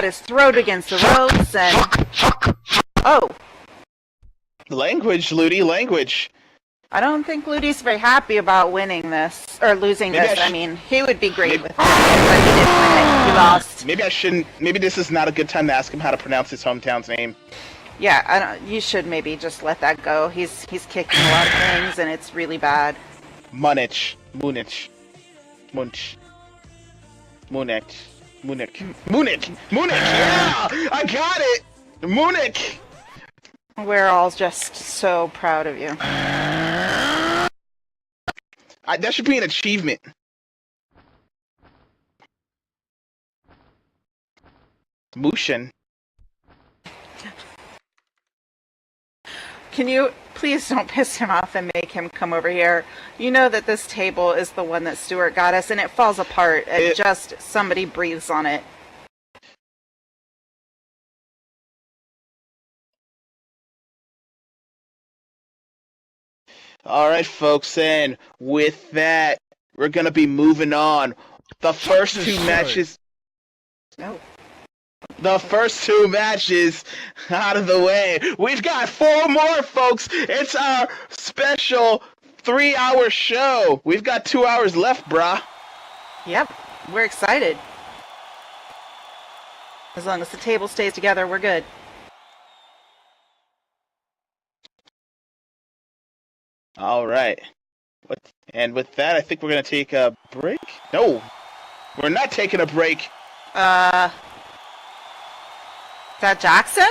his throat against the ropes, and... Oh. Language, Ludi, language. I don't think Ludi's very happy about winning this, or losing this. I mean, he would be great with it, but he didn't win it. He lost. Maybe I shouldn't. Maybe this is not a good time to ask him how to pronounce his hometown's name. Yeah, you should maybe just let that go. He's kicking a lot of things, and it's really bad. Munich. Munich. Munch. Munich. Munich. Munich! Munich! Yeah! I got it! Munich! We're all just so proud of you. That should be an achievement. Mushin. Can you please don't piss him off and make him come over here? You know that this table is the one that Stuart got us, and it falls apart. Just somebody breathes on it. Alright, folks, and with that, we're gonna be moving on. The first two matches... No. The first two matches out of the way. We've got 4 more, folks. It's our special 3-hour show. We've got 2 hours left, brah. Yep, we're excited. As long as the table stays together, we're good. All right. And with that, I think we're going to take a break. No, we're not taking a break. Is that Jackson?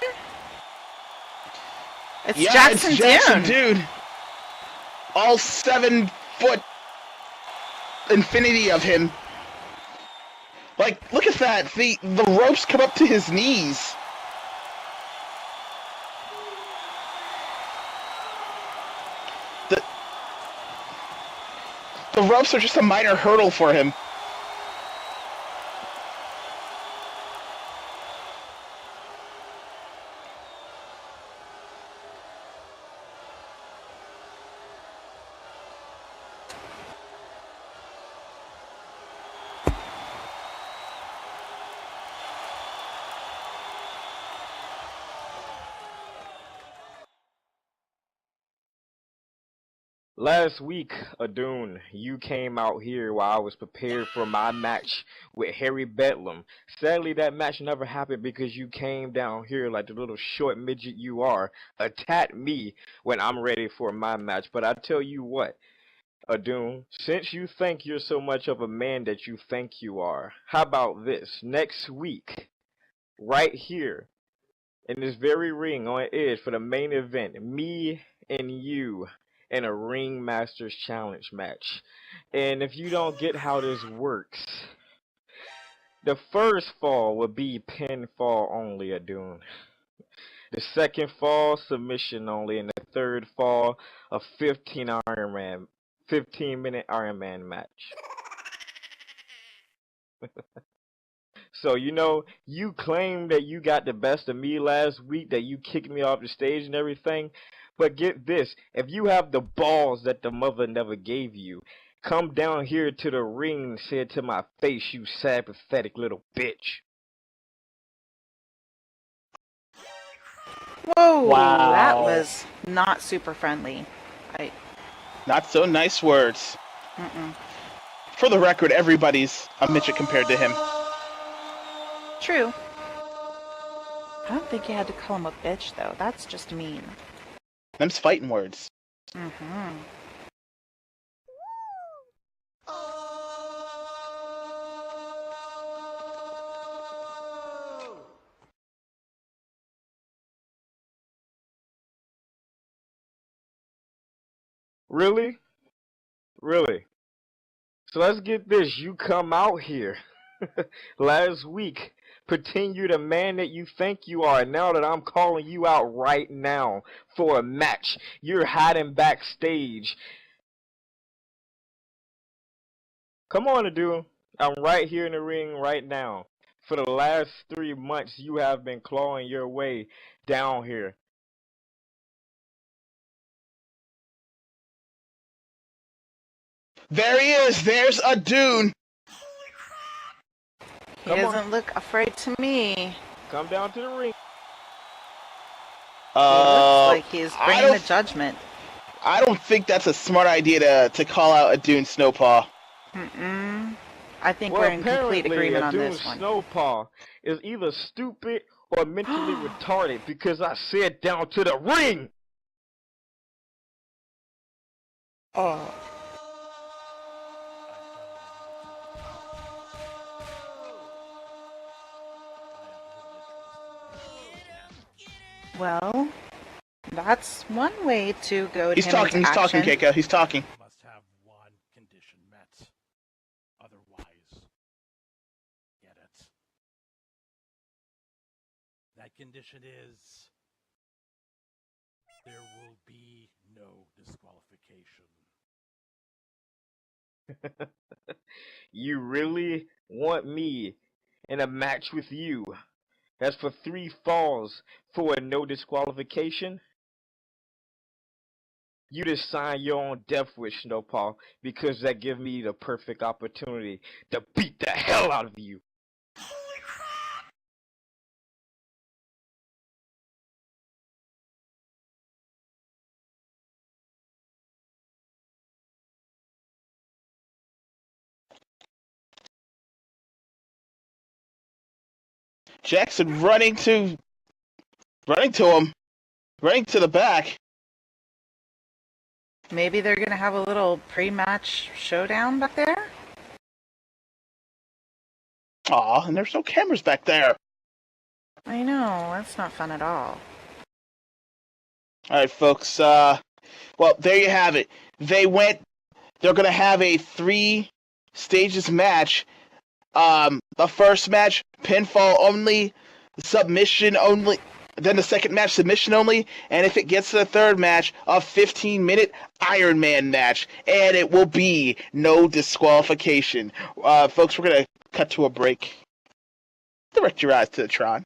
It's Jackson it's Jackson Dune. Dude. All 7-foot infinity of him. Like, look at that. The ropes come up to his knees. The ropes are just a minor hurdle for him. Last week, Adun, you came out here while I was prepared for my match with Harry Bedlam. Sadly, that match never happened because you came down here like the little short midget you are, attacked me when I'm ready for my match. But I tell you what, Adun, since you think you're so much of a man that you think you are, how about this? Next week, right here, in this very ring on Edge for the main event, me and you in a Ring Masters Challenge match. And if you don't get how this works, the first fall will be pinfall only, Adun. The second fall, submission only, and the third fall, a 15-minute Iron Man match. So, you know, you claim that you got the best of me last week, that you kicked me off the stage and everything. But get this, if you have the balls that the mother never gave you, come down here to the ring and say it to my face, you sad, pathetic little bitch. Whoa, wow. That was not super friendly. Not so nice words. For the record, everybody's a midget compared to him. True. I don't think you had to call him a bitch, though. That's just mean. Them's fighting words. Really? Really? So let's get this. You come out here last week, pretend you're the man that you think you are. And now that I'm calling you out right now for a match, you're hiding backstage. Come on, Adu. I'm right here in the ring right now. For the last 3 months, you have been clawing your way down here. There he is. There's Adun. He Come on. doesn't look afraid to me. Come down to the ring. He looks like he's I bringing the don't. judgment. I don't think that's a smart idea to call out a Dune Snowpaw. I think Well, we're in complete apparently, agreement a on dude's this one. snowpaw is either stupid or mentally retarded because I said down to the ring. Oh. Well, that's one way to goad He's him talking. into He's talking, action. Keiko. He's talking. Must have one condition met. Otherwise, get it. That condition is there will be no disqualification. You really want me in a match with you? That's for 3 falls for a no disqualification? You just sign your own death wish, Snowpaw, because that gives me the perfect opportunity to beat the hell out of you. Jackson running to him, running to the back. Maybe they're going to have a little pre-match showdown back there? Aw, and there's no cameras back there. I know, that's not fun at all. All right, folks. Well, there you have it. They're going to have a 3 stages match. The first match, pinfall only, submission only. Then the second match, submission only. And if it gets to the third match, a 15-minute Iron Man match. And it will be no disqualification. Folks, we're going to cut to a break. Direct your eyes to the Tron.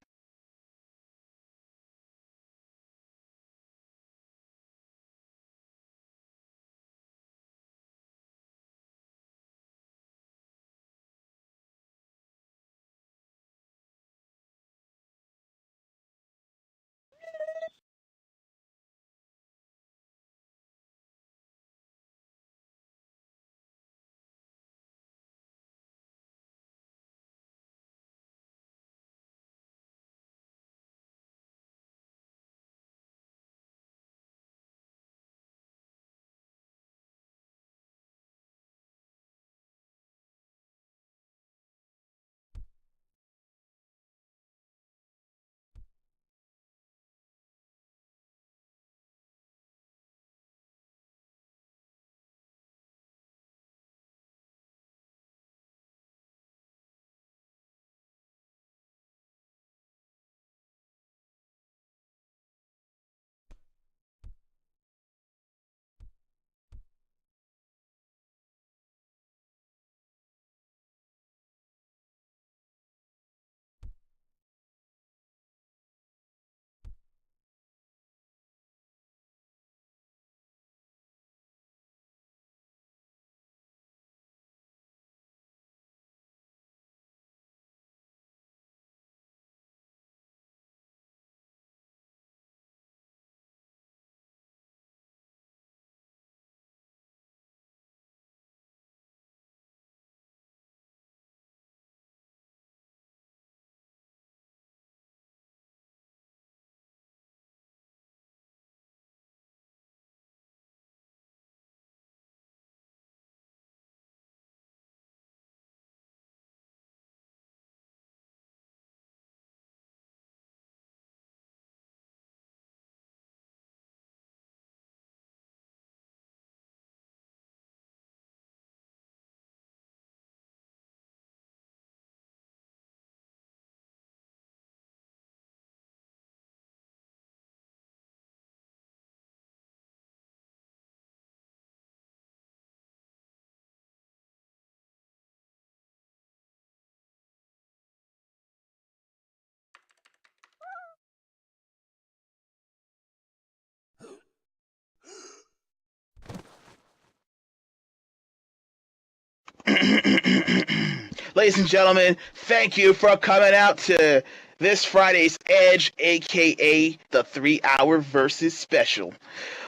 Ladies and gentlemen, thank you for coming out to this Friday's Edge, aka the 3-hour versus special.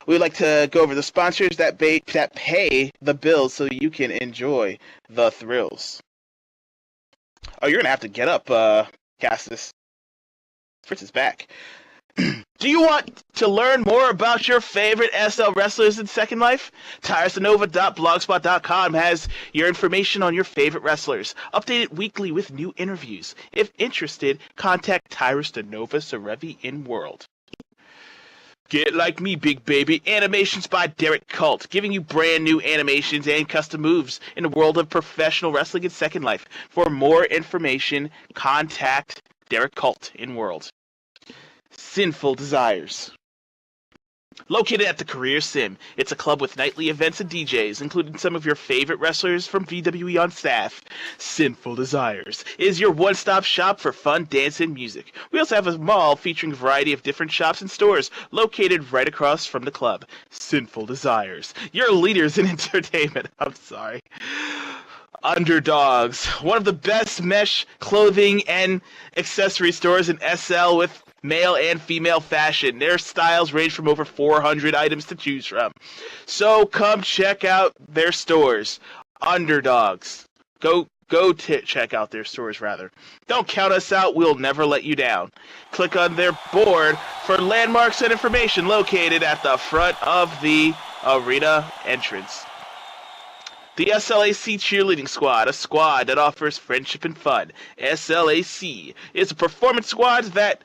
We'd like to go over the sponsors that pay the bills so you can enjoy the thrills. Oh, you're gonna have to get up, Cassis. Fritz is back. Do you want to learn more about your favorite SL wrestlers in Second Life? TyrusTheNova.blogspot.com has your information on your favorite wrestlers, updated weekly with new interviews. If interested, contact Tyrus the Nova Serevi in World. Get Like Me, Big Baby, animations by Derek Cult, giving you brand new animations and custom moves in the world of professional wrestling in Second Life. For more information, contact Derek Cult in World. Sinful Desires. Located at the Career Sim, it's a club with nightly events and DJs, including some of your favorite wrestlers from VWE on staff. Sinful Desires is your one-stop shop for fun, dance, and music. We also have a mall featuring a variety of different shops and stores located right across from the club. Sinful Desires, your leaders in entertainment. I'm sorry. Underdogs, one of the best mesh clothing and accessory stores in SL with male and female fashion. Their styles range from over 400 items to choose from. So come check out their stores. Underdogs. Go check out their stores, rather. Don't count us out. We'll never let you down. Click on their board for landmarks and information located at the front of the arena entrance. The SLAC Cheerleading Squad, a squad that offers friendship and fun. SLAC is a performance squad that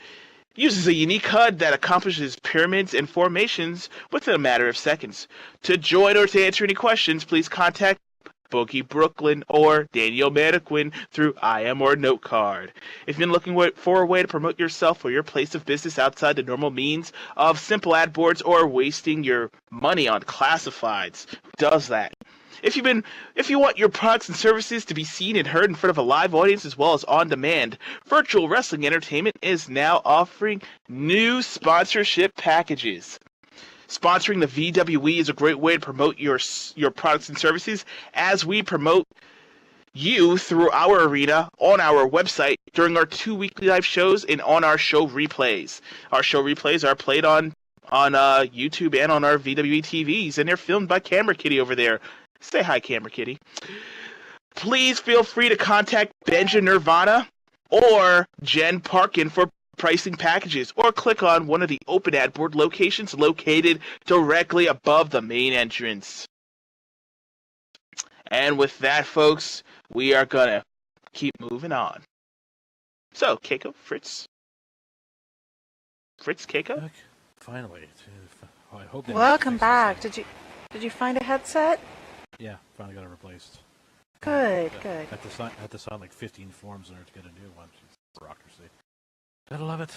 uses a unique HUD that accomplishes pyramids and formations within a matter of seconds. To join or to answer any questions, please contact Boogie Brooklyn or Daniel Maniquin through IM or Note Card. If you're looking for a way to promote yourself or your place of business outside the normal means of simple ad boards or wasting your money on classifieds, who does that? If you want your products and services to be seen and heard in front of a live audience as well as on demand, Virtual Wrestling Entertainment is now offering new sponsorship packages. Sponsoring the VWE is a great way to promote your products and services as we promote you through our arena on our website during our 2 weekly live shows and on our show replays. Our show replays are played on YouTube and on our VWE TVs, and they're filmed by Camera Kitty over there. Say hi, Camera Kitty. Please feel free to contact Benja Nirvana or Jen Parkin for pricing packages, or click on one of the open ad board locations located directly above the main entrance. And with that, folks, we are gonna keep moving on. So, Keiko, Fritz, Keiko? Finally. I hope Welcome back. Did you find a headset? Yeah, finally got it replaced. Good. Had to sign like 15 forms in order to get a new one. Jeez, bureaucracy. Gotta love it.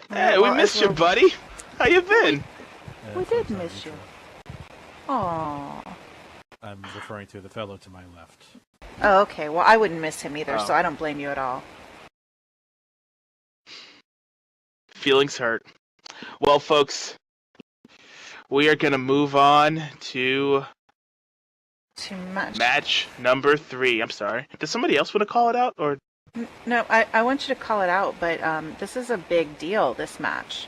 Hey, we missed you, buddy. How you been? We did miss you. Aww. I'm referring to the fellow to my left. Oh, okay. Well, I wouldn't miss him either, so I don't blame you at all. Feelings hurt. Well, folks, we are going to move on to match number 3. I'm sorry. Does somebody else want to call it out? Or No, I want you to call it out, but this is a big deal, this match.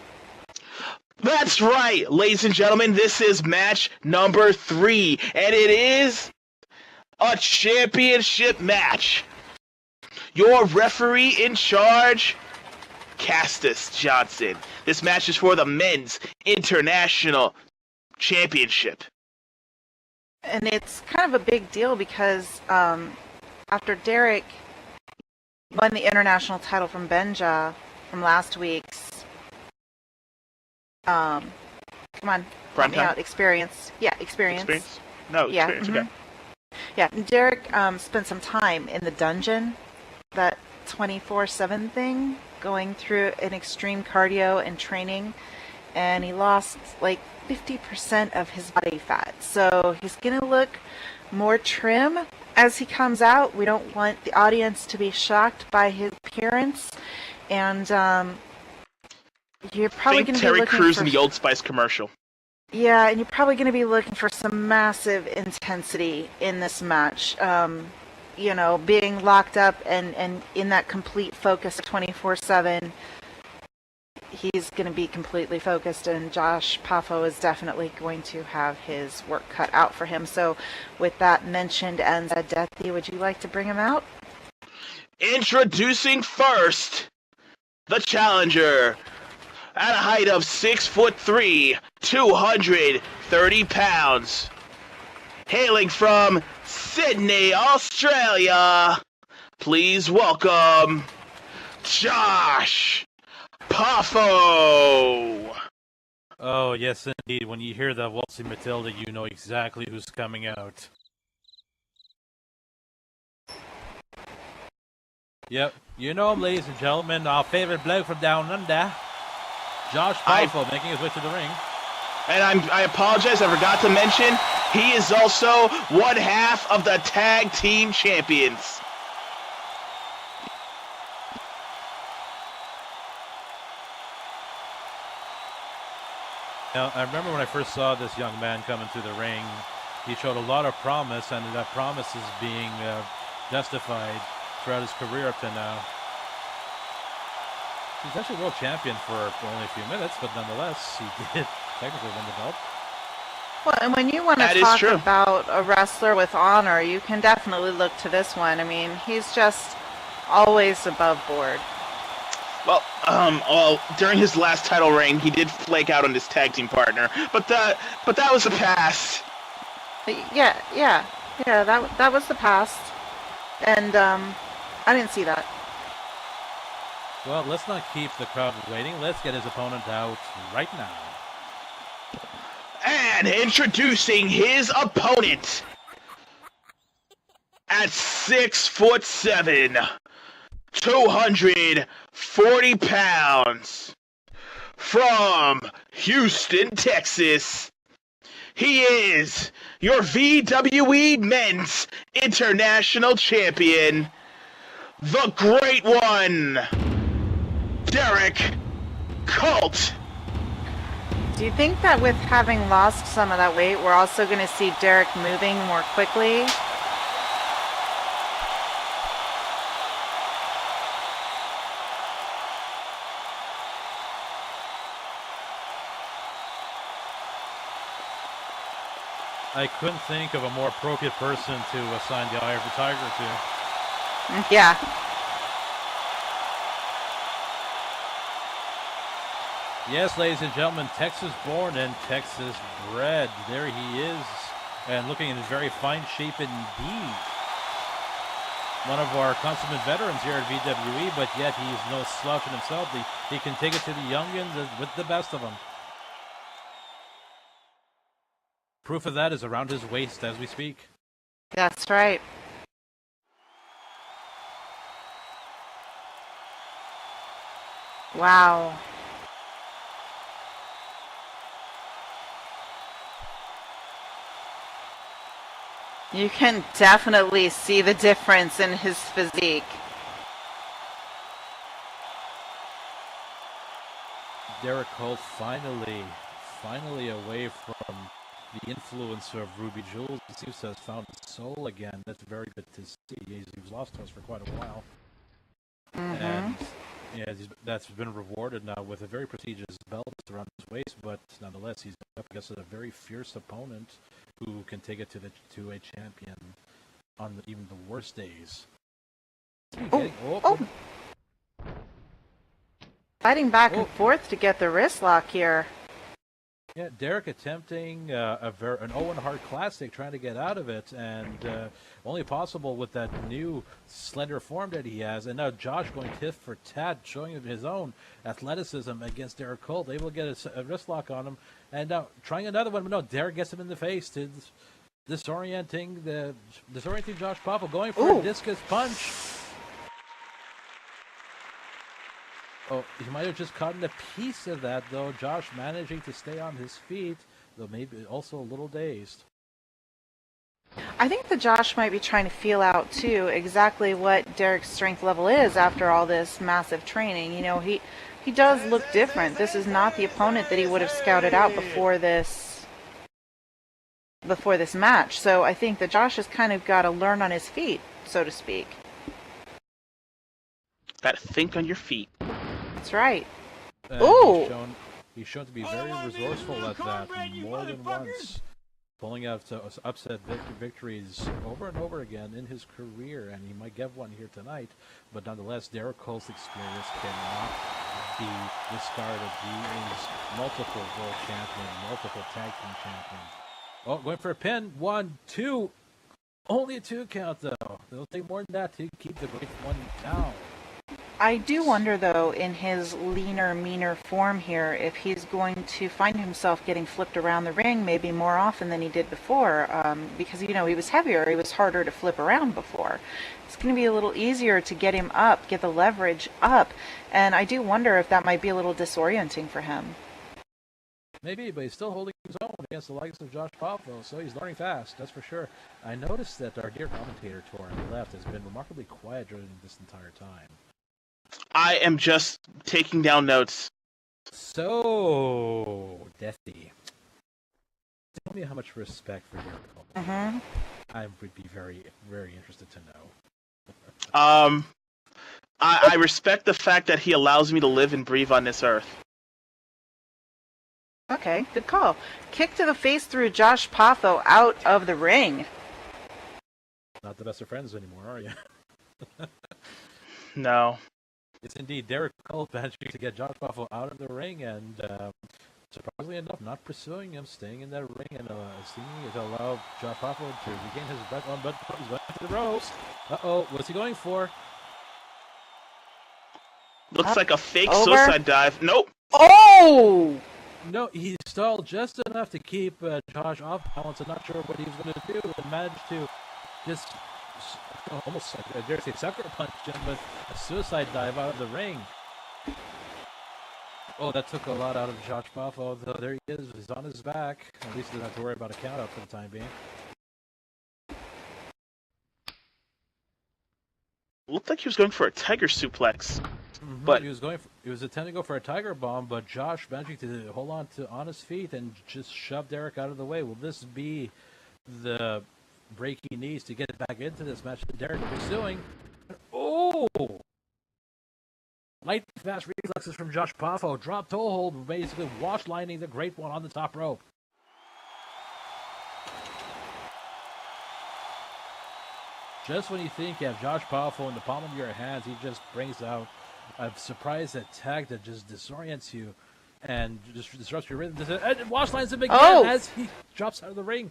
That's right, ladies and gentlemen. This is match number 3, and it is a championship match. Your referee in charge, Castus Johnson. This match is for the Men's International Championship. And it's kind of a big deal because after Derek won the international title from Benja from last week's come on, help me out. Experience. No, yeah, experience, okay. Yeah, Derek spent some time in the dungeon, that 24/7 thing, going through an extreme cardio and training, and he lost like 50% of his body fat. So he's going to look more trim as he comes out. We don't want the audience to be shocked by his appearance, and you're probably going to be Terry looking Crews for... in the Old Spice commercial. Yeah, and you're probably going to be looking for some massive intensity in this match. you know, being locked up and in that complete focus 24/7, he's going to be completely focused, and Josh Poffo is definitely going to have his work cut out for him. So with that mentioned and said, Deathy, would you like to bring him out? Introducing first, the challenger. At a height of 6'3", 230 pounds. Hailing from Sydney, Australia. Please welcome Josh Poffo. Oh, yes, indeed. When you hear the Waltzing Matilda, you know exactly who's coming out. Yep, you know him, ladies and gentlemen. Our favorite bloke from down under, Josh Poffo, making his way to the ring. And I apologize, I forgot to mention, he is also one half of the Tag Team Champions. Now, I remember when I first saw this young man come into the ring, he showed a lot of promise, and that promise is being justified throughout his career up to now. He's actually world champion for only a few minutes, but nonetheless, he did technically win the belt. Well, and when you want to talk about a wrestler with honor, you can definitely look to this one. I mean, he's just always above board. Well, during his last title reign, he did flake out on his tag team partner, but that was the past. Yeah, that was the past, and I didn't see that. Well, let's not keep the crowd waiting. Let's get his opponent out right now. And introducing his opponent at 6'7", 240 pounds, from Houston, Texas. He is your VWE Men's International Champion, the Great One, Derek Colt. Do you think that with having lost some of that weight, we're also going to see Derek moving more quickly? I couldn't think of a more appropriate person to assign the Eye of the Tiger to. Yeah. Yes, ladies and gentlemen, Texas-born and Texas-bred. There he is, and looking in very fine shape indeed. One of our consummate veterans here at VWE, but yet he's no slouch in himself. He can take it to the youngins with the best of them. Proof of that is around his waist as we speak. That's right. Wow. You can definitely see the difference in his physique. Derek Colt finally away from the influence of Ruby Jules. He seems to have found his soul again. That's very good to see. He's lost to us for quite a while. Mm-hmm. And yeah, that's been rewarded now with a very prestigious belt around his waist, but nonetheless, he's up against a very fierce opponent who can take it to a champion on even the worst days. Fighting back and forth to get the wrist lock here. Yeah, Derek attempting an Owen Hart Classic, trying to get out of it, and only possible with that new slender form that he has. And now Josh going tit for tat, showing his own athleticism against Derek Colt, able to get a wrist lock on him, and now trying another one. But no, Derek gets him in the face, to disorienting Josh Poffo, going for a discus punch. Oh, he might have just caught a piece of that, though. Josh managing to stay on his feet, though maybe also a little dazed. I think that Josh might be trying to feel out, too, exactly what Derek's strength level is after all this massive training. You know, he does look different. This is not the opponent that he would have scouted out before this match. So I think that Josh has kind of got to learn on his feet. so to speak. Gotta think on your feet. That's right. And Ooh! he's shown to be very resourceful at that more than once, pulling out upset victories over and over again in his career, and he might get one here tonight. But nonetheless, Derek Cole's experience cannot be discarded. He is multiple world champion, multiple tag team champion. Oh, going for a pin. 1, 2. Only a 2 count, though. It'll take more than that to keep the Great One down. I do wonder, though, in his leaner, meaner form here, if he's going to find himself getting flipped around the ring maybe more often than he did before, because, you know, he was heavier, he was harder to flip around before. It's going to be a little easier to get him up, get the leverage up, and I do wonder if that might be a little disorienting for him. Maybe, but he's still holding his own against the likes of Josh Poffo, so he's learning fast, that's for sure. I noticed that our dear commentator to our left has been remarkably quiet during this entire time. I am just taking down notes. So, Deathy, tell me how much respect for Derek Cole. Mm-hmm. I would be very, very interested to know. I respect the fact that he allows me to live and breathe on this earth. Okay, good call. Kick to the face through Josh Poffo out of the ring. Not the best of friends anymore, are you? No. It's indeed Derek Cole managing to get Josh Poffo out of the ring, and surprisingly enough, not pursuing him, staying in that ring, and seeming to allow Josh Poffo to regain his breath on, but he's going to the ropes. Uh-oh, what's he going for? Looks like a fake over. suicide dive. Nope. Oh! No, he stalled just enough to keep Josh off balance and not sure what he was going to do, and managed to just almost, I dare say, sucker punch him with a suicide dive out of the ring. Oh, that took a lot out of Josh Poffo, though there he is. He's on his back. At least he doesn't have to worry about a count out for the time being. Looked like he was going for a tiger suplex. Mm-hmm. But he was attempting to go for a tiger bomb, but Josh managing to hold on his feet and just shove Derek out of the way. Will this be the break he needs to get back into this match that Derek pursuing? Oh! Light fast reflexes from Josh Poffo. Drop toe hold, basically wash lining the Great One on the top rope. Just when you think you have Josh Poffo in the palm of your hands, he just brings out a surprise attack that just disorients you and just disrupts your rhythm. And wash lines him again as he drops out of the ring.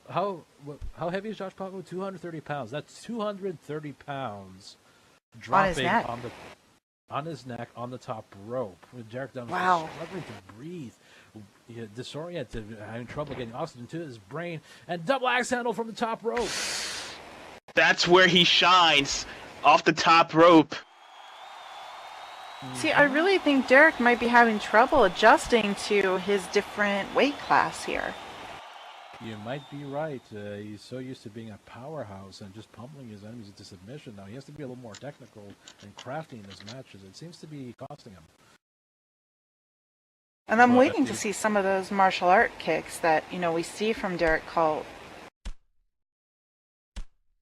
How heavy is Josh Poffo? 230 pounds. That's 230 pounds dropping on his neck on the top rope. With Derek Dunn struggling to breathe, disoriented, having trouble getting oxygen to his brain, and double axe handle from the top rope. That's where he shines, off the top rope. See, I really think Derek might be having trouble adjusting to his different weight class here. You might be right. He's so used to being a powerhouse and just pummeling his enemies into submission. Now he has to be a little more technical and crafty in his matches. It seems to be costing him. And I'm waiting to see some of those martial art kicks that, we see from Derek Cole.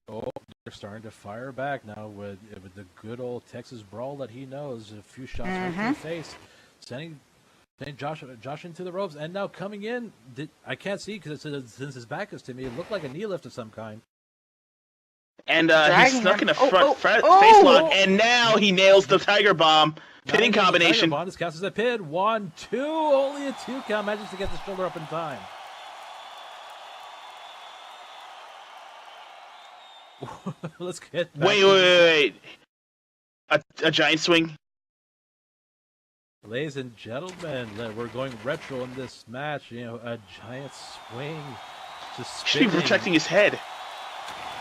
Oh, they're starting to fire back now with the good old Texas brawl that he knows. A few shots right to the face, sending Josh into the ropes, and now coming in. I can't see because since his back is to me, it looked like a knee lift of some kind. And he snuck in a front face lock, and now he nails the tiger bomb. Pinning combination. Tiger bomb. This counts as a pin. 1, 2, only a 2 count. Manages to get the shoulder up in time. Let's get back Wait. A giant swing. Ladies and gentlemen, we're going retro in this match. A giant swing. Just Should be protecting his head.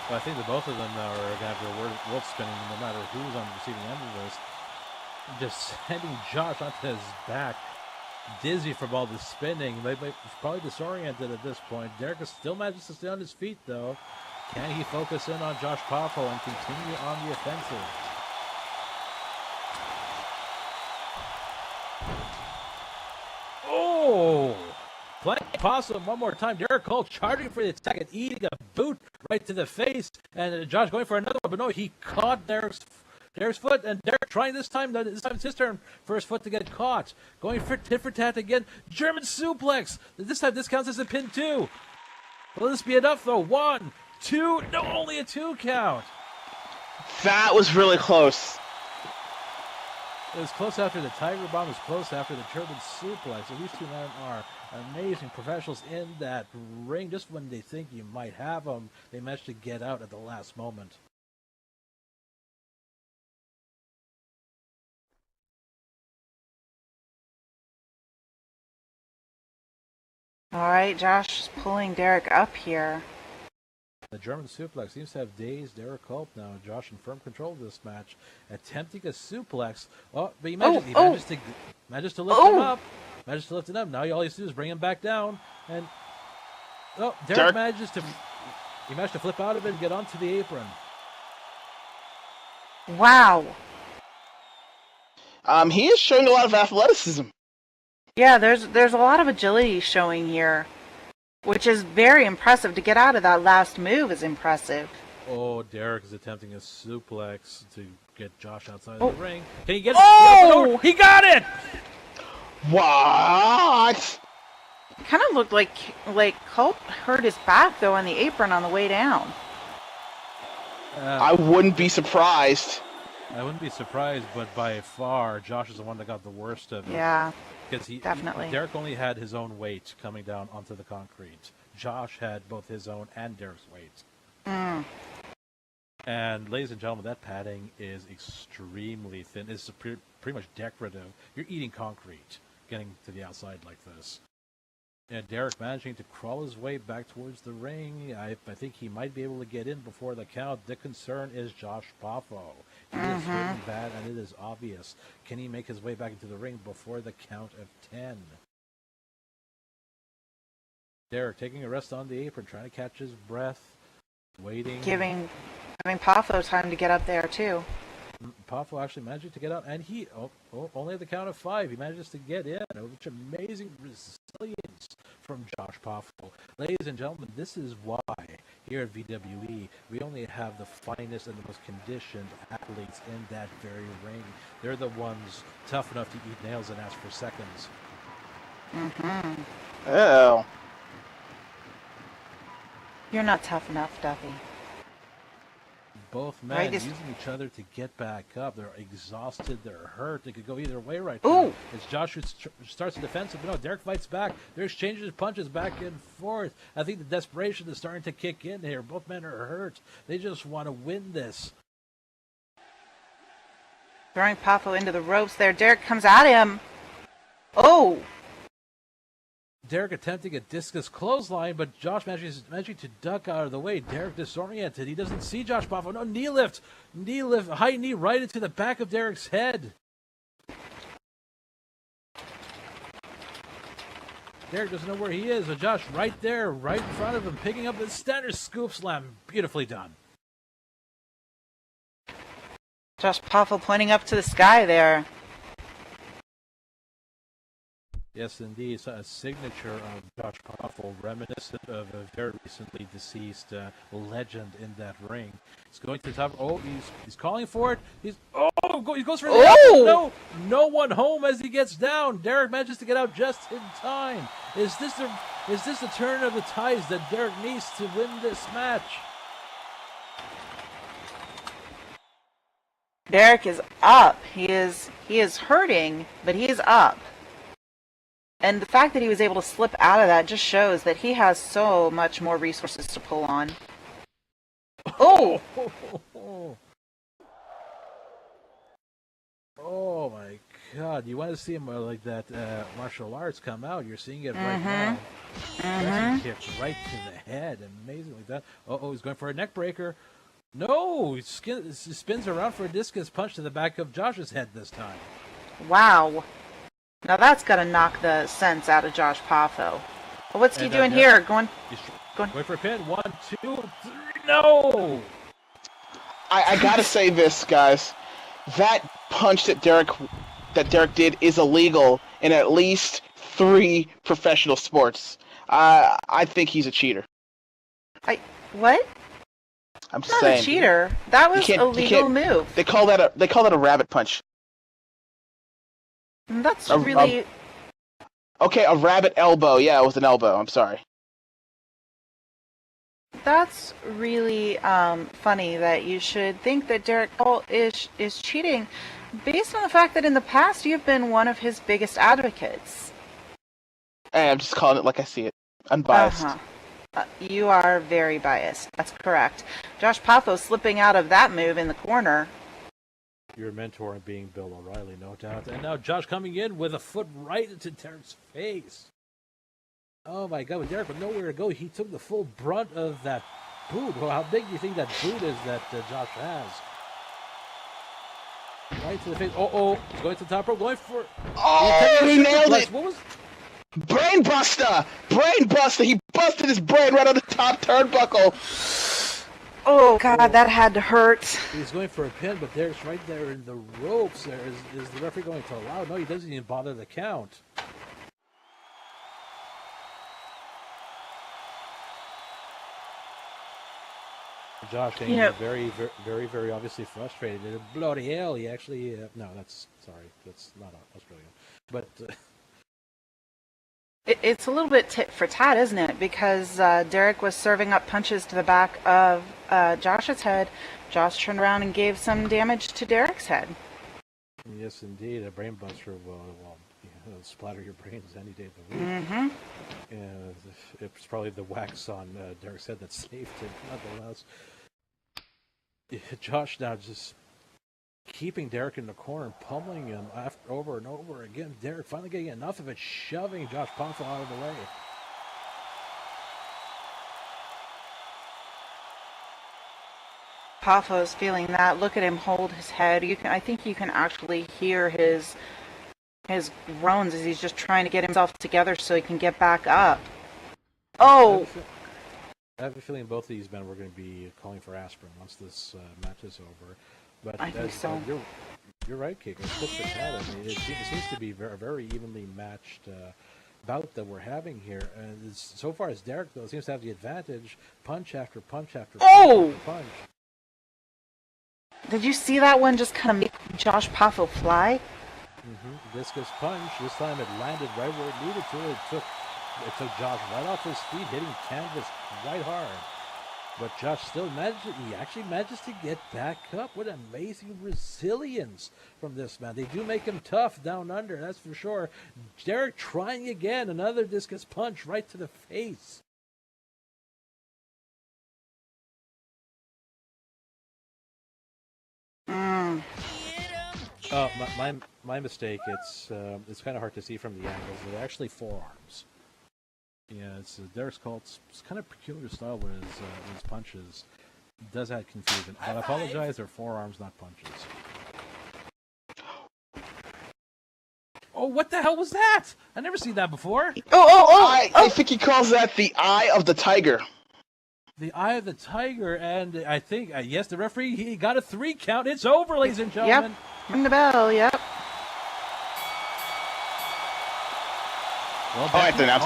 Well, I think that both of them now are going to have their world spinning no matter who's on the receiving end of this. Just sending Josh onto his back. Dizzy from all the spinning. He's probably disoriented at this point. Derek still manages to stay on his feet, though. Can he focus in on Josh Poffo and continue on the offensive? Oh! Playing possum one more time. Derek Cole charging for the attack and eating a boot right to the face. And Josh going for another one, but no, he caught Derek's foot. And Derek trying this time. This time it's his turn for his foot to get caught. Going for tit for tat again. German suplex. This time this counts as a pin too. Will this be enough though? 1, 2. No, only a 2 count. That was really close. It was close after the Tiger Bomb. It was close after the German suplex. And these two men are amazing professionals in that ring. Just when they think you might have them, they manage to get out at the last moment. All right, Josh is pulling Derek up here. The German suplex seems to have dazed Derek Culp now. Josh in firm control of this match. Attempting a suplex. Oh, but he manages to lift him up. Manages to lift it up. Now all he has to do is bring him back down. And Derek managed to flip out of it and get onto the apron. Wow. He is showing a lot of athleticism. Yeah, there's a lot of agility showing here, which is very impressive. To get out of that last move is impressive. Oh, Derek is attempting a suplex to get Josh outside of the ring. Can he get it? Oh! He got it! What? Kind of looked like Culp hurt his back though on the apron on the way down. I wouldn't be surprised. I wouldn't be surprised, but by far, Josh is the one that got the worst of it. Yeah, because definitely. Derek only had his own weight coming down onto the concrete. Josh had both his own and Derek's weight. And ladies and gentlemen, that padding is extremely thin. It's pretty much decorative. You're eating concrete getting to the outside like this. And Derek managing to crawl his way back towards the ring. I think he might be able to get in before the count. The concern is Josh Poffo. He is hurting bad, and it is obvious. Can he make his way back into the ring before the count of 10? Derek taking a rest on the apron, trying to catch his breath, waiting. Having Poffo time to get up there too. Poffo actually managing to get out, and he only at the count of 5, he manages to get in. Which amazing resilience from Josh Poffo. Ladies and gentlemen, this is why here at VWE we only have the finest and the most conditioned athletes in that very ring. They're the ones tough enough to eat nails and ask for seconds. Oh. You're not tough enough, Duffy. Both men Right, using each other to get back up. They're exhausted. They're hurt. They could go either way right Ooh. now. It's Josh who starts the defensive. But no, Derek fights back. They're exchanging punches back and forth. I think the desperation is starting to kick in here. Both men are hurt. They just want to win this. Throwing Poffo into the ropes there. Derek comes at him. Oh! Derek attempting a discus clothesline, but Josh managing to duck out of the way. Derek disoriented. He doesn't see Josh Poffo. No, knee lift, high knee right into the back of Derek's head. Derek doesn't know where he is, but Josh right there, right in front of him, picking up the standard scoop slam. Beautifully done. Josh Poffo pointing up to the sky there. Yes, indeed. It's a signature of Josh Poffo, reminiscent of a very recently deceased legend in that ring. He's going to the top. Oh, he's calling for it. He goes for the no one home as he gets down. Derek manages to get out just in time. Is this the turn of the tides that Derek needs to win this match? Derek is up. He is hurting, but he is up. And the fact that he was able to slip out of that just shows that he has so much more resources to pull on. Oh! Oh my God! You want to see him like that martial arts come out? You're seeing it right now. That's a kick right to the head, amazingly done. He's going for a neck breaker. No, he spins around for a discus punch to the back of Josh's head this time. Wow. Now that's got to knock the sense out of Josh Poffo. Well, what's he doing here? Going. Wait for a pin. 1, 2, 3. No! I gotta say this, guys. That punch that Derek that Derek did is illegal in at least 3 professional sports. I think he's a cheater. What? I'm just Not saying. a cheater. That was a you legal can't- move. They call that a rabbit punch. That's A- really. Okay, a rabbit elbow. Yeah, it was an elbow. I'm sorry. That's really funny that you should think that Derek Cole is cheating, based on the fact that in the past you've been one of his biggest advocates. Hey, I'm just calling it like I see it. Unbiased. You are very biased. That's correct. Josh Paffo slipping out of that move in the corner. Your mentor being Bill O'Reilly, no doubt. And now Josh coming in with a foot right into Derek's face. Oh my God, with Derek with nowhere to go, he took the full brunt of that boot. Well, how big do you think that boot is that Josh has? Right to the face. He's going to the top rope, going for... Oh, he nailed it! What was... Brain buster! Brain buster! He busted his brain right on the top turnbuckle. Oh God, that had to hurt. He's going for a pin, but Derek's right there in the ropes. There is the referee going to allow? No, he doesn't even bother the count. Josh getting very, very, very, very obviously frustrated. Bloody hell! He actually no, that's not Australian, but It's a little bit tit for tat, isn't it? Because Derek was serving up punches to the back of Josh's head. Josh turned around and gave some damage to Derek's head. Yes, indeed, a brain buster will splatter your brains any day of the week. Mm-hmm. It's probably the wax on Derek's head that saved him, nonetheless. Josh now just keeping Derek in the corner and pummeling him over and over again. Derek finally getting enough of it, shoving Josh Paffo out of the way. Paffo's feeling that. Look at him hold his head. I think you can actually hear his groans as he's just trying to get himself together so he can get back up. Oh! I have a feeling both of these men were going to be calling for aspirin once this match is over. But I think so. You're right, Keiko. I mean, it seems to be a very evenly matched bout that we're having here. And so far as Derek, though, seems to have the advantage, punch after punch after punch after punch. Did you see that one just kind of make Josh Paffo fly? Mm-hmm. Discus punch. This time it landed right where it needed to. It took Josh right off his feet, hitting canvas right hard. But Josh still actually manages to get back up. What amazing resilience from this man. They do make him tough down under, that's for sure. Derek trying again, another discus punch right to the face. My mistake. It's kind of hard to see from the angles. They're actually forearms. Yeah, it's Derek's called. It's kind of peculiar style with his punches. It does add confusion. But I apologize. They're forearms, not punches. Oh, what the hell was that? I never seen that before. I think he calls that the eye of the tiger. The eye of the tiger, and I think yes, the referee he got a 3 count. It's over, ladies and gentlemen. Yep. Ring the bell. Yep. Well, I have to announce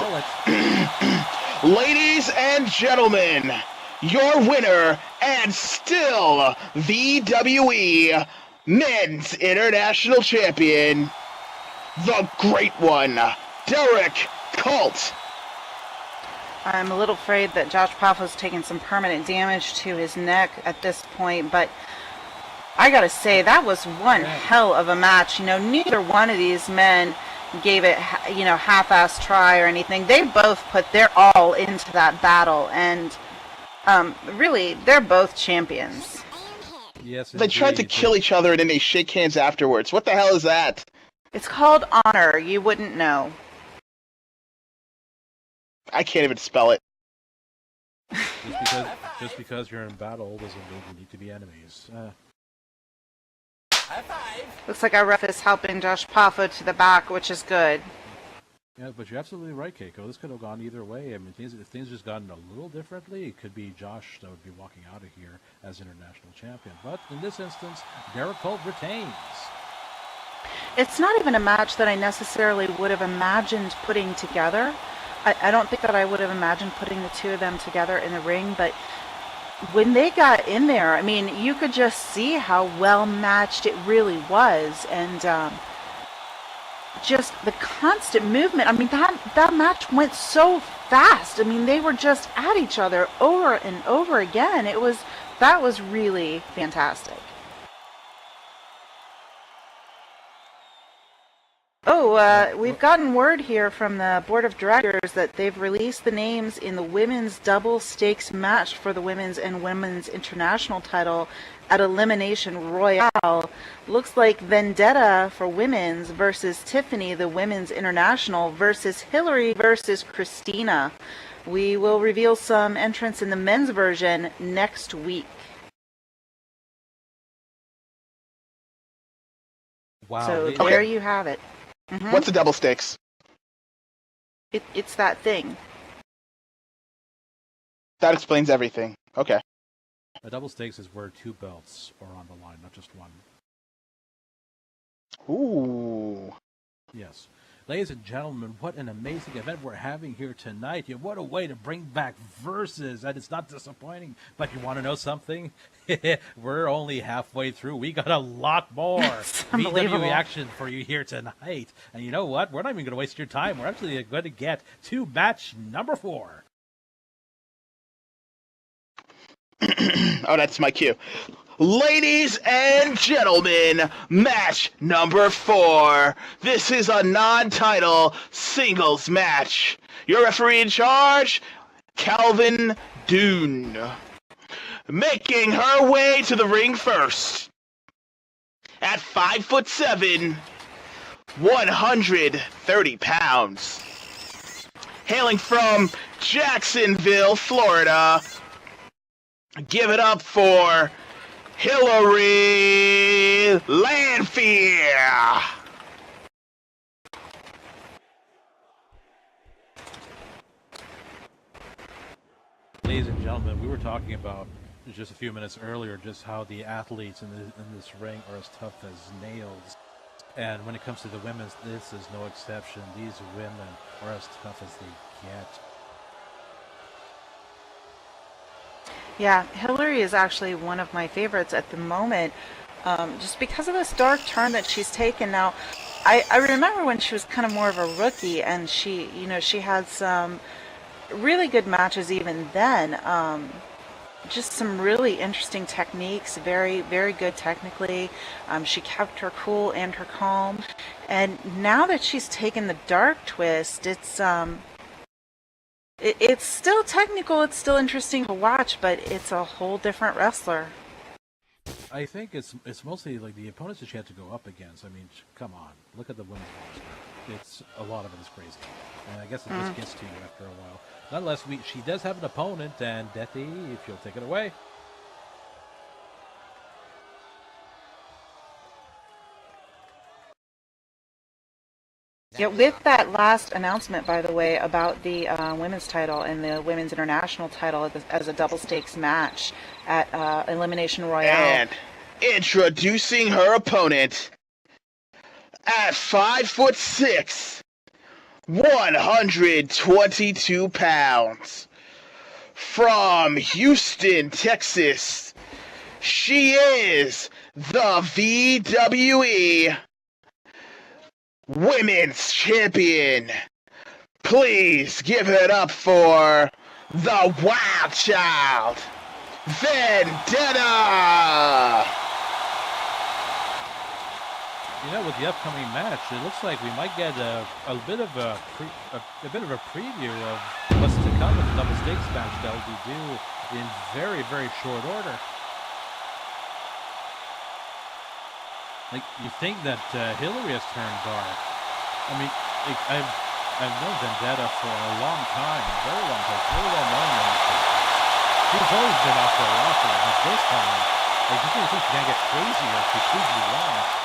it. Ladies and gentlemen, your winner and still VWE Men's International Champion, the Great One, Derek Colt. I'm a little afraid that Josh Paffo's taken some permanent damage to his neck at this point, but I gotta say, that was one hell of a match. Neither one of these men gave it, half-ass try or anything. They both put their all into that battle, and really, they're both champions. Yes, they tried to kill each other and then they shake hands afterwards. What the hell is that? It's called honor. You wouldn't know. I can't even spell it. Just because you're in battle doesn't mean you need to be enemies. High five. Looks like our ref is helping Josh Paffo to the back, which is good. Yeah, but you're absolutely right, Keiko. This could have gone either way. I mean, if things just gotten a little differently, it could be Josh that would be walking out of here as international champion. But in this instance, Derek Colt retains. It's not even a match that I necessarily would have imagined putting together. I don't think that I would have imagined putting the two of them together in the ring, but when they got in there, I mean, you could just see how well matched it really was, and just the constant movement. I mean, that match went so fast. I mean, they were just at each other over and over again. That was really fantastic. Oh, we've gotten word here from the board of directors that they've released the names in the women's double stakes match for the women's and women's international title at Elimination Royale. Looks like Vendetta for women's versus Tiffany, the women's international, versus Hillary versus Christina. We will reveal some entrants in the men's version next week. Wow. So Okay. there you have it. What's the double stakes? It's that thing. That explains everything. Okay. A double stakes is where two belts are on the line, not just one. Ooh. Yes. Ladies and gentlemen, what an amazing event we're having here tonight. What a way to bring back Versus, and it's not disappointing. But you want to know something? We're only halfway through. We got a lot more VWE action for you here tonight. And you know what? We're not even going to waste your time. We're actually going to get to match number 4. Oh, that's my cue. Ladies and gentlemen, match number 4. This is a non-title singles match. Your referee in charge, Calvin Dune. Making her way to the ring first. At 5'7", 130 pounds. Hailing from Jacksonville, Florida. Give it up for Hillary Lanfear. Ladies and gentlemen, we were talking about just a few minutes earlier just how the athletes in this ring are as tough as nails. And when it comes to the women's, this is no exception. These women are as tough as they get. Yeah, Hillary is actually one of my favorites at the moment, just because of this dark turn that she's taken. Now, I remember when she was kind of more of a rookie, and she had some really good matches even then. Just some really interesting techniques, very, very good technically. She kept her cool and her calm. And now that she's taken the dark twist, it's still technical, it's still interesting to watch, but it's a whole different wrestler. I think it's mostly like the opponents that she had to go up against. I mean, come on, look at the women's roster. A lot of it is crazy, and I guess it just gets to you after a while. Nonetheless, she does have an opponent, and Deathy, if you'll take it away. Yeah, with that last announcement, by the way, about the women's title and the women's international title as a double stakes match at Elimination Royale. And introducing her opponent at 5'6", 122 pounds. From Houston, Texas, she is the VWE Women's Champion. Please give it up for the Wild Child, Vendetta. You know, with the upcoming match, it looks like we might get a bit of a preview of what's to come with the double stakes match that will be due in very, very short order. Like, you think that Hillary has turned dark. I mean, I've known Vendetta for a long time, very long time, very well known. She's always been off the roster, but this time, I just really think she's gonna get crazier if she proves me wrong.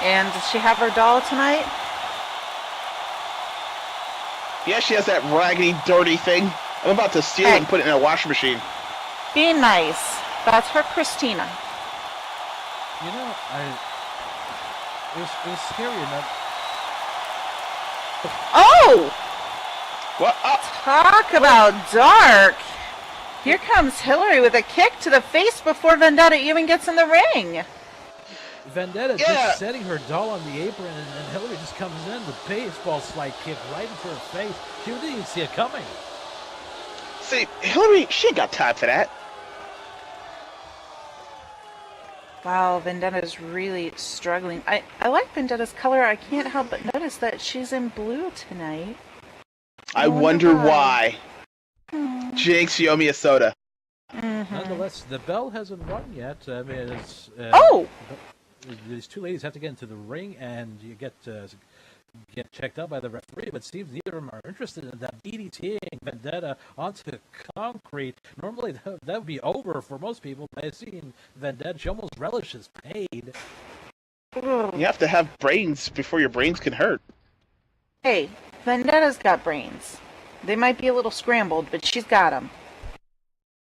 And does she have her doll tonight? Yeah, she has that raggedy, dirty thing. I'm about to steal it and put it in a washing machine. Be nice. That's her Christina. You know, it was scary enough. Oh! What? Talk about dark. Here comes Hillary with a kick to the face before Vendetta even gets in the ring. Vendetta Yeah. just setting her doll on the apron, and Hillary just comes in with baseball slide kick right into her face. She didn't even see it coming. See, Hillary, she ain't got time for that. Wow, Vendetta's really struggling. I like Vendetta's color. I can't help but notice that she's in blue tonight. I wonder why. Jinx, you owe me a soda. Nonetheless, the bell hasn't rung yet. I mean, it's, Oh! these two ladies have to get into the ring, and you get checked out by the referee, but it seems neither of them are interested in that DDTing Vendetta onto concrete. Normally, that would be over for most people. I've seen Vendetta, she almost relishes pain. You have to have brains before your brains can hurt. Hey, Vendetta's got brains. They might be a little scrambled, but she's got them.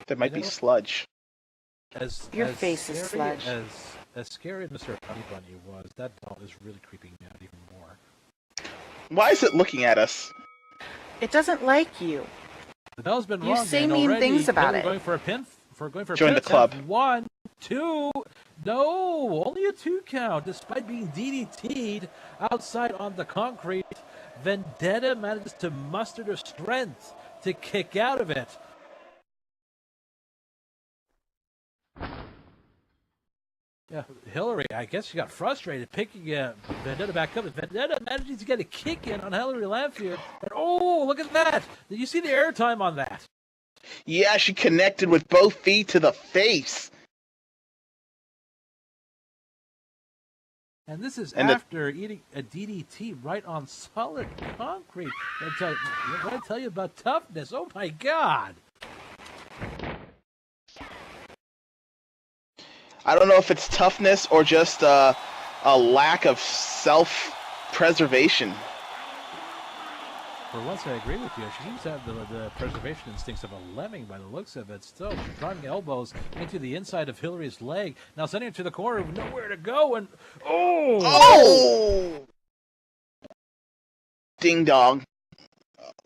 There might be sludge. Your face is scary sludge. As scary as Mr. Honey Bunny was, that doll is really creeping me out even more. Why is it looking at us? It doesn't like you. The doll's been You wrong. say and mean already things about Hillary it. Going for a pin. Join the club. 1, 2. No, only a 2 count. Despite being DDT'd outside on the concrete, Vendetta manages to muster the strength to kick out of it. Yeah, Hillary, I guess she got frustrated picking Vendetta back up. Vendetta manages to get a kick in on Hillary Lanfear. And oh, look at that. Did you see the airtime on that? Yeah, she connected with both feet to the face. And this is And after eating a DDT right on solid concrete. What did I tell you about toughness? Oh my God! I don't know if it's toughness or just a lack of self-preservation. For once, I agree with you. She seems to have the preservation instincts of a lemming by the looks of it. Still, she's driving elbows into the inside of Hillary's leg. Now sending her to the corner with nowhere to go. And Oh! Ding dong.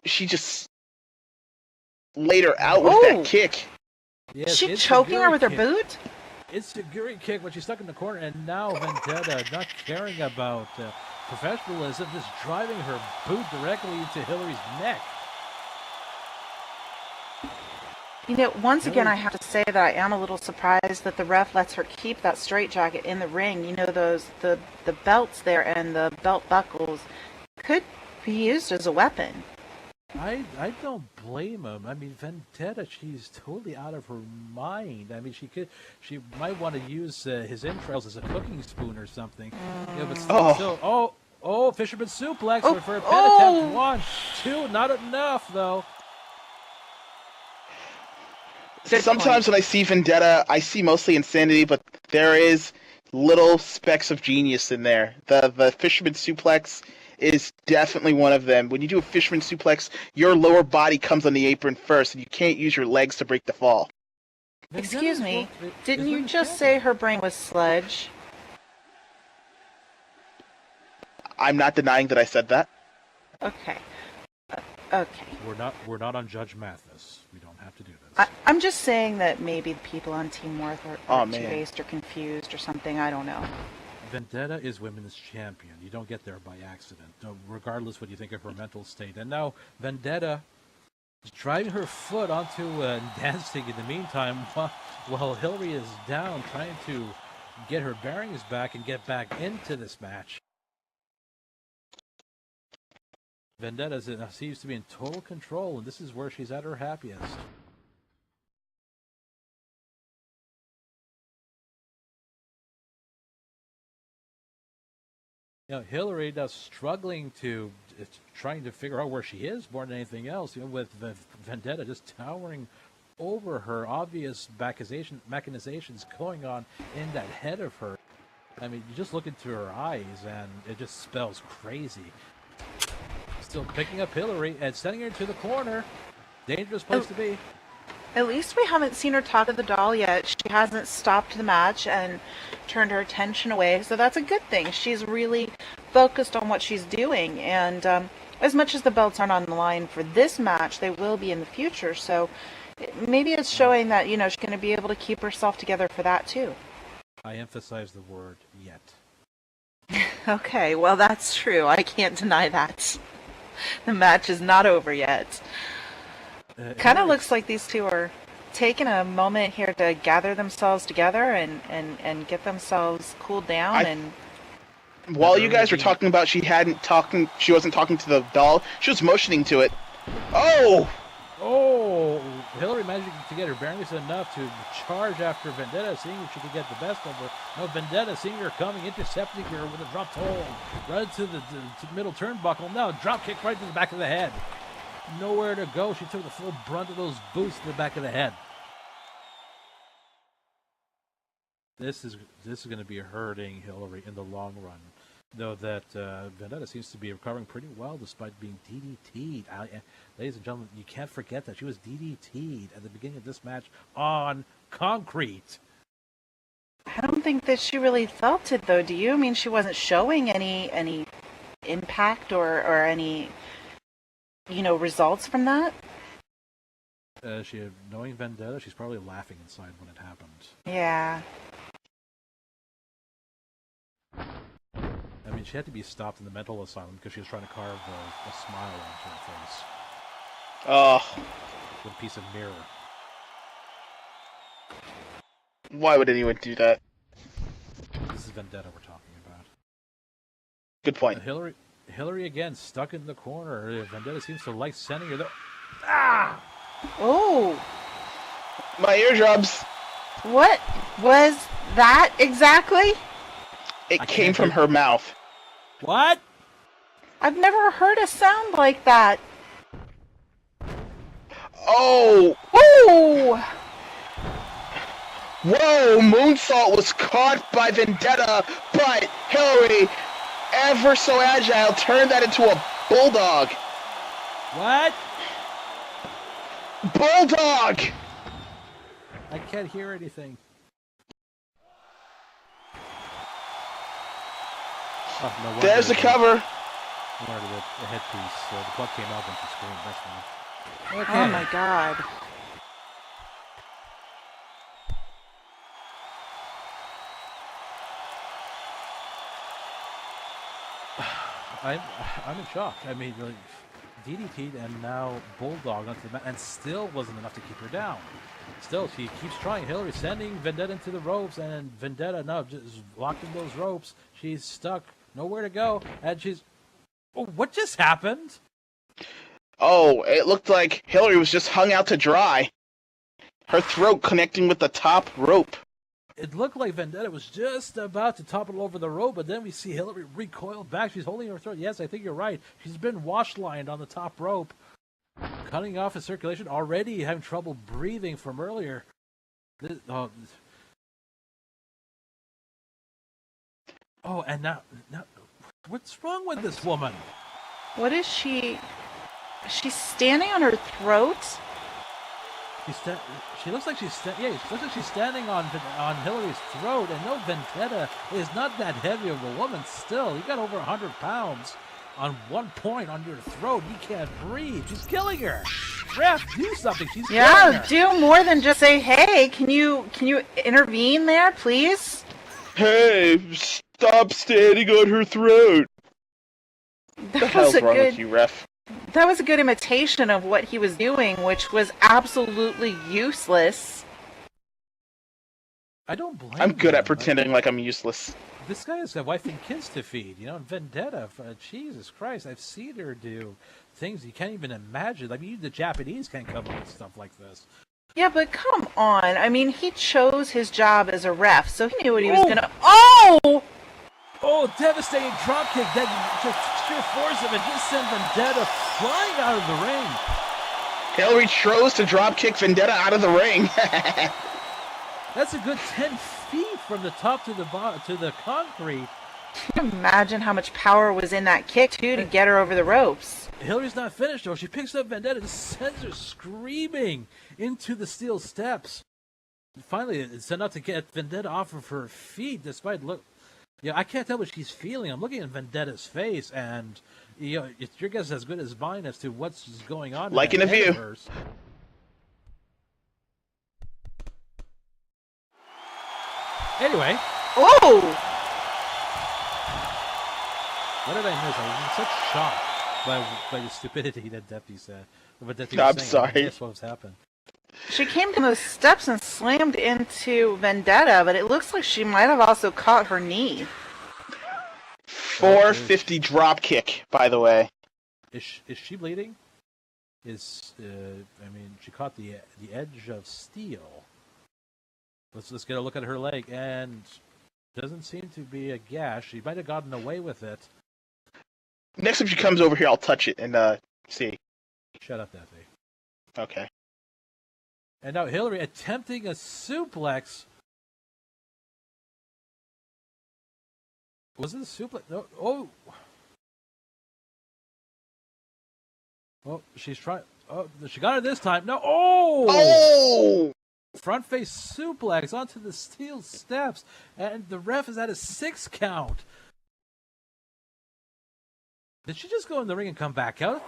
She just laid her out with that kick. yes, Is she it's a choking her Guri with her kick. boot? It's a Guri kick when she's stuck in the corner, and now Vendetta, not caring about professionalism, just driving her boot directly into Hillary's neck. You know, once again, I have to say that I am a little surprised that the ref lets her keep that straitjacket in the ring. You know, the belts there and the belt buckles could be used as a weapon. I don't blame him. I mean, Vendetta, she's totally out of her mind. I mean, she might want to use his entrails as a cooking spoon or something. Yeah, but still, fisherman suplex for a pin attempt. 1, 2, not enough though. Sometimes when I see Vendetta, I see mostly insanity, but there is little specks of genius in there. The fisherman suplex is definitely one of them. When you do a fisherman suplex, your lower body comes on the apron first, and you can't use your legs to break the fall. Excuse me, didn't you just say her brain was sludge? I'm not denying that I said that. Okay. Okay. We're not on Judge Mathis. We don't have to do this. I'm just saying that maybe the people on Team North are too man. based or confused or something. I don't know. Vendetta is women's champion. You don't get there by accident, regardless what you think of her mental state. And now Vendetta is driving her foot onto dancing in the meantime while Hillary is down trying to get her bearings back and get back into this match. Vendetta seems to be in total control, and this is where she's at her happiest. You know, Hillary now struggling trying to figure out where she is more than anything else. You know, with Vendetta just towering over her, obvious machinations going on in that head of her. I mean, you just look into her eyes, and it just spells crazy. Still picking up Hillary and sending her to the corner. Dangerous place to be. At least we haven't seen her talk to the doll yet. She hasn't stopped the match and turned her attention away, so that's a good thing. She's really focused on what she's doing, and as much as the belts aren't on the line for this match, they will be in the future, so maybe it's showing that, you know, she's going to be able to keep herself together for that too. I emphasize the word yet. Okay, well, that's true. I can't deny that. The match is not over yet. Kind of looks like these two are taking a moment here to gather themselves together and get themselves cooled down. While you guys were talking about she wasn't talking to the doll, she was motioning to it. Oh! Oh, Hillary managed to get her bearings enough to charge after Vendetta, seeing if she could get the best of her. No, Vendetta, seeing her coming, intercepting her with a dropped hold. Right to the middle turnbuckle. Now, drop kick right to the back of the head. Nowhere to go. She took the full brunt of those boots to the back of the head. This is going to be hurting Hillary in the long run. Though that Vendetta seems to be recovering pretty well despite being DDT'd. Ladies and gentlemen, you can't forget that she was DDT'd at the beginning of this match on concrete. I don't think that she really felt it, though. Do you? I mean, she wasn't showing any impact or any, you know, results from that. Knowing Vendetta, she's probably laughing inside when it happened. Yeah. I mean, she had to be stopped in the mental asylum because she was trying to carve a smile onto her face. Oh. With a piece of mirror. Why would anyone do that? This is Vendetta we're talking about. Good point. Hillary again stuck in the corner. Vendetta seems to like sending her there. Ah! Oh! My eardrums! What was that exactly? It came from her mouth. What? I've never heard a sound like that. Oh! Oh! Whoa! Moonsault was caught by Vendetta, but Hillary, ever so agile, turned that into a bulldog. What? Bulldog! I can't hear anything. Oh, no There's the cover. No wonder the headpiece. The plug came out when she screamed. That's fine. Okay. Oh my god. I'm in shock. I mean, like, DDT'd and now Bulldog onto the mat, and still wasn't enough to keep her down. Still, she keeps trying. Hillary sending Vendetta into the ropes, and Vendetta now just locked in those ropes. She's stuck, nowhere to go, and she's... Oh, what just happened? Oh, it looked like Hillary was just hung out to dry. Her throat connecting with the top rope. It looked like Vendetta was just about to topple over the rope, but then we see Hillary recoil back. She's holding her throat. Yes, I think you're right. She's been wash-lined on the top rope. Cutting off his circulation, already having trouble breathing from earlier. And now, what's wrong with this woman? What is she? She's standing on her throat? She looks like she's standing on Hillary's throat, and no, Vendetta is not that heavy of a woman still. You got over 100 pounds on one point on your throat. You can't breathe. She's killing her. Ref, do something. She's killing her. Do more than just say, hey, can you intervene there, please? Hey, stop standing on her throat. What the hell's wrong with you, ref? That was a good imitation of what he was doing, which was absolutely useless. I don't blame I'm good him. at pretending like I'm useless. This guy has a wife and kids to feed, you know, and Vendetta, Jesus Christ, I've seen her do things you can't even imagine. I mean, the Japanese can't come up with stuff like this. Yeah, but come on. I mean, he chose his job as a ref, so he knew what he was gonna... Oh! Oh, devastating dropkick that just sheer force of it just sent Vendetta flying out of the ring. Hillary chose to dropkick Vendetta out of the ring. That's a good 10 feet from the top to the bottom to the concrete. Can you imagine how much power was in that kick, too, to get her over the ropes? Hillary's not finished, though. She picks up Vendetta and sends her screaming into the steel steps. Finally, it's enough to get Vendetta off of her feet, despite I can't tell what she's feeling. I'm looking at Vendetta's face, and it's your guess as good as mine as to what's going on. Like in a view. Anyway. Oh! What did I miss? I was in such shock by the stupidity that Deputy said. I'm sorry. Guess what was happened. She came down the steps and slammed into Vendetta, but it looks like she might have also caught her knee. 450 drop kick, by the way. Is she bleeding? She caught the edge of steel. Let's get a look at her leg, and doesn't seem to be a gash. She might have gotten away with it. Next time she comes over here, I'll touch it and see. Shut up, Daphne. Okay. And now Hillary attempting a suplex. Was it a suplex? No. Oh. Oh, she's trying. Oh, she got her this time. No. Oh. Oh. Front face suplex onto the steel steps, and the ref is at a 6 count. Did she just go in the ring and come back out?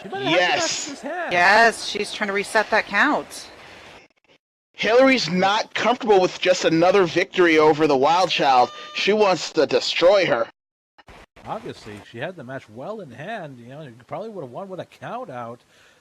She might have had the match in his head. Yes, she's trying to reset that count. Hillary's not comfortable with just another victory over the Wild Child. She wants to destroy her. Obviously, she had the match well in hand. You probably would have won with a count out.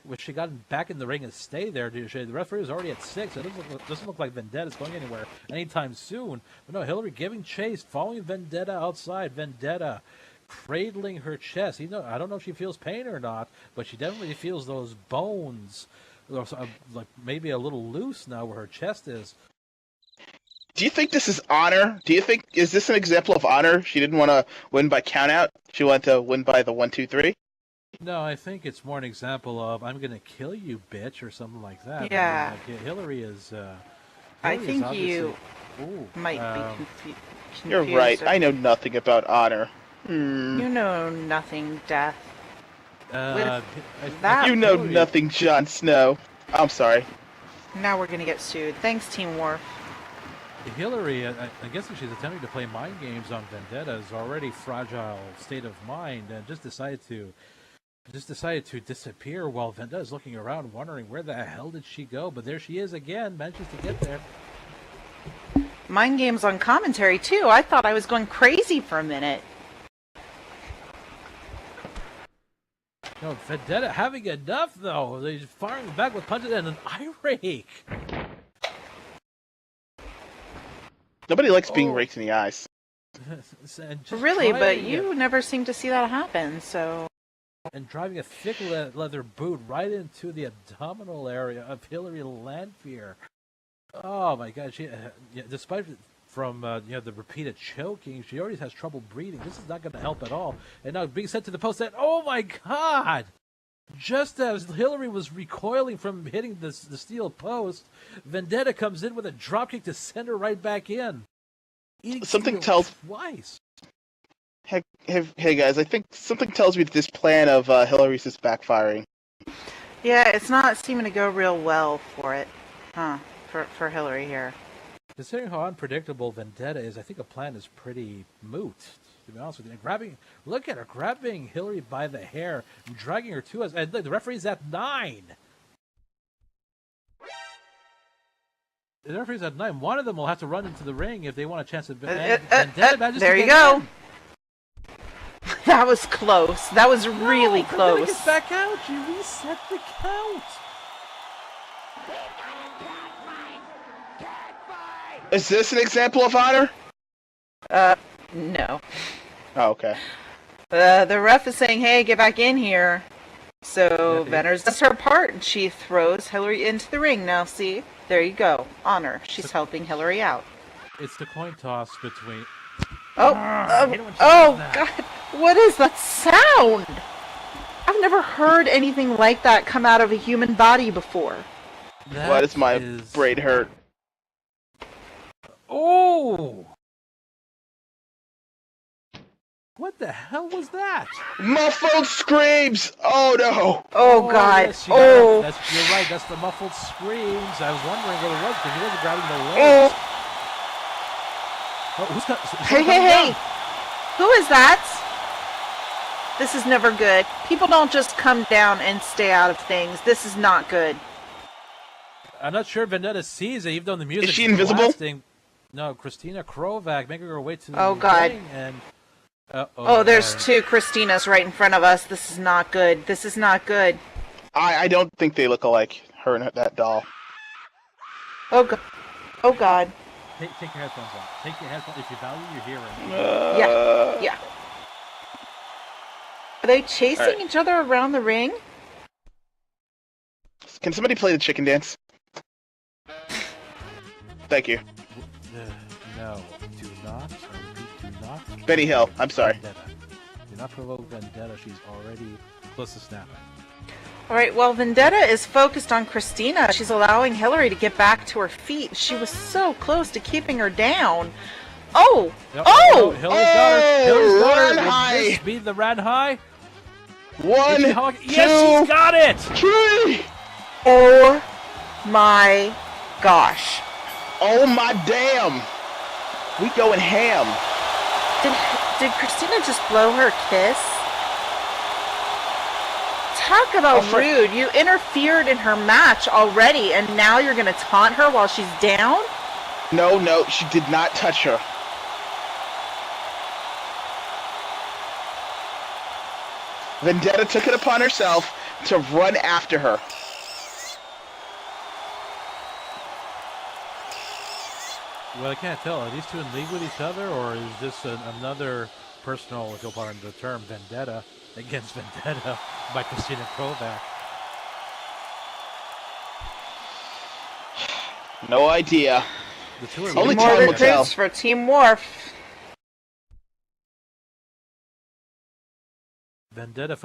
If she got back in the ring and stay there, the referee was already at 6. It doesn't look like Vendetta's going anywhere anytime soon. But no, Hillary giving chase, following Vendetta outside. Vendetta cradling her chest. I don't know if she feels pain or not, but she definitely feels those bones, like maybe a little loose now where her chest is. Do you think this is honor? Is this an example of honor? She didn't want to win by countout. She wanted to win by the 1, 2, 3. No, I think it's more an example of "I'm going to kill you, bitch" or something like that. Yeah. Hillary is. I think you Ooh, might be confused. You're right. I know nothing about honor. You know nothing, Death. You know nothing, Jon Snow. I'm sorry. Now we're gonna get sued. Thanks, Team Worf. Hillary, I guess she's attempting to play mind games on Vendetta's already fragile state of mind, and just decided to disappear while Vendetta's looking around, wondering where the hell did she go. But there she is again, manages to get there. Mind games on commentary too. I thought I was going crazy for a minute. No, Vendetta having enough though. They're firing back with punches and an eye rake. Nobody likes being raked in the eyes. Really, but you never seem to see that happen, so... And driving a thick leather boot right into the abdominal area of Hillary Lanfear. Oh my God! Despite from the repeated choking, she already has trouble breathing. This is not going to help at all. And now being sent to the post. And oh my God! Just as Hillary was recoiling from hitting the steel post, Vendetta comes in with a dropkick to send her right back in. Something tells twice. Hey guys, I think something tells me that this plan of Hillary's is backfiring. Yeah, it's not seeming to go real well for it, huh? For Hillary here. Considering how unpredictable Vendetta is, I think a plan is pretty moot. To be honest with you, look at her grabbing Hillary by the hair and dragging her to us. And the referee's at 9. The referee's at 9. One of them will have to run into the ring if they want a chance at Vendetta. There you go. That was close. That was really close. Vendetta gets back out. She reset the count. Is this an example of honor? No. Oh, okay. The ref is saying, hey, get back in here. So Venner's does her part, and she throws Hillary into the ring. Now, see? There you go. Honor. She's helping Hillary out. It's the coin toss between... Oh, God. What is that sound? I've never heard anything like that come out of a human body before. Why does my brain hurt? Oh! What the hell was that? Muffled screams! Oh no! Oh God! Yes, you're right. That's the muffled screams. I was wondering what it was because he wasn't grabbing the legs. Oh, who's Hey! down? Who is that? This is never good. People don't just come down and stay out of things. This is not good. I'm not sure Vendetta sees it, even though the music Is she invisible? blasting. No, Christina Krovac making her way to the God. ring and there's two Christinas right in front of us. This is not good. This is not good. I don't think they look alike, her and that doll. Oh God. Take your headphones off. Take your headphones if you value your hearing. Yeah. Are they chasing each other around the ring? Can somebody play the chicken dance? Thank you. No, do not. I repeat, do not. Benny Hill, I'm sorry. Vendetta. Do not provoke Vendetta. She's already close to snapping. All right, well, Vendetta is focused on Christina. She's allowing Hillary to get back to her feet. She was so close to keeping her down. Oh! Hillary's got her. Hillary's got her. Run high. Will this be the ran high? 1, 2, yes, she's got it! 3! Oh my gosh. Oh my damn! We going ham. Did Christina just blow her kiss? Talk about rude. You interfered in her match already, and now you're going to taunt her while she's down? No, she did not touch her. Vendetta took it upon herself to run after her. Well, I can't tell. Are these two in league with each other, or is this another personal, if you'll pardon the term, vendetta against Vendetta by Christina Krovac? No idea. The two are Only More time will tell. recruits for Team Morph. Vendetta,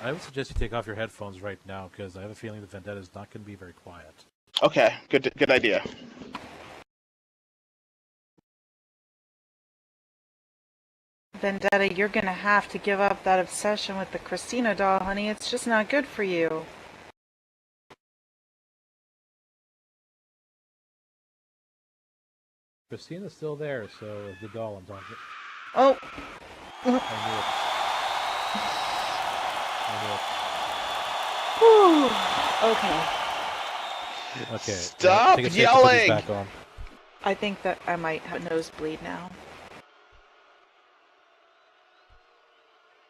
I would suggest you take off your headphones right now, because I have a feeling that Vendetta is not going to be very quiet. Okay, good idea. Vendetta, you're going to have to give up that obsession with the Christina doll, honey. It's just not good for you. Christina's still there, so the doll I'm talking. Oh. I knew it. Okay. Okay. Stop take a second to put yelling! these back on. I think that I might have a nosebleed now.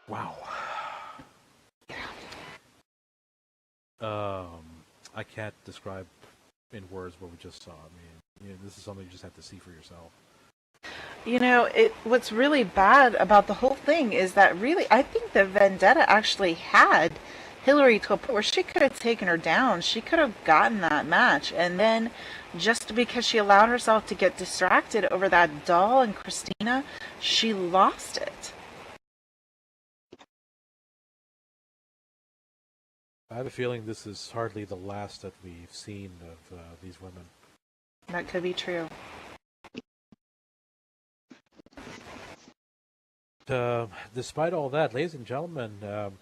Wow. I can't describe in words what we just saw. I mean, this is something you just have to see for yourself. You know, what's really bad about the whole thing is that really, I think that Vendetta actually had Hillary to a point where she could have taken her down. She could have gotten that match. And then just because she allowed herself to get distracted over that doll and Christina, she lost it. I have a feeling this is hardly the last that we've seen of these women. That could be true. Despite all that, ladies and gentlemen,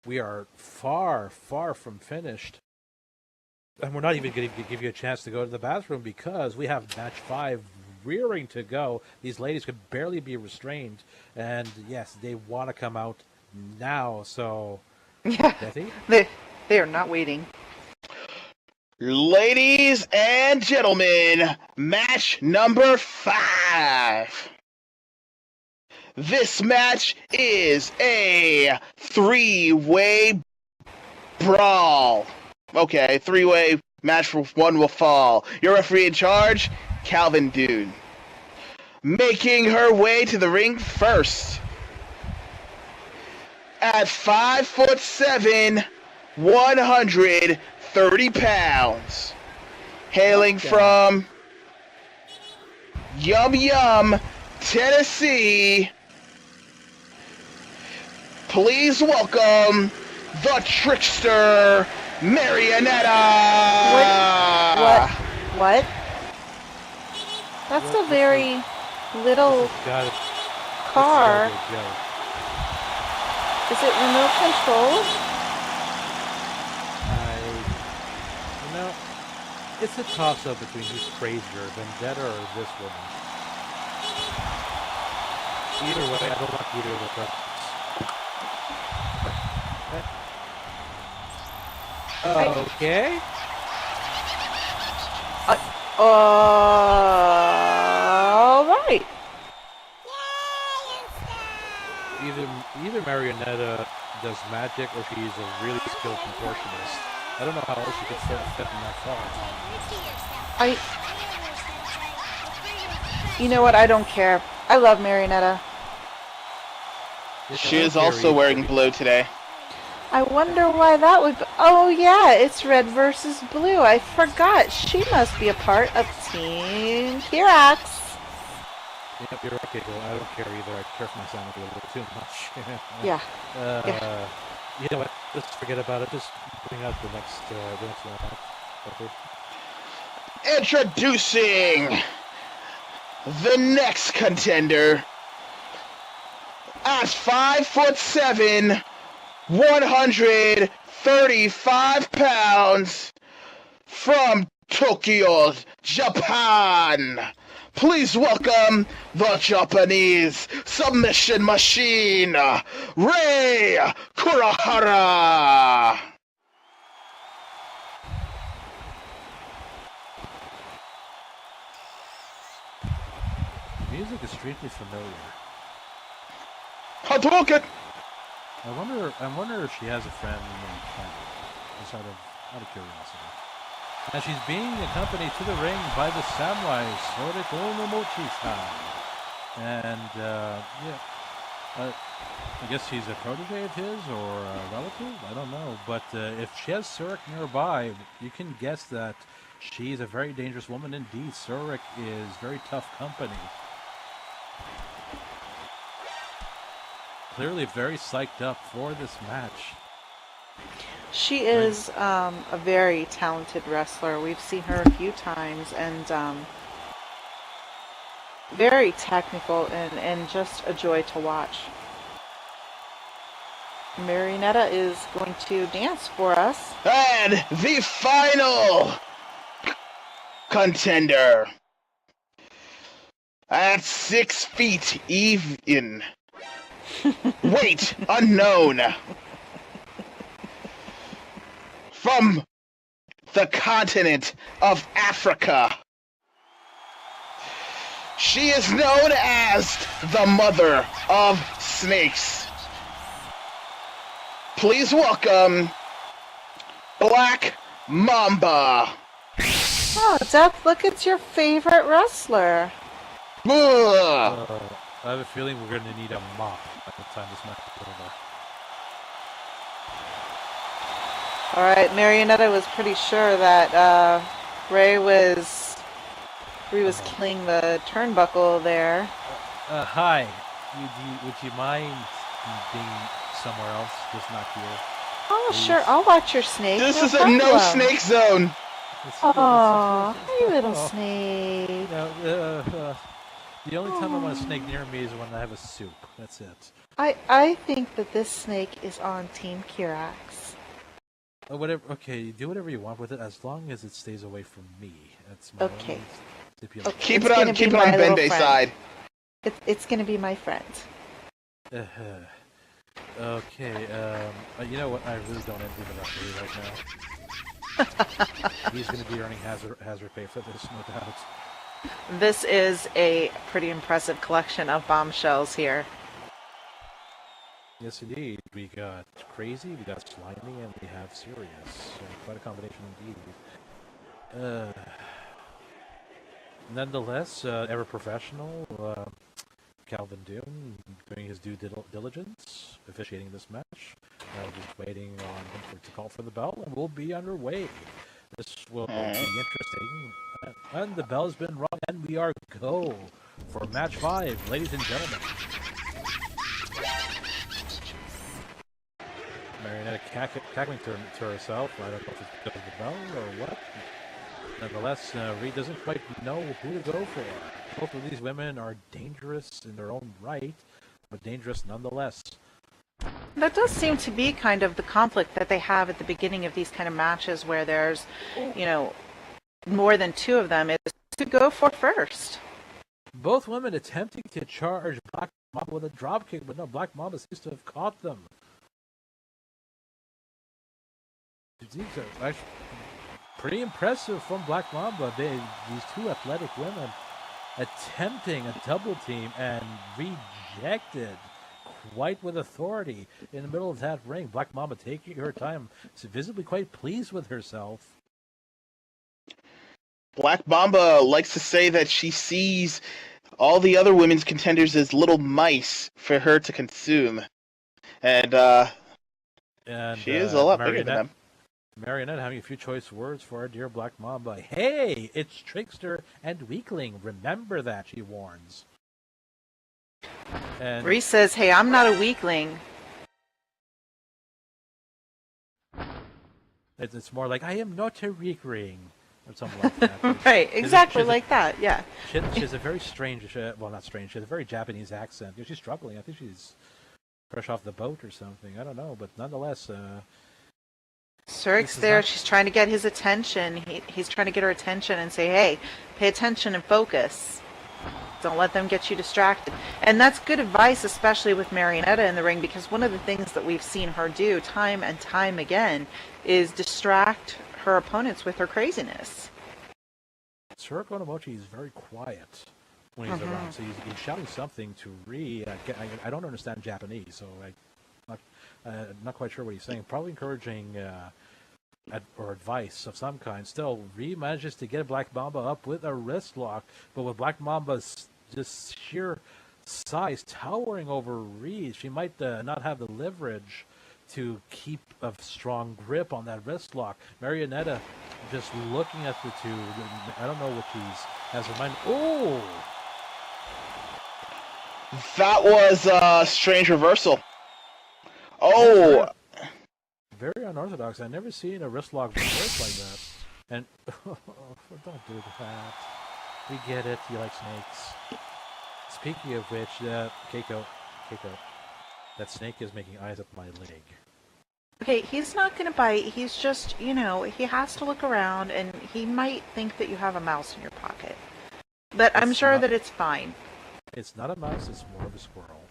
we are far, far from finished. And we're not even going to give you a chance to go to the bathroom because we have match 5 rearing to go. These ladies could barely be restrained. And yes, they want to come out now. So, Yeah, Betty? they are not waiting. Ladies and gentlemen, match number 5. This match is a 3-way brawl. Okay, 3-way match for one will fall. Your referee in charge, Calvin Dune. Making her way to the ring first. At 5'7", 130 pounds. Hailing from Yum, Tennessee. Please welcome the trickster, Marionetta! What? That's a very little car. Is it remote controlled? You know, it's a toss-up between who's crazier, Vendetta or this woman. Either way, I don't like either of the preferences. Okay. All right. Either Marionetta does magic or she's a really skilled contortionist. I don't know how else she could fit in that far. You know what? I don't care. I love Marionetta. She is also wearing blue today. I wonder why that would be. Oh, yeah, it's red versus blue. I forgot. She must be a part of Team Kirax. Yep, you're okay, girl. I don't care either. I care for my sandwich a little bit too much. Yeah. You know what? Let's forget about it. Just bring out the next one. Okay. Introducing the next contender at 5'7", 135 pounds from Tokyo, Japan. Please welcome the Japanese submission machine, Rei Kurahara. The music is strangely familiar. Hadouken! I wonder if she has a friend named Ken. Just out of curiosity. And she's being accompanied to the ring by the samurai, Soriko no Mochi-san. And, I guess he's a protege of his or a relative? I don't know. But if she has Surik nearby, you can guess that she's a very dangerous woman indeed. Surik is very tough company. Clearly very psyched up for this match. She is a very talented wrestler. We've seen her a few times, and very technical and just a joy to watch. Marionetta is going to dance for us. And the final contender at 6 feet even. Weight unknown. From the continent of Africa. She is known as the Mother of Snakes. Please welcome Black Mamba. Oh, Death, look, it's your favorite wrestler. Ugh. I have a feeling we're going to need a mop by the time this match is over. Alright, Marionetta was pretty sure that Ray was killing the turnbuckle there. Hi. Would you mind being somewhere else, just not here? Oh, Please? sure, I'll watch your snake. This no is a problem. no snake zone. Aw, hey little snake. The only time I want a snake near me is when I have a soup. That's it. I think that this snake is on Team Kirax. Whatever. Okay, do whatever you want with it, as long as it stays away from me. That's my Okay. only stipulation. Keep It's it gonna on be my little Benbei's friend. side. It's gonna be my friend. Okay. You know what? I really don't envy the referee right now. He's going to be earning hazard pay for this, no doubt. This is a pretty impressive collection of bombshells here. Yes, indeed. We got Crazy, we got Slimy, and we have Serious. So quite a combination indeed. Nonetheless, ever professional, Calvin Doom doing his due diligence, officiating this match. Just waiting on him to call for the bell, and we'll be underway. This will be interesting. And the bell has been rung, and we are go for match 5, ladies and gentlemen. Marionetta cackling to herself. I don't know if it's because of the bell or what. Nonetheless, Reed doesn't quite know who to go for. Both of these women are dangerous in their own right, but dangerous nonetheless. That does seem to be kind of the conflict that they have at the beginning of these kind of matches where there's, you know, more than two of them, is to go for first. Both women attempting to charge Black Mamba with a dropkick, but no, Black Mamba seems to have caught them. These are actually pretty impressive from Black Mamba. These two athletic women attempting a double team and rejected quite with authority in the middle of that ring. Black Mamba taking her time, visibly quite pleased with herself. Black Mamba likes to say that she sees all the other women's contenders as little mice for her to consume. And she is a lot bigger than them. Marionette having a few choice words for our dear Black Mamba. Hey, it's Trickster and Weakling. Remember that, she warns. And Reese says, hey, I'm not a weakling. It's more like, I am not a weakling. Or something like that. Right, exactly like that, yeah. She has a very strange, well, not strange, she has a very Japanese accent. She's struggling. I think she's fresh off the boat or something. I don't know, but nonetheless... Cirque's there. She's trying to get his attention. He's trying to get her attention and say, hey, pay attention and focus. Don't let them get you distracted. And that's good advice, especially with Marionetta in the ring, because one of the things that we've seen her do time and time again is distract her opponents with her craziness. Cirque Onomochi is very quiet when he's around, so he's shouting something to Ri. I don't understand Japanese, so I'm not quite sure what he's saying. Probably encouraging or advice of some kind. Still, Ri manages to get Black Mamba up with a wrist lock, but with Black Mamba's just sheer size towering over Ri, she might not have the leverage to keep a strong grip on that wrist lock. Marionetta just looking at the two. I don't know what has in mind. Oh! That was a strange reversal. Oh! Very unorthodox. I've never seen a wrist lock reverse like that. And, don't do that. We get it. You like snakes. Speaking of which, Keiko, that snake is making eyes up my leg. Okay, he's not going to bite. He's just, he has to look around, and he might think that you have a mouse in your pocket. But I'm sure that it's fine. It's not a mouse, it's more of a squirrel.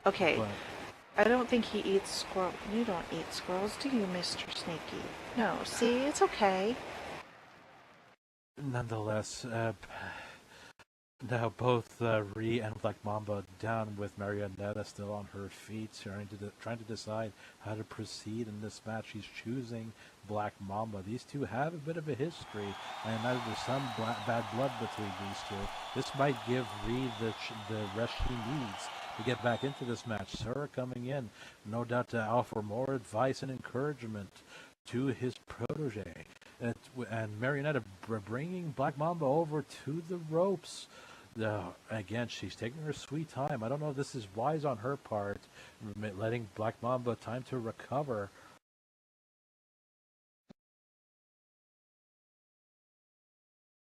Okay, but I don't think he eats squirrel. You don't eat squirrels, do you, Mr. Snaky? No, see, it's okay. Nonetheless, now both Ri and Black Mamba down with Marionetta still on her feet, trying to decide how to proceed in this match. She's choosing Black Mamba. These two have a bit of a history. I imagine there's some bad blood between these two. This might give Ri the rest she needs to get back into this match. Sarah coming in, no doubt to offer more advice and encouragement to his protege. And Marionetta bringing Black Mamba over to the ropes. Again, she's taking her sweet time. I don't know if this is wise on her part, letting Black Mamba time to recover.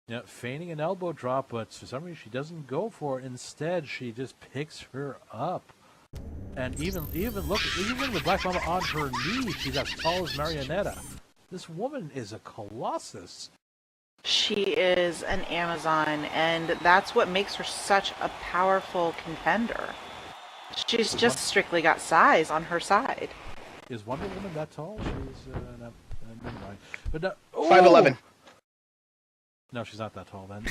Yeah, feigning an elbow drop, but for some reason she doesn't go for it. Instead, she just picks her up. And even with Black Mamba on her knees, she's as tall as Marionetta. This woman is a colossus. She is an Amazon, and that's what makes her such a powerful contender. She's just strictly got size on her side. Is Wonder Woman that tall? She's never mind. But 5'11". No, she's not that tall then.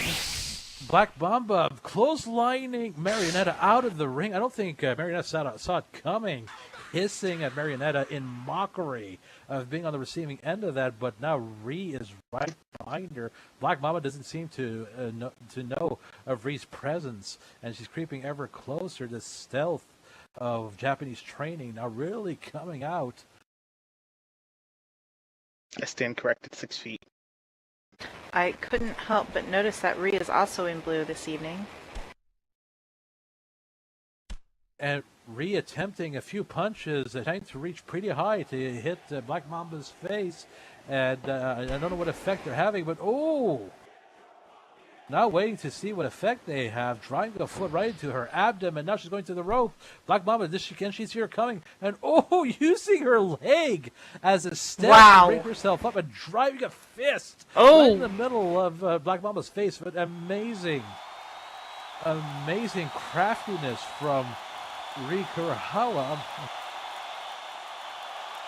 Black Mamba clotheslining Marionetta out of the ring. I don't think Marionetta saw it coming, hissing at Marionetta in mockery of being on the receiving end of that. But now Ri is right behind her. Black Mamba doesn't seem to know of Ri's presence, and she's creeping ever closer. The stealth of Japanese training now really coming out. I stand corrected 6 feet. I couldn't help but notice that Ri is also in blue this evening. And Ri attempting a few punches, trying to reach pretty high to hit Black Mamba's face. And I don't know what effect they're having, but Now waiting to see what effect they have, driving a foot right into her abdomen. Now she's going to the rope. Black Mamba, can she see her coming? And using her leg as a step to bring herself up and driving a fist right in the middle of Black Mamba's face. But amazing craftiness from Rikuhawa.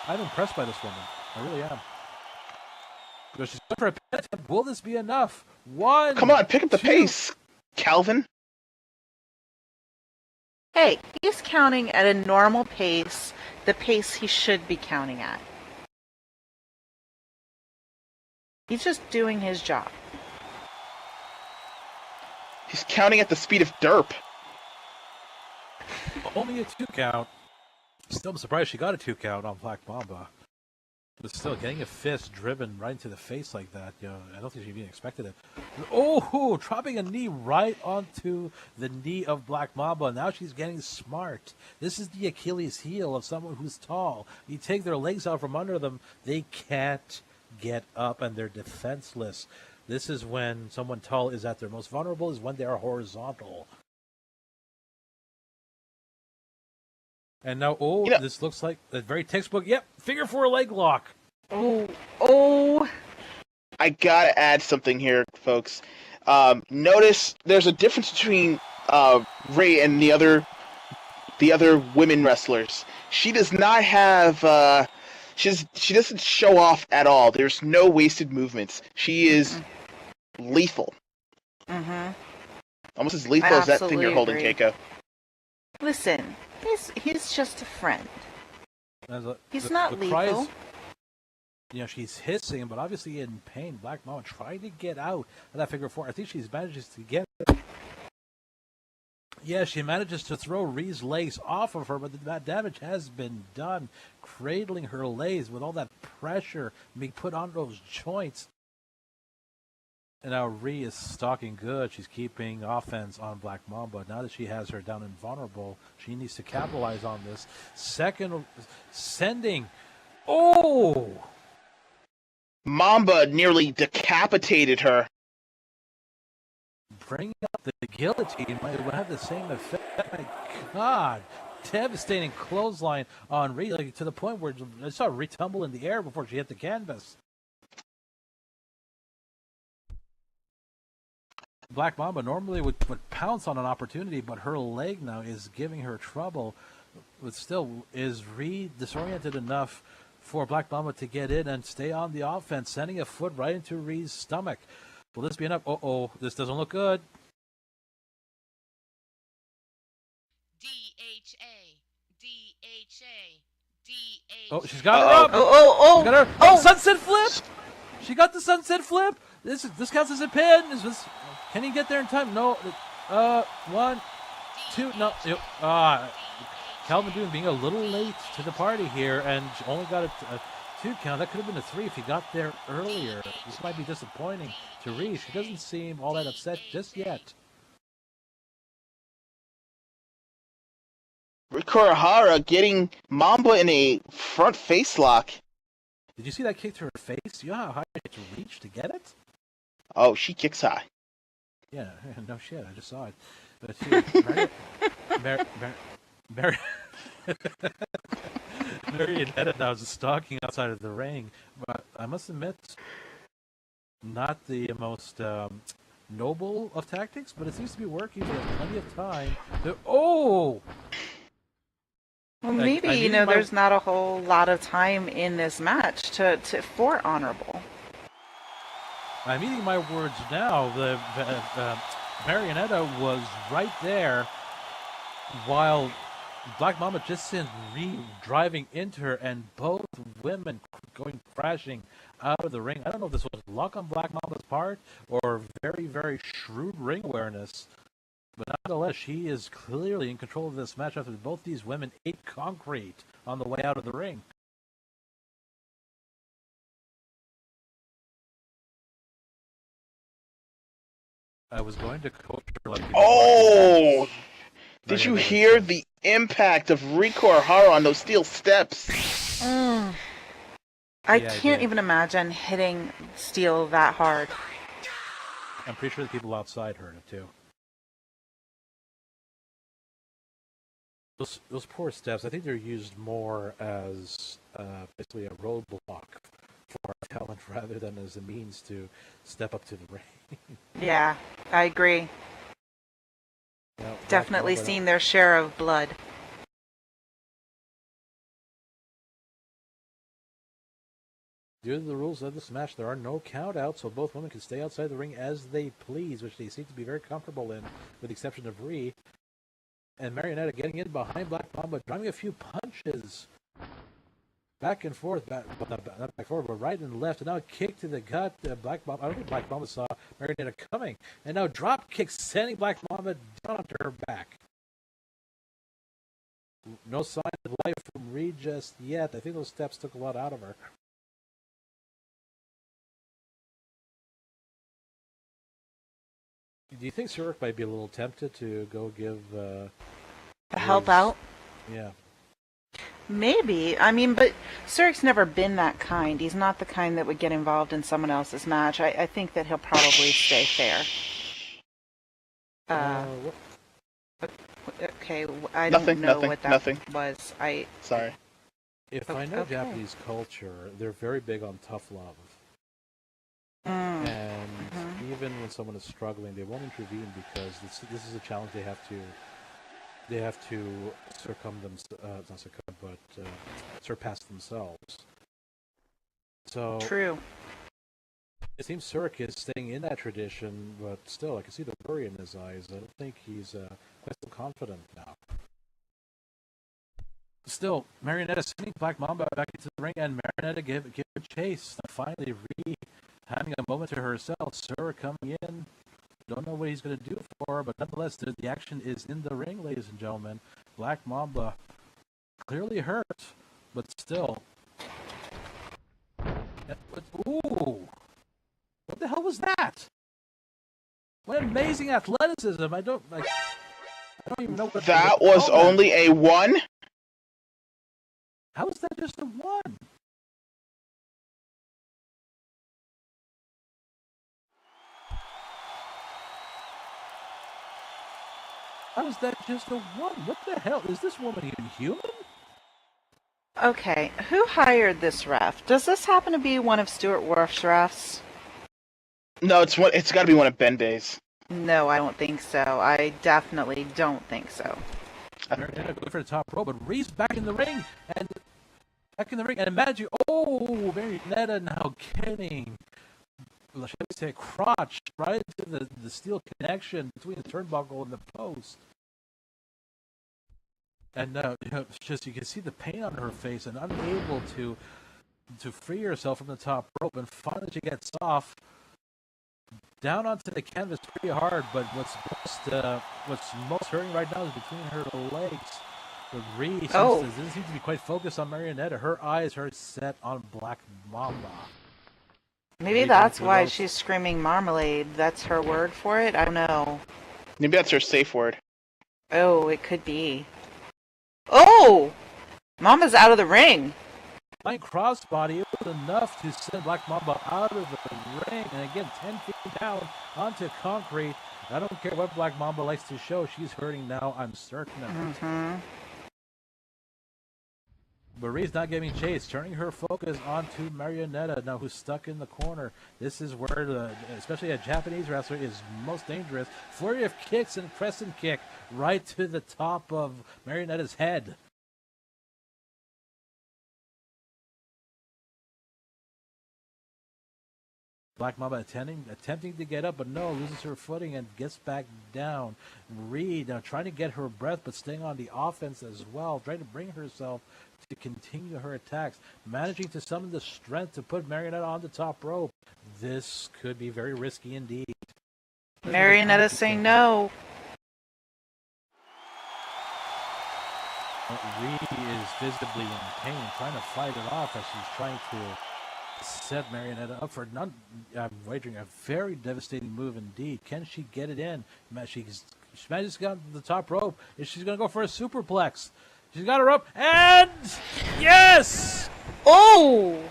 I'm impressed by this woman. I really am. Because she's going for a pin attempt. Will this be enough? One. Come on, pick up the pace, Calvin. Hey, he's counting at a normal pace, the pace he should be counting at. He's just doing his job. He's counting at the speed of derp. Only a 2 count. Still, I'm surprised she got a 2 count on Black Mamba. But still, getting a fist driven right into the face like that, I don't think she even expected it. Dropping a knee right onto the knee of Black Mamba. Now she's getting smart. This is the Achilles heel of someone who's tall. You take their legs out from under them, they can't get up and they're defenseless. This is when someone tall is at their most vulnerable, is when they are horizontal. And now, this looks like a very textbook. Yep, figure 4 leg lock. Oh. I gotta add something here, folks. Notice there's a difference between Ray and the other women wrestlers. She does not have. She doesn't show off at all. There's no wasted movements. She is lethal. Mm-hmm. Almost as lethal as that thing you're holding, Keiko. Listen. He's just a friend. He's not lethal. She's hissing, but obviously in pain. Black Mamba trying to get out of that figure 4. I think she manages to get it. Yeah, she manages to throw Ree's legs off of her, but that damage has been done. Cradling her legs with all that pressure being put on those joints. And now Ree is stalking good. She's keeping offense on Black Mamba. Now that she has her down and vulnerable, she needs to capitalize on this. Sending. Mamba nearly decapitated her. Bringing up the guillotine might have the same effect. My God. Devastating clothesline on Ree, to the point where I saw Ree tumble in the air before she hit the canvas. Black Mamba normally would pounce on an opportunity, but her leg now is giving her trouble. But still, is Ree disoriented enough for Black Mamba to get in and stay on the offense, sending a foot right into Ree's stomach? Will this be enough? This doesn't look good. She's got her up. She's got her. Sunset flip. She got the sunset flip. This counts as a pin. Can he get there in time? No. 1, 2. No. Calvin Dune being a little late to the party here, and only got a 2 count. That could have been a 3 if he got there earlier. This might be disappointing to Ree. She doesn't seem all that upset just yet. Rikuhara getting Mamba in a front face lock. Did you see that kick to her face? Do you know how high she had to reach to get it? Oh, she kicks high. Yeah, no shit. I just saw it. But Marionetta now is stalking outside of the ring, but I must admit, not the most noble of tactics, but it seems to be working. She has plenty of time to. Well, maybe there's not a whole lot of time in this match for honorable. I'm eating my words now. The Marionetta was right there while Black Mamba just sent Ree driving into her, and both women going crashing out of the ring. I don't know if this was luck on Black Mamba's part or very, very shrewd ring awareness. But nonetheless, she is clearly in control of this match after both these women ate concrete on the way out of the ring. I was going to coach her like... Did you hear the impact of Rikuhara on those steel steps? I can't even imagine hitting steel that hard. I'm pretty sure the people outside heard it too. Those poor steps, I think they're used more as basically a roadblock for talent rather than as a means to step up to the ring. Yeah, I agree. Now, Definitely Black Mamba, seen their share of blood. due to the rules of this match, there are no countouts, so both women can stay outside the ring as they please, which they seem to be very comfortable in, with the exception of Rhee. And Marionetta getting in behind Black Mamba, driving a few punches. Back and forth, not back forward, but right and left, and now a kick to the gut. Black Mamba, I don't think Black Mamba saw Marionetta coming, and now drop kick sending Black Mamba down onto her back. No sign of life from Rhee just yet. I think those steps took a lot out of her. Do you think Zurich might be a little tempted to go give Help out? Yeah. Maybe. I mean, but Zurich's never been that kind. He's not the kind that would get involved in someone else's match. I think that he'll probably stay fair. Okay, I don't know what that was. Sorry. If I know Japanese culture, they're very big on tough love. And even when someone is struggling, they won't intervene because this is a challenge they have to surpass themselves. So True. It seems Zurich is staying in that tradition, but still, I can see the worry in his eyes. I don't think he's quite so confident now. Still, Marionetta sending Black Mamba back into the ring, and Marionetta give a chase. And finally, Rhee having a moment to herself. Zurich coming in. Don't know what he's going to do for her, but nonetheless, the action is in the ring, ladies and gentlemen. Black Mamba clearly hurt, but still. Ooh! What the hell was that? What amazing athleticism! I don't even know what that was only a 1. How is that just a 1? How is that just a 1? What the hell? Is this woman even human? Okay, who hired this ref? Does this happen to be one of Stuart Wharf's refs? No, it's got to be one of Benday's. No, I don't think so. I definitely don't think so. Marionetta going for the top rope, but Rhee's back in the ring, and imagine, Marionetta now getting, shall we say, crotch right into the steel connection between the turnbuckle and the post. And just you can see the pain on her face and unable to free herself from the top rope. And finally, she gets off down onto the canvas pretty hard. But what's most hurting right now is between her legs. But Rhee doesn't seem to be quite focused on Marionetta. Her eyes are set on Black Mamba. Maybe that's why she's screaming marmalade. That's her word for it? I don't know. Maybe that's her safe word. Oh, it could be. Oh! Mamba's out of the ring. Flying crossbody, it was enough to send Black Mamba out of the ring. And again, 10 feet down onto concrete. I don't care what Black Mamba likes to show. She's hurting now, I'm certain of it. But Rhee's not getting chased, turning her focus onto Marionetta, now who's stuck in the corner. This is where, especially a Japanese wrestler, is most dangerous. Flurry of kicks and crescent kick right to the top of Marionetta's head. Black Mamba attempting to get up, but no, loses her footing and gets back down. Rhee now trying to get her breath, but staying on the offense as well, trying to bring herself to continue her attacks, managing to summon the strength to put Marionetta on the top rope. This could be very risky indeed. Marionetta saying no. Rhee is visibly in pain, trying to fight it off as she's trying to set Marionetta up for I'm wagering a very devastating move indeed. Can she get it in? She manages to get on the top rope. Is she going to go for a superplex? She's got her up, and yes! Oh!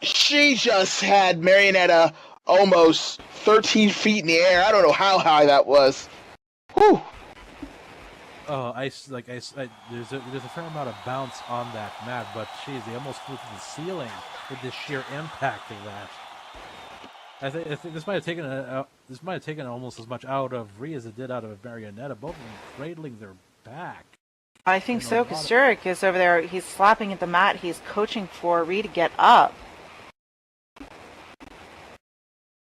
She just had Marionetta almost 13 feet in the air. I don't know how high that was. Whew. Oh, there's a fair amount of bounce on that mat, but geez, they almost flew to the ceiling with the sheer impact of that. I think this might have taken almost as much out of Rhea as it did out of Marionetta, both of them cradling their back. I think so, because Jurek is over there. He's slapping at the mat. He's coaching for Rhea to get up.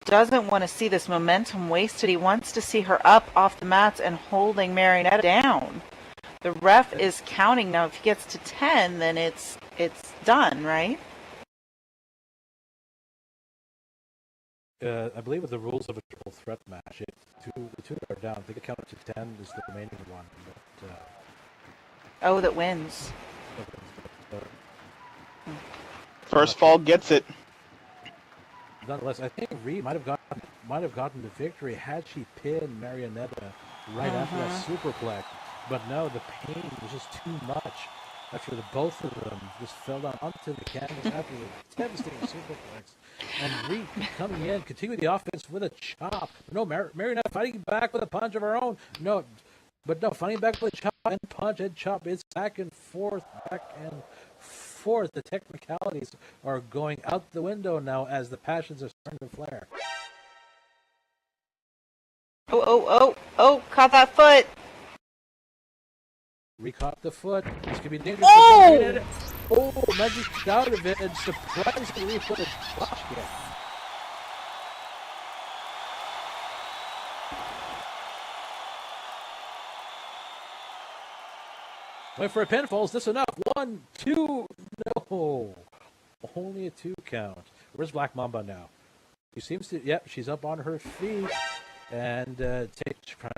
Doesn't want to see this momentum wasted. He wants to see her up off the mats and holding Marionetta down. The ref is counting now. If he gets to 10, then it's done, right? I believe with the rules of a triple threat match, the two are down. They can count to 10 is the remaining one. But, that wins. First fall gets it. Nonetheless, I think Rhea might have gotten the victory had she pinned Marionetta right after that superplex. But no, the pain was just too much after the both of them just fell down onto the canvas after the devastating superplex. And Rhea coming in, continuing the offense with a chop. No, Marionette fighting back with a punch of her own. No, fighting back with a chop and punch and chop. It's back and forth. The technicalities are going out the window now as the passions are starting to flare. Oh, caught that foot. Recaught the foot. This could be dangerous. Magic out of it and surprisingly put a block in. Wait for a pinfall. Is this enough? 1, 2. No. Only a 2 count. Where's Black Mamba now? She seems to. Yep, she's up on her feet and trying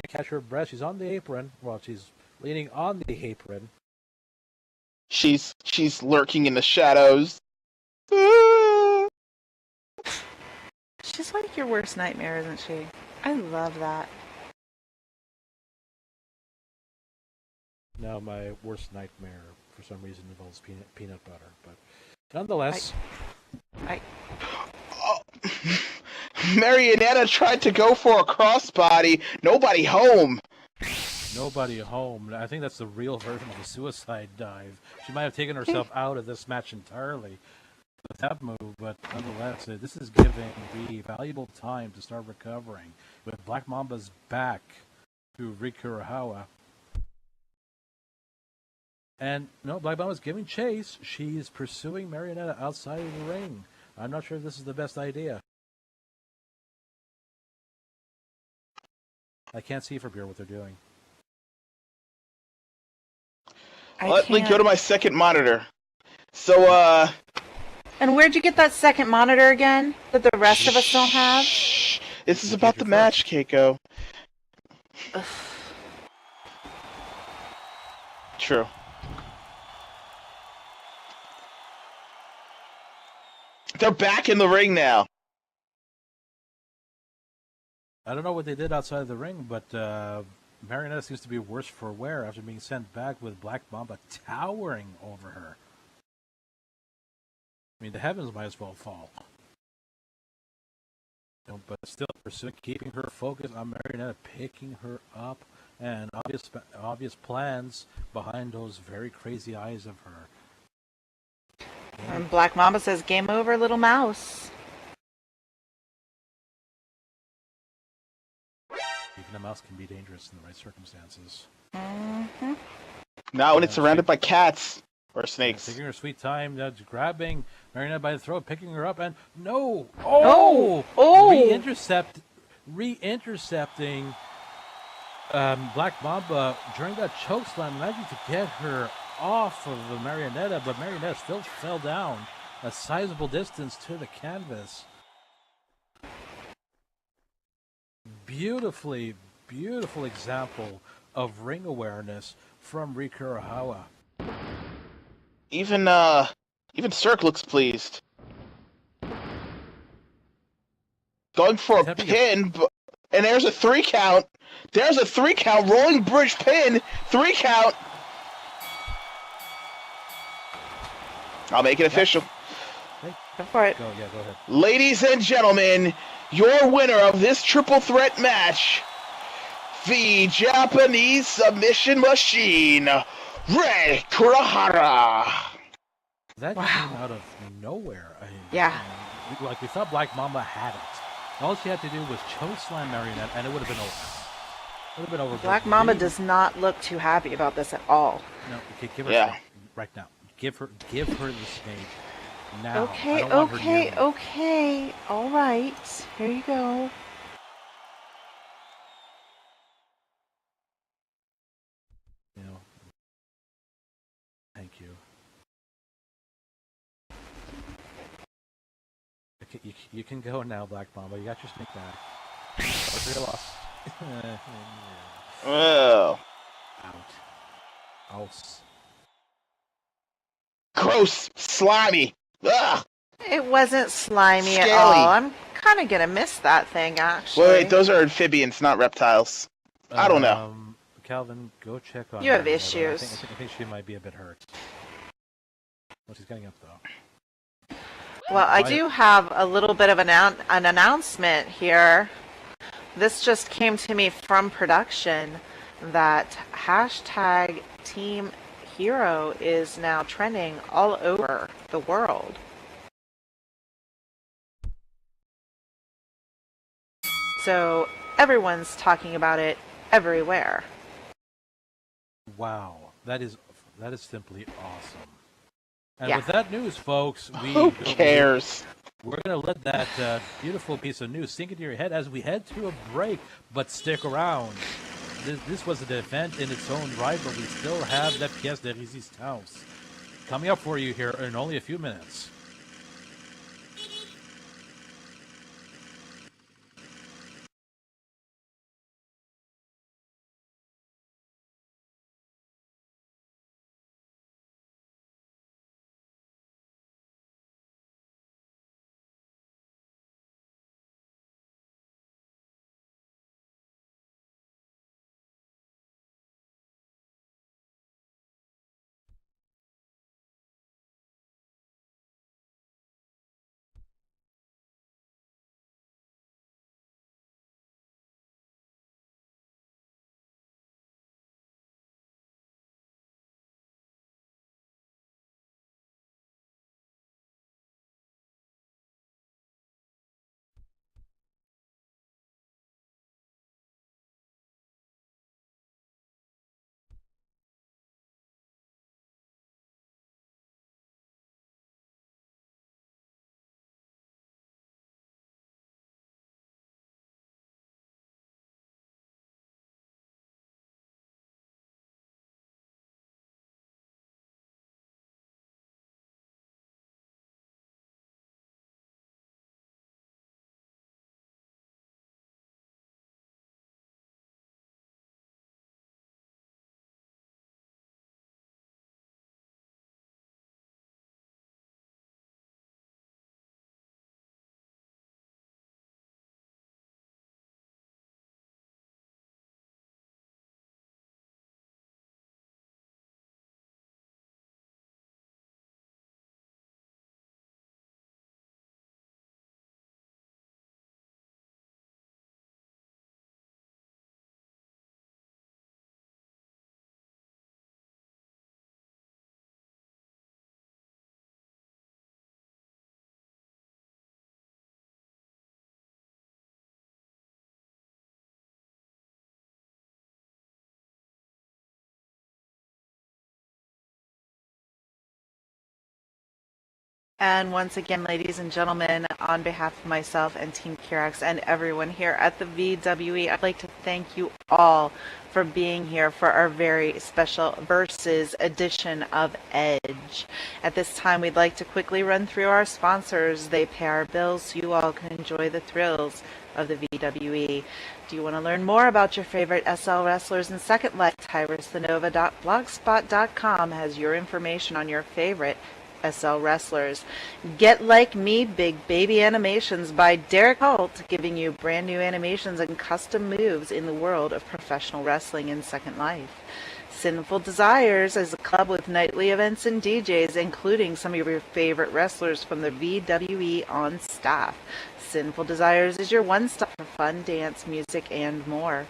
to catch her breath. She's on the apron. Well, she's leaning on the apron. She's lurking in the shadows. She's like your worst nightmare, isn't she? I love that. No, my worst nightmare for some reason involves peanut butter, but nonetheless. Marionetta tried to go for a crossbody. Nobody home. Nobody home. I think that's the real version of a suicide dive. She might have taken herself out of this match entirely with that move, but nonetheless, this is giving Rhea valuable time to start recovering. With Black Mamba's back to Rikuruhawa. And no, Black Mamba's giving chase. She's pursuing Marionetta outside of the ring. I'm not sure if this is the best idea. I can't see from here what they're doing. Let me go to my second monitor. So, And where'd you get that second monitor again that the rest of us don't have? This is about the match, Keiko. True. They're back in the ring now. I don't know what they did outside of the ring, but Marionetta seems to be worse for wear after being sent back with Black Mamba towering over her. I mean, the heavens might as well fall. But still pursuing, keeping her focused on Marionetta, picking her up, and obvious plans behind those very crazy eyes of her. And Black Mamba says, "Game over, little mouse." Even a mouse can be dangerous in the right circumstances. Mm-hmm. Now when it's surrounded by cats or snakes. Taking her sweet time, grabbing Marionette by the throat, picking her up, and re-intercepting Black Mamba during that choke slam, managing to get her off of the Marionetta, but Marionetta still fell down a sizable distance to the canvas. Beautiful example of ring awareness from Rikuruhawa. Even Cirque looks pleased. Going for a pin, and there's a 3 count. There's a 3 count. Rolling bridge pin. 3 count. I'll make it official. Go for it. Go ahead. Ladies and gentlemen, your winner of this triple threat match, the Japanese submission machine, Rei Kurahara. That Wow. came out of nowhere. Yeah. We thought Black Mamba had it. All she had to do was chokeslam Marionette, and it would have been over. Would have been over. Black Mamba does not look too happy about this at all. No, okay, give her Yeah. right now. Give her the stage now. Okay, I don't want her okay, near me. okay. All right. Here you go. You know. Thank you. Okay, you can go now, Black Mamba. You got your snake back. That was your loss. Oh, Out. gross, slimy. Ugh. It wasn't slimy Scaly. at all. I'm kind of going to miss that thing, actually. Wait, those are amphibians, not reptiles. I don't know. Calvin, go check on You have her. issues. I think she might be a bit hurt. Well, she's getting up, though. Well, I Why- do have a little bit of an announcement here. This just came to me from production that hashtag Team Hero is now trending all over the world. So everyone's talking about it everywhere. Wow, that is simply awesome. And Yeah. with that news, folks, Who cares? we're gonna let that beautiful piece of news sink into your head as we head to a break. But stick around. This was an event in its own right, but we still have that pièce de résistance coming up for you here in only a few minutes. And once again, ladies and gentlemen, on behalf of myself and Team Kirax and everyone here at the VWE, I'd like to thank you all for being here for our very special Versus edition of Edge. At this time, we'd like to quickly run through our sponsors. They pay our bills so you all can enjoy the thrills of the VWE. Do you want to learn more about your favorite SL wrestlers in Second Life? TyrusTheNova.blogspot.com has your information on your favorite SL wrestlers. Get Like Me Big Baby Animations by Derek Holt, giving you brand new animations and custom moves in the world of professional wrestling in Second Life. Sinful Desires is a club with nightly events and DJs, including some of your favorite wrestlers from the VWE on staff. Sinful Desires is your one-stop for fun, dance, music, and more.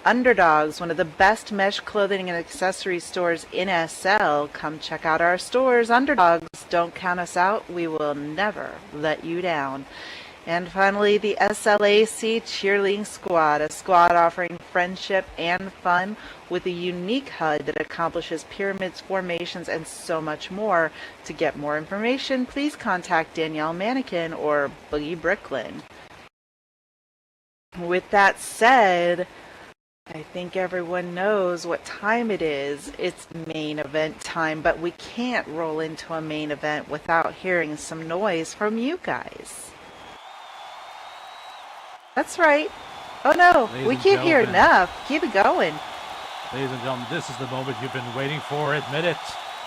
Underdogs, one of the best mesh clothing and accessory stores in SL. Come check out our stores. Underdogs, don't count us out. We will never let you down. And finally, the SLAC Cheerleading Squad, a squad offering friendship and fun with a unique HUD that accomplishes pyramids, formations, and so much more. To get more information, please contact Danielle Mannequin or Boogie Bricklin. With that said, I think everyone knows what time it is. It's main event time, but we can't roll into a main event without hearing some noise from you guys. That's right. Oh no, we can't hear enough. Keep it going. Ladies and gentlemen, this is the moment you've been waiting for. Admit it.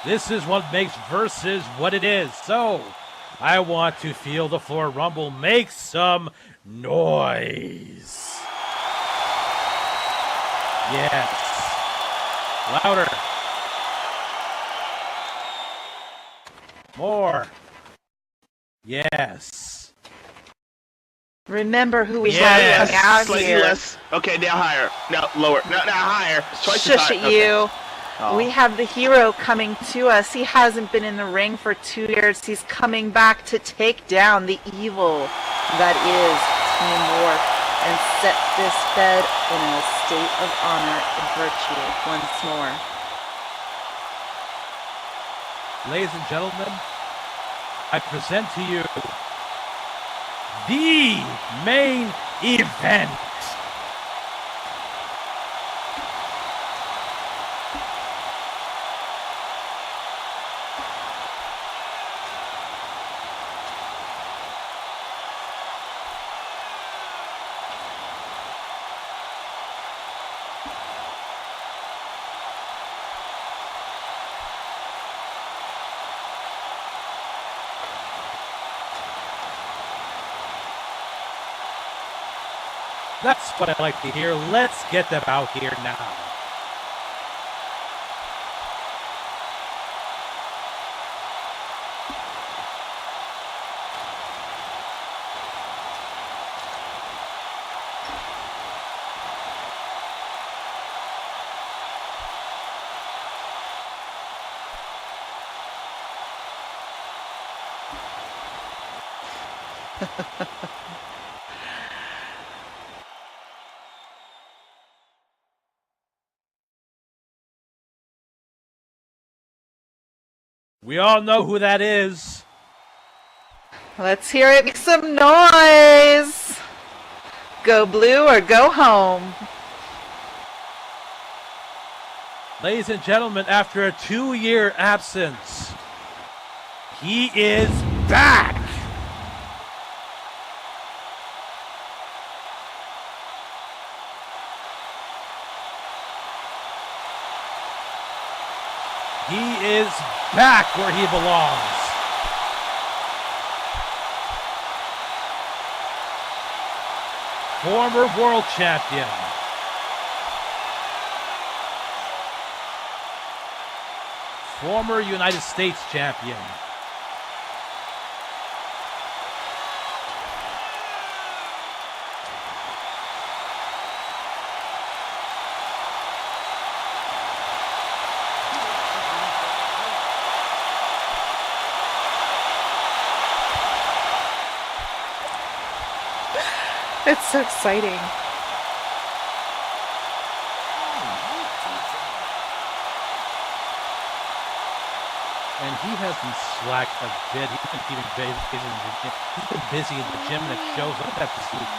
This is what makes Versus what it is. So, I want to feel the floor rumble. Make some noise. Yes. Louder. More. Yes. Remember who we have coming out slightly here. less. Okay, now higher. Now lower. Now higher. Twice Shush as high. at you. Okay. Oh. We have the hero coming to us. He hasn't been in the ring for 2 years. He's coming back to take down the evil that is Team Warp and set this bed in a state of honor and virtue once more. Ladies and gentlemen, I present to you the main event. That's what I like to hear. Let's get them out here now. We all know who that is. Let's hear it. Make some noise. Go blue or go home. Ladies and gentlemen, after a 2-year absence, he is back. He is back where he belongs. Former world champion. Former United States champion. It's so exciting. And he hasn't slacked a bit. He's been keeping busy in the gym, and it shows up at this week.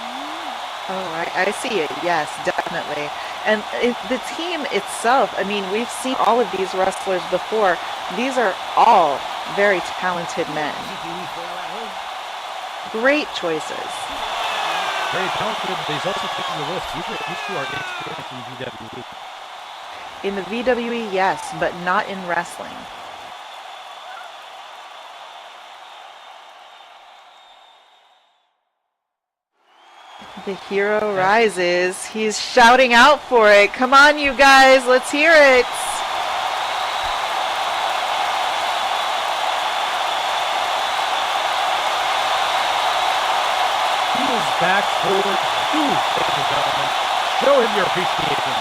Oh, I see it. Yes, definitely. And the team itself, I mean, we've seen all of these wrestlers before. These are all very talented men. Great choices. Very talented, but he's also taking the list. These two are experienced in VWE. In the VWE, yes, but not in wrestling. The hero rises. He's shouting out for it. Come on, you guys. Let's hear it. his back toward you, ladies and gentlemen. Show him your appreciation.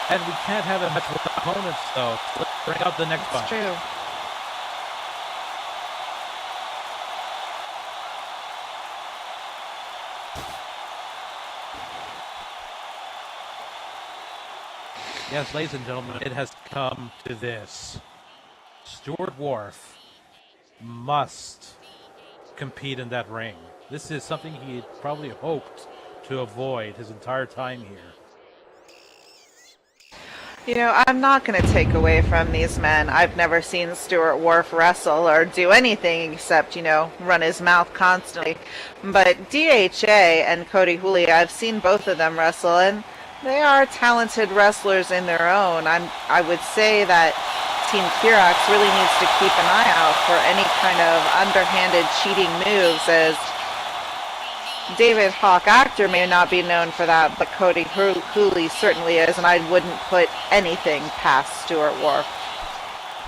And we can't have a match with opponents, though. Let's bring out the next one. It's true. Yes, ladies and gentlemen, it has come to this. Stuart Wharf must compete in that ring. This is something he had probably hoped to avoid his entire time here. You know, I'm not going to take away from these men. I've never seen Stuart Wharf wrestle or do anything except, run his mouth constantly. But DHA and Cody Hooley, I've seen both of them wrestle, and they are talented wrestlers in their own. I would say that Team Kirax really needs to keep an eye out for any kind of underhanded cheating moves, as David Hawk Actor may not be known for that, but Cody Hooley certainly is, and I wouldn't put anything past Stuart Wharf.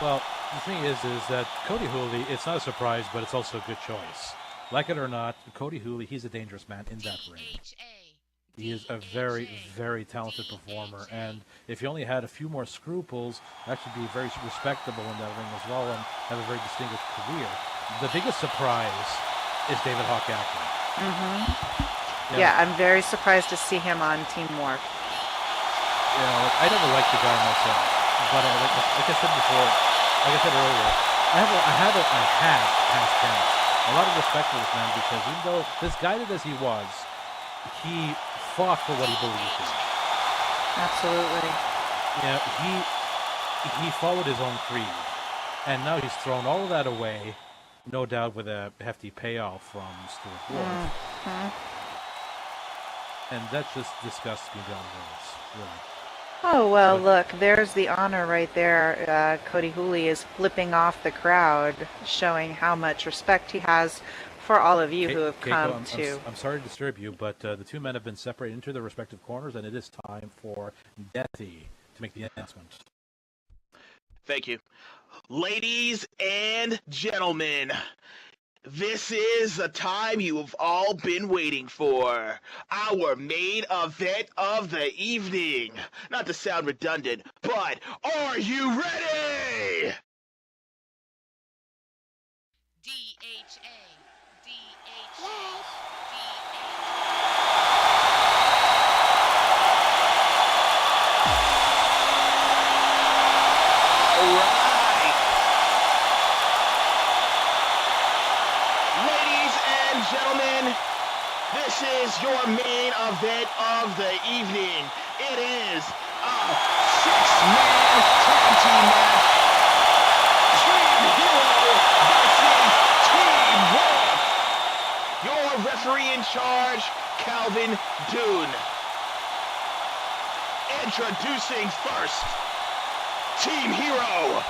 Well, the thing is that Cody Hooley, it's not a surprise, but it's also a good choice. Like it or not, Cody Hooley, he's a dangerous man in that ring. He is a very, very talented performer, and if he only had a few more scruples, actually be very respectable in that ring as well and have a very distinguished career. The biggest surprise is David Hawk Actor. Mm-hmm. Yeah, I'm very surprised to see him on Team Wharf. I never liked the guy myself, but like I said before, like I said earlier, I had past tense a lot of respect for this man, because even though misguided as he was, he fought for what he believed in. Absolutely. He followed his own creed, and now he's thrown all of that away, no doubt with a hefty payoff from Stuart Wharf. Mm-hmm. And that just disgusts me beyond words, really. Oh, well, look, there's the honor right there. Cody Hooley is flipping off the crowd, showing how much respect he has for all of you who have come to... I'm sorry to disturb you, but the two men have been separated into their respective corners, and it is time for Deathy to make the announcement. Thank you. Ladies and gentlemen, this is the time you have all been waiting for. Our main event of the evening. Not to sound redundant, but are you ready? DHA. This is your main event of the evening. It is a 6-man tag team match. Team Hero versus Team Wolf. Your referee in charge, Calvin Dune. Introducing first, Team Hero.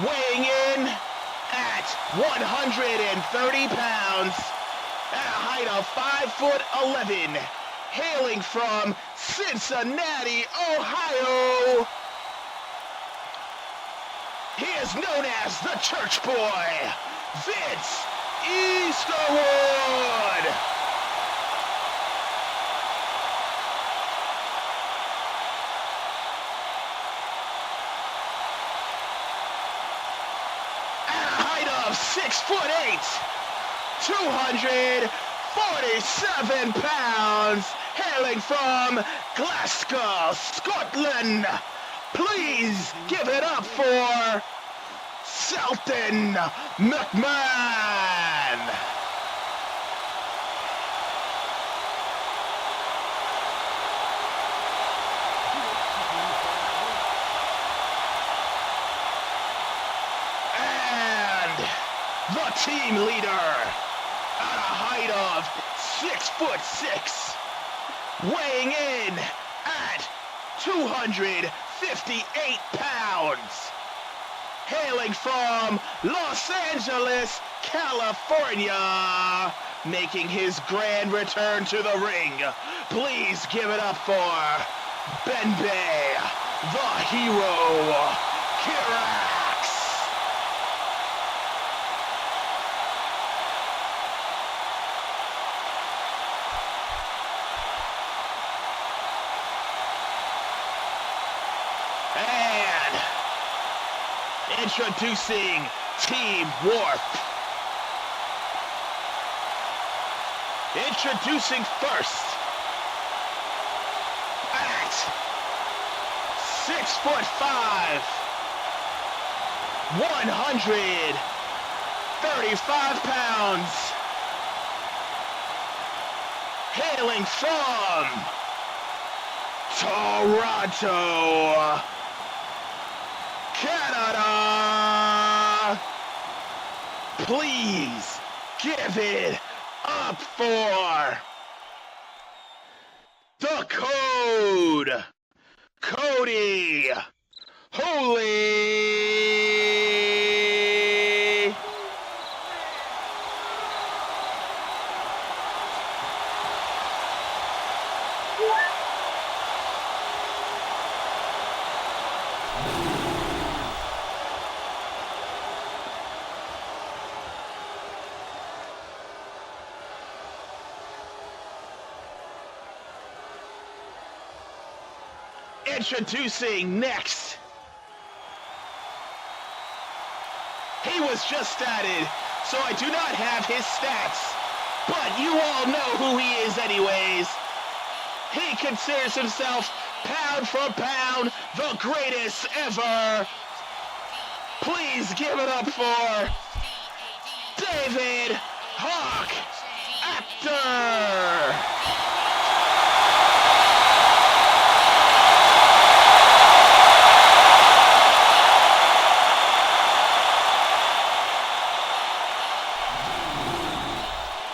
Weighing in at 130 pounds, at a height of 5'11", hailing from Cincinnati, Ohio. He is known as the Church Boy, Vince Easterwood. At a height of 6'8", 247 pounds, hailing from Glasgow, Scotland. Please give it up for Selton McMahon. And the team leader, at a height of 6'6", weighing in at 258 pounds, hailing from Los Angeles, California, making his grand return to the ring. Please give it up for Benbei the hero, Kirax. And introducing Team Warp. Introducing first at 6'5", 135 pounds, hailing from Toronto, Canada. Please give it up for the Code, Cody Holy. Introducing next. He was just added, so I do not have his stats, but you all know who he is anyways. He considers himself, pound for pound, the greatest ever. Please give it up for David Hawk, actor.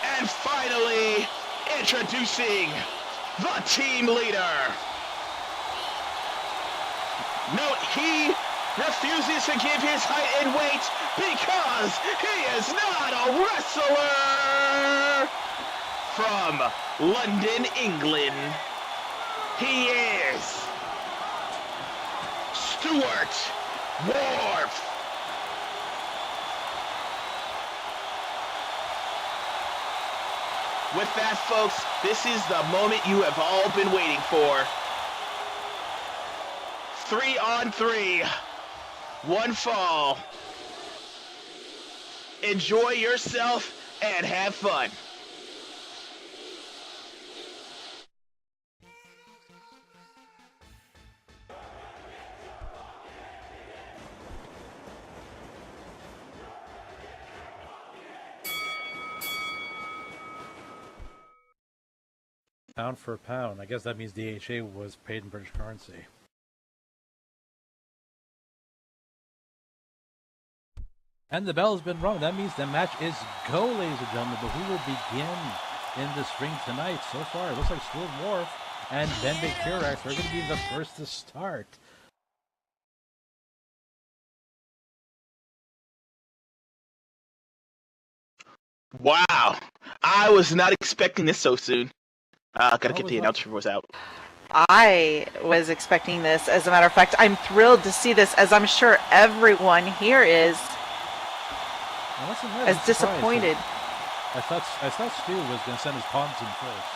And finally, introducing the team leader. Note, he refuses to give his height and weight because he is not a wrestler. From London, England, he is Stuart Wharf. With that, folks, this is the moment you have all been waiting for. 3-on-3, one fall. Enjoy yourself and have fun. Pound for pound. I guess that means DHA was paid in British currency. And the bell has been rung. That means the match is go, ladies and gentlemen. But who will begin in this ring tonight? So far, it looks like Stuart Wharf and Ben Bakurax are going to be the first to start. Wow. I was not expecting this so soon. Gotta get the announcer voice out. I was expecting this. As a matter of fact, I'm thrilled to see this, as I'm sure everyone here is as disappointed. I thought Stu was going to send his pawns in first.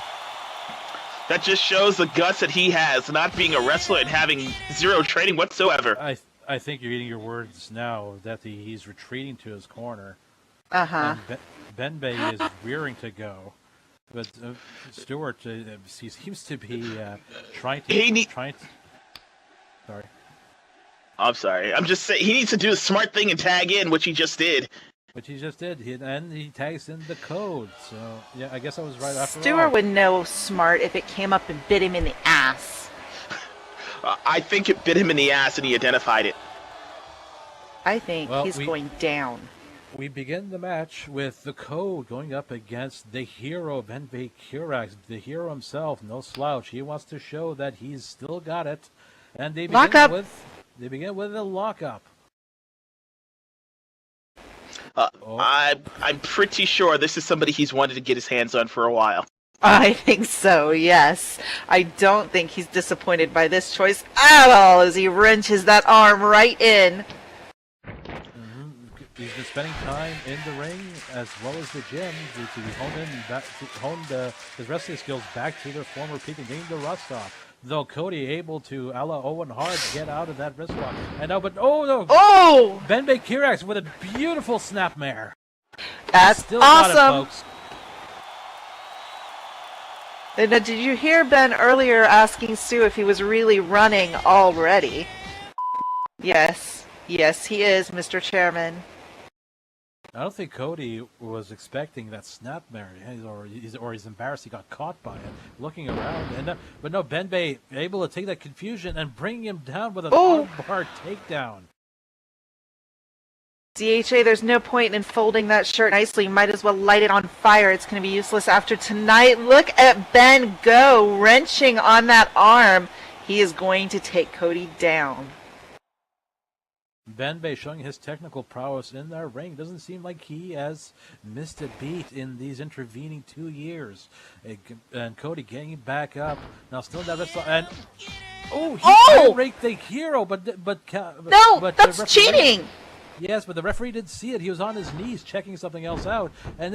That just shows the guts that he has, not being a wrestler and having zero training whatsoever. I think you're eating your words now that he's retreating to his corner. Uh-huh. Ben Bay is rearing to go. But Stewart, he seems to be trying to... Sorry. I'm sorry. I'm just saying, he needs to do the smart thing and tag in, which he just did. Which he just did. And he tags in the code. So, yeah, I guess I was right after all. Stewart would know smart if it came up and bit him in the ass. I think it bit him in the ass and he identified it. I think he's going down. We begin the match with the Code going up against the hero, Ben Bakurax. The hero himself, no slouch. He wants to show that he's still got it. And they begin with a lockup. I'm pretty sure this is somebody he's wanted to get his hands on for a while. I think so, yes. I don't think he's disappointed by this choice at all as he wrenches that arm right in. He's been spending time in the ring as well as the gym to hone his wrestling skills back to their former peak and getting the rust off. Though Cody able to, a la Owen Hart, get out of that wrist lock. And now, but no! Oh! Ben Kirax with a beautiful snapmare. That's Still got it, awesome! folks. And did you hear Ben earlier asking Sue if he was really running already? Yes. Yes, he is, Mr. Chairman. I don't think Cody was expecting that snapmare, or he's embarrassed he got caught by it. Looking around, but no, Ben Bay able to take that confusion and bring him down with an armbar takedown. DHA, there's no point in folding that shirt nicely. You might as well light it on fire. It's going to be useless after tonight. Look at Ben go, wrenching on that arm. He is going to take Cody down. Ben Bay showing his technical prowess in that ring. Doesn't seem like he has missed a beat in these intervening 2 years. And Cody getting back up. Now still in that wrestler. And he raked the hero, but that's cheating. Yes, but the referee didn't see it. He was on his knees checking something else out. And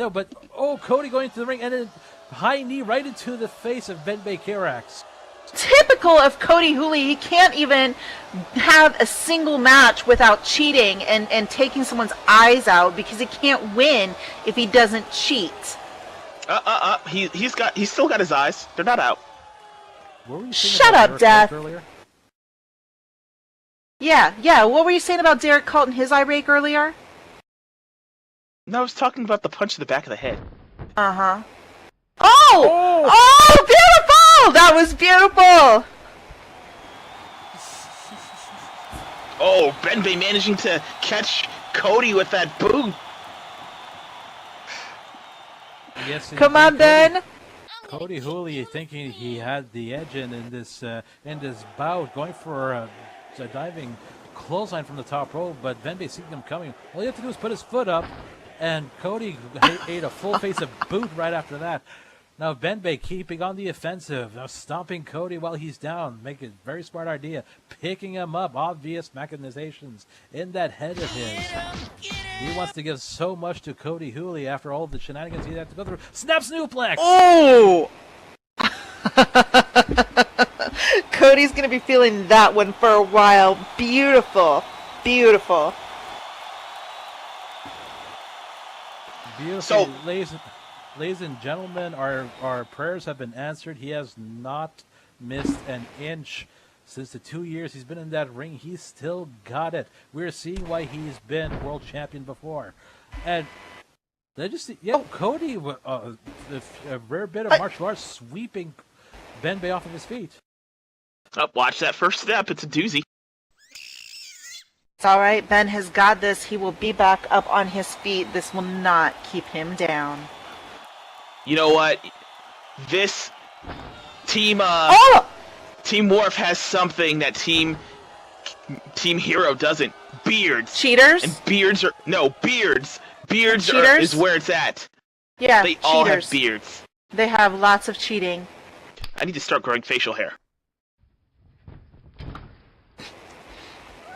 Cody going to the ring and then high knee right into the face of Ben Bay Kirax. Typical of Cody Hooley. He can't even have a single match without cheating and taking someone's eyes out because he can't win if he doesn't cheat. He's still got his eyes. They're not out. Shut up, Death. Yeah. What were you saying about Derek Carlton, his eye rake earlier? No, I was talking about the punch to the back of the head. Uh-huh. Oh, beautiful! That was beautiful! Oh, Ben Bay managing to catch Cody with that boot. Yes, come on, Ben. Cody Hooley thinking he had the edge in this bout, going for a diving clothesline from the top rope, but Ben Bay seeing him coming. All you have to do is put his foot up, and Cody ate a full face of boot right after that. Now Ben Bay keeping on the offensive, now stomping Cody while he's down, making a very smart idea, picking him up, obvious machinations in that head of his. He wants to give so much to Cody Hooley after all the shenanigans he had to go through. Snap Snooplex! Oh! Cody's going to be feeling that one for a while. Beautiful. Beautiful. Beautiful. Ladies and gentlemen, our prayers have been answered. He has not missed an inch since the 2 years he's been in that ring. He's still got it. We're seeing why he's been world champion before. And Cody, a rare bit of martial arts, sweeping Ben Bay off of his feet. Watch that first step. It's a doozy. It's all right. Ben has got this. He will be back up on his feet. This will not keep him down. You know what? This team Team Morph has something that Team Hero doesn't. Beards. Cheaters? And beards are beards. Beards is where it's at. Yeah, they all have beards. They have lots of cheating. I need to start growing facial hair.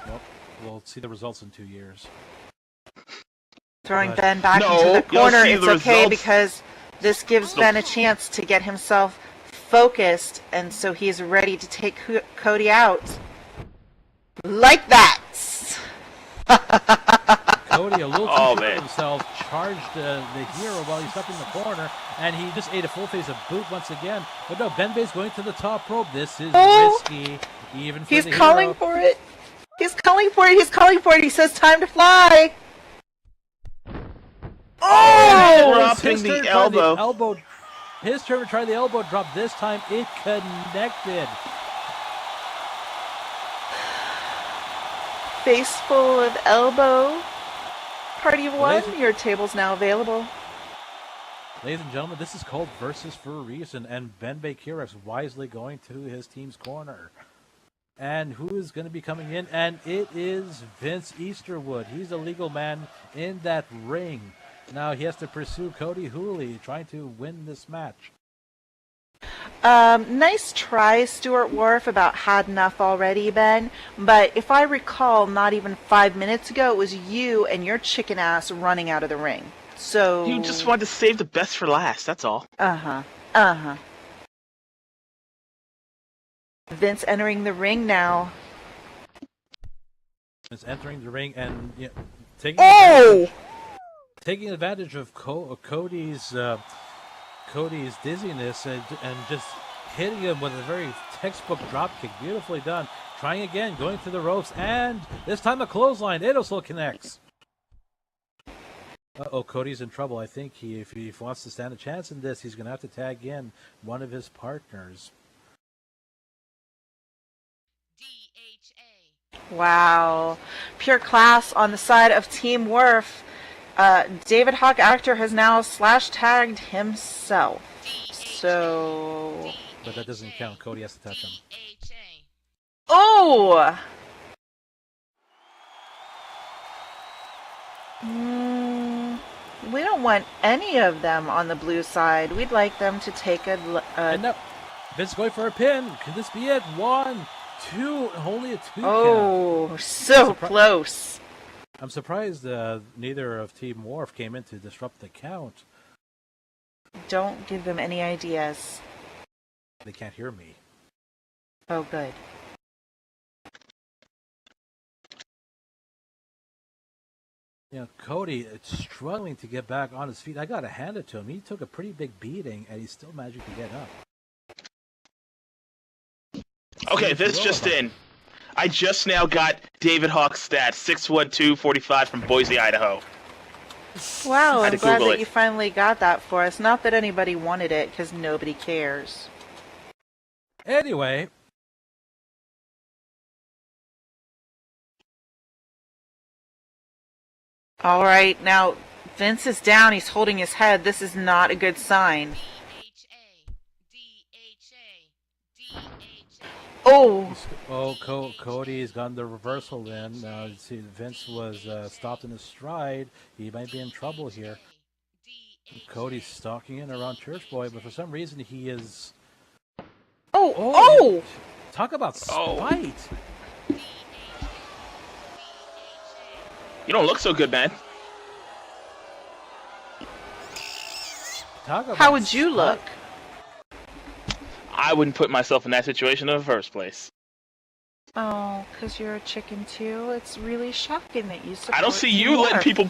Well, we'll see the results in 2 years. Throwing Ben back into the corner. It's okay because this gives Ben a chance to get himself focused, and so he's ready to take Cody out. Like that! Cody, a little too sure of himself, charged the hero while he's stuck in the corner, and he just ate a full face of boot once again. But no, Ben Bay's going to the top rope. This is risky, even for the hero. He's calling for it. He's calling for it. He's calling for it. He says, "Time to fly." Oh! Dropping the elbow. His turn to try the elbow drop. This time it connected. Face full of elbow. Party of one. Your table's now available. Ladies and gentlemen, this is called Versus for a reason, and Ben Bay Kirax wisely going to his team's corner. And who is going to be coming in? And it is Vince Easterwood. He's a legal man in that ring. Now he has to pursue Cody Hooley, trying to win this match. Nice try, Stuart Wharf, about had enough already, Ben. But if I recall, not even 5 minutes ago, it was you and your chicken ass running out of the ring. So You just wanted to save the best for last, that's all. Uh-huh. Vince entering the ring now. Is entering the ring and taking advantage of Cody's dizziness and just hitting him with a very textbook drop kick. Beautifully done. Trying again, going through the ropes, and this time a clothesline. Idosol connects. Uh-oh, Cody's in trouble. I think if he wants to stand a chance in this, he's going to have to tag in one of his partners. DHA. Wow. Pure class on the side of Team Wharf. David Hawk Actor has now /tagged himself. So... But that doesn't count. Cody has to touch him. Oh! We don't want any of them on the blue side. We'd like them to take a... And now, Vince going for a pin. Can this be it? 1, 2, only a 2 count. Oh, so close. I'm surprised neither of Team Wharf came in to disrupt the count. Don't give them any ideas. They can't hear me. Oh, good. You know, Cody struggling to get back on his feet. I got to hand it to him. He took a pretty big beating, and he's still managing to get up. Okay, this just in. I just now got David Hawk's stats, 6'1", 45 from Boise, Idaho. Wow, I had I'm to glad Google that it. you finally got that for us. Not that anybody wanted it, because nobody cares. Anyway, All right, now Vince is down. He's holding his head. This is not a good sign. Oh, Cody's gotten the reversal in. See, Vince was stopped in his stride. He might be in trouble here. Cody's stalking in around Church Boy, but for some reason he is... Oh! Talk about spite. You don't look so good, man. Talk about How would you spite. look? I wouldn't put myself in that situation in the first place. Oh, because you're a chicken too? It's really shocking that you support I don't see Team you letting Wharf. people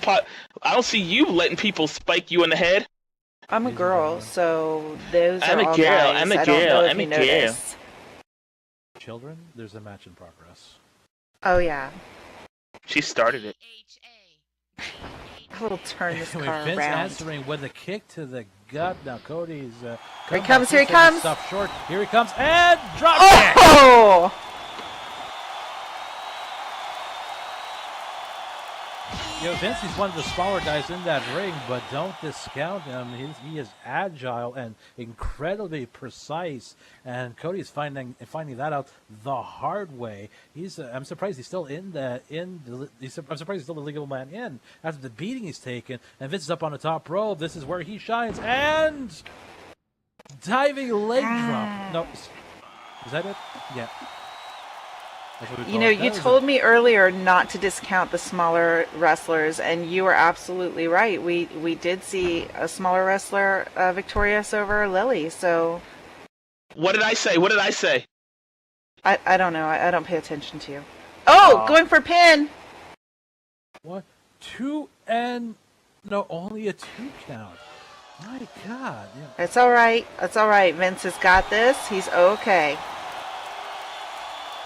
I don't see you letting people spike you in the head. I'm a girl, so those I'm are a all girl, guys. I'm a I don't know girl, if I'm you a girl. noticed. Children, there's a match in progress. Oh, yeah. She started it. I will turn this Anyway, car Vince around. answering with a kick to the gut. Now Cody's... Here he comes, here he taking comes. Stuff short. Here he comes, and drop kick! Oh! You know, Vince is one of the smaller guys in that ring, but don't discount him. He is agile and incredibly precise, and Cody's finding that out the hard way. I'm surprised he's still I'm surprised he's still the legal man in after the beating he's taken. And Vince is up on the top rope. This is where he shines, and diving leg drop. No, is that it? Yeah. That's what we You call know, it. you told me earlier not to discount the smaller wrestlers, and you were absolutely right. We did see a smaller wrestler victorious over Lily, so... What did I say? What did I say? I don't know. I don't pay attention to you. Oh, going for pin! What? 2 and... No, only a 2 count. My God. Yeah. It's all right. It's all right. Vince has got this. He's okay.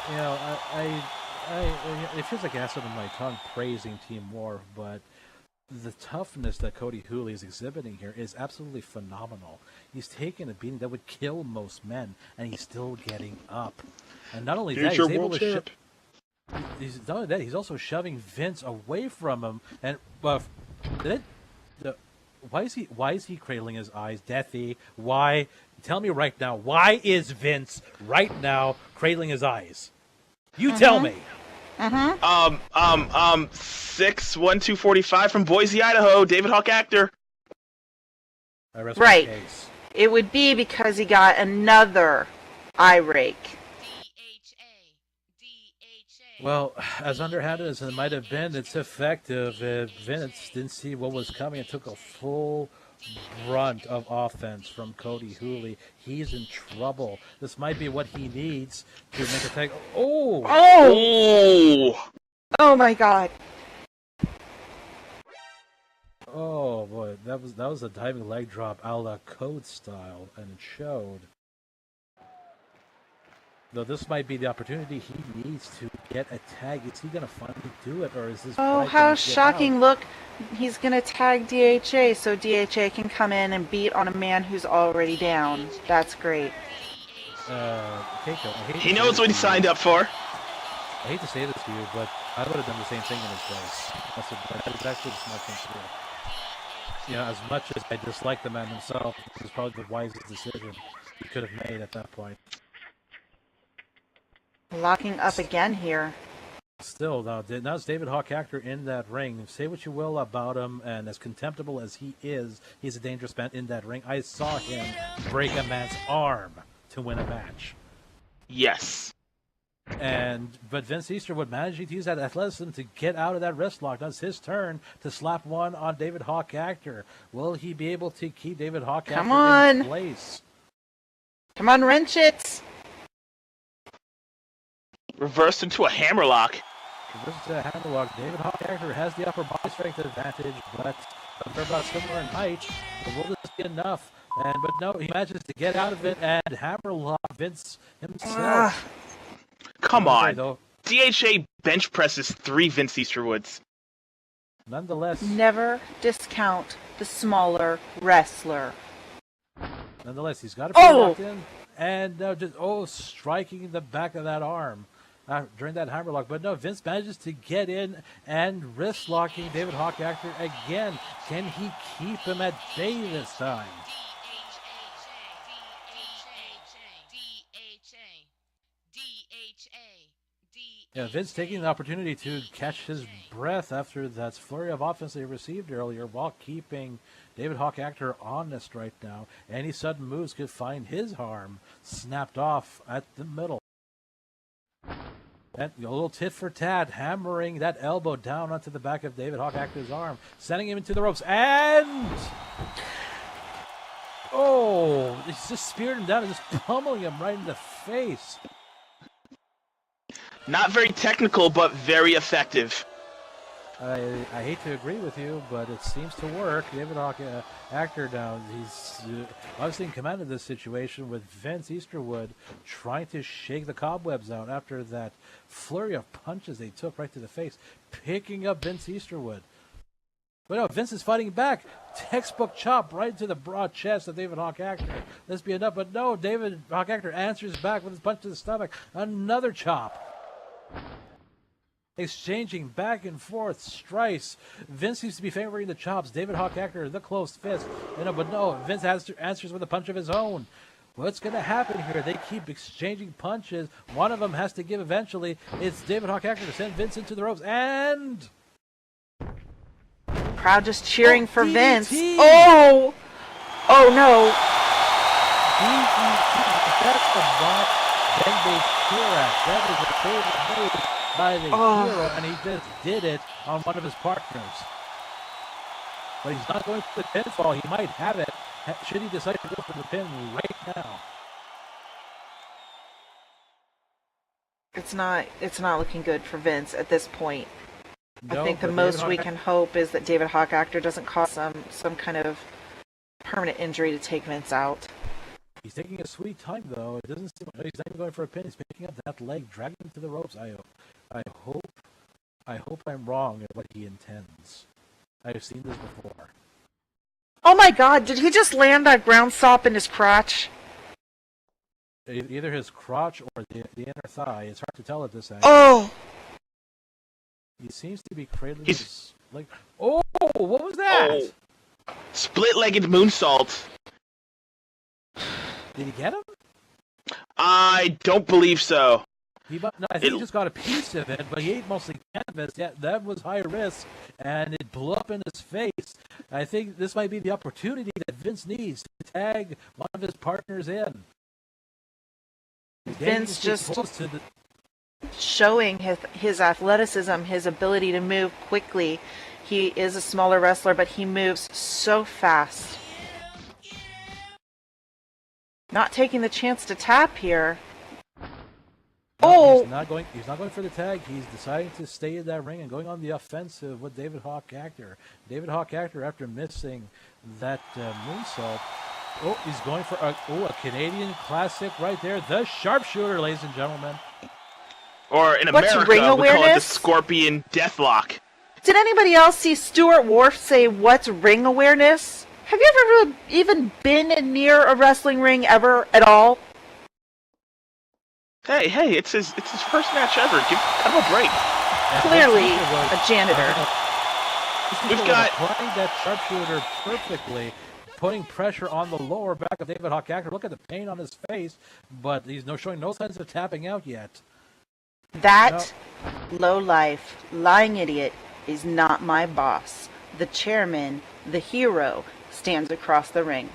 You know, it feels like acid on my tongue praising Team Wharf, but the toughness that Cody Hooley is exhibiting here is absolutely phenomenal. He's taken a beating that would kill most men, and he's still getting up. And not only that, he's able to not only that, he's also shoving Vince away from him. And why is he cradling his eyes, Deathy? Why? Tell me right now. Why is Vince right now cradling his eyes? You tell me. 6'1", 45 from Boise, Idaho. David Hawk Actor. I rest Right. my case. it would be because he got another eye rake. Well, as underhanded as it might have been, it's effective. Vince didn't see what was coming and took a full brunt of offense from Cody Hooley. He's in trouble. This might be what he needs to make a tag. Oh! Oh! Oh my God. Oh boy, that was a diving leg drop a la Code style, and it showed. Though this might be the opportunity he needs to get a tag. Is he going to finally do it, or is this? Oh, how shocking! Look, he's going to tag DHA so DHA can come in and beat on a man who's already down. That's great. Keiko, he knows what he signed up for. I hate to say this to you, but I would have done the same thing in his place. That is actually the smart thing to do. You know, as much as I dislike the man himself, it was probably the wisest decision he could have made at that point. Locking up again here. Still, now it's David Hawk Actor in that ring. Say what you will about him, and as contemptible as he is, he's a dangerous man in that ring. I saw him break a man's arm to win a match. Yes. But Vince Easterwood managing to use that athleticism to get out of that wrist lock. Now it's his turn to slap one on David Hawk Actor. Will he be able to keep David Hawk Actor in place? Come on, wrench it! Reversed into a hammerlock. Reversed into a hammerlock. David Hawk Actor has the upper body strength advantage, but they're about similar in height. So will this be enough? But no, he manages to get out of it and hammerlock Vince himself. Come on. DHA bench presses 3 Vince Easterwoods. Nonetheless. Never discount the smaller wrestler. Nonetheless, he's got it locked in. And striking the back of that arm during that hammerlock. But no, Vince manages to get in and wrist locking David Hawk Actor again. Can he keep him at bay this time? Yeah, Vince taking the opportunity to catch his breath after that flurry of offense they received earlier while keeping David Hawk Actor honest right now. Any sudden moves could find his arm snapped off at the middle. And a little tit for tat, hammering that elbow down onto the back of David Hawk Actor's arm, sending him into the ropes, and he's just speared him down and just pummeling him right in the face. Not very technical, but very effective. I hate to agree with you, but it seems to work. David Hawk Actor now, he's obviously in command of this situation with Vince Easterwood trying to shake the cobwebs out after that flurry of punches they took right to the face, picking up Vince Easterwood. But no, Vince is fighting back. Textbook chop right into the broad chest of David Hawk Actor. This be enough, but no, David Hawk Actor answers back with his punch to the stomach. Another chop. Exchanging back and forth strikes. Vince seems to be favoring the chops. David Hawk Actor, the closed fist. But no, Vince answers with a punch of his own. What's going to happen here? They keep exchanging punches. One of them has to give eventually. It's David Hawk Actor to send Vince into the ropes. And crowd just cheering for DDT. Vince. Oh no. That's the bot Ben they cheer at. That is a favorite move by the hero, and he just did it on one of his partners. But he's not going for the pinfall. He might have it should he decide to go for the pin right now. It's not looking good for Vince at this point. No, I think the most we can hope is that David Hawk Actor doesn't cause some kind of permanent injury to take Vince out. He's taking a sweet time, though. It doesn't seem like he's not even going for a pin. He's picking up that leg, dragging him to the ropes. I hope I'm wrong at what he intends. I've seen this before. Oh my God! Did he just land a ground stop in his crotch? Either his crotch or the inner thigh. It's hard to tell at this angle. Oh! He seems to be cradling his leg. Oh! What was that? Oh. Split-legged moonsault. Did he get him? I don't believe so. No, I think he just got a piece of it, but he ate mostly canvas. Yeah, that was high risk, and it blew up in his face. I think this might be the opportunity that Vince needs to tag one of his partners in. Vince just showing his athleticism, his ability to move quickly. He is a smaller wrestler, but he moves so fast. Not taking the chance to tap here. No, he's not going for the tag. He's deciding to stay in that ring and going on the offensive with David Hawk Actor. David Hawk Actor, after missing that moonsault, he's going for a Canadian classic right there. The sharpshooter, ladies and gentlemen. Or in What's America, ring we call it the awareness? Scorpion Deathlock. Did anybody else see Stuart Wharf say, "What's ring awareness"? Have you ever even been near a wrestling ring ever at all? Hey, it's his first match ever. Give him a break. Clearly a janitor. We've got applying that sharpshooter perfectly, putting pressure on the lower back of David Hawk Actor. Look at the pain on his face, but he's showing no signs of tapping out yet. That low-life, lying idiot is not my boss. The chairman, the hero, stands across the ring.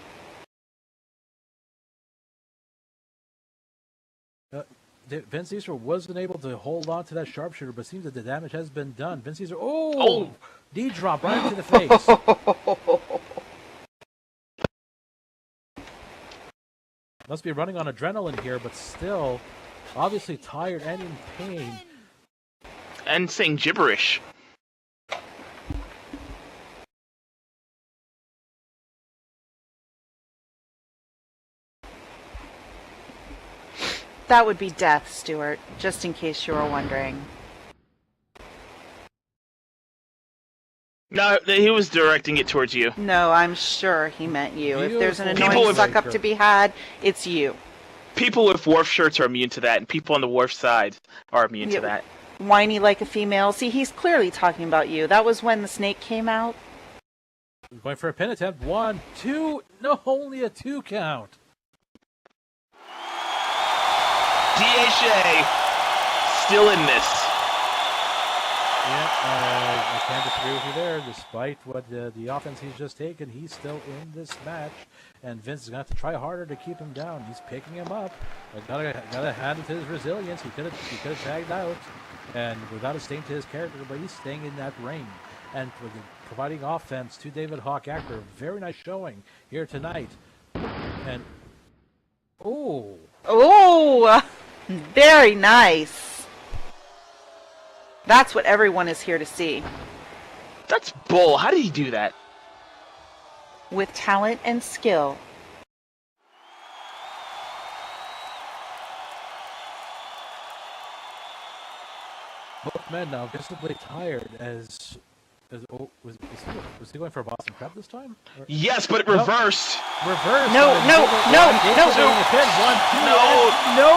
Vince Easter wasn't able to hold on to that sharpshooter, but it seems that the damage has been done. Vince Easter, knee drop right into the face. Must be running on adrenaline here, but still, obviously tired and in pain. and saying gibberish. That would be death, Stuart, just in case you were wondering. No, he was directing it towards you. No, I'm sure he meant you. If there's an People annoying with- suck-up to be had, it's you. People with Wharf shirts are immune to that, and people on the Wharf side are immune Yeah. to that. Whiny like a female. See, he's clearly talking about you. That was when the snake came out. Going for a pin attempt. 1, 2. No, only a 2 count. DHA still in this. Yeah, I can't disagree with you there. Despite what the offense he's just taken, he's still in this match, and Vince is going to have to try harder to keep him down. He's picking him up. I gotta hand it to his resilience. He could have tagged out, and without a stain to his character, but he's staying in that ring and providing offense to David Hawk Actor. Very nice showing here tonight. And Very nice. That's what everyone is here to see. That's bull. How did he do that? With talent and skill. both men now visibly tired as was he going for a Boston Crab this time? Or? Yes, but it reversed. Reverse. No. Doing a pin. 1, 2. No.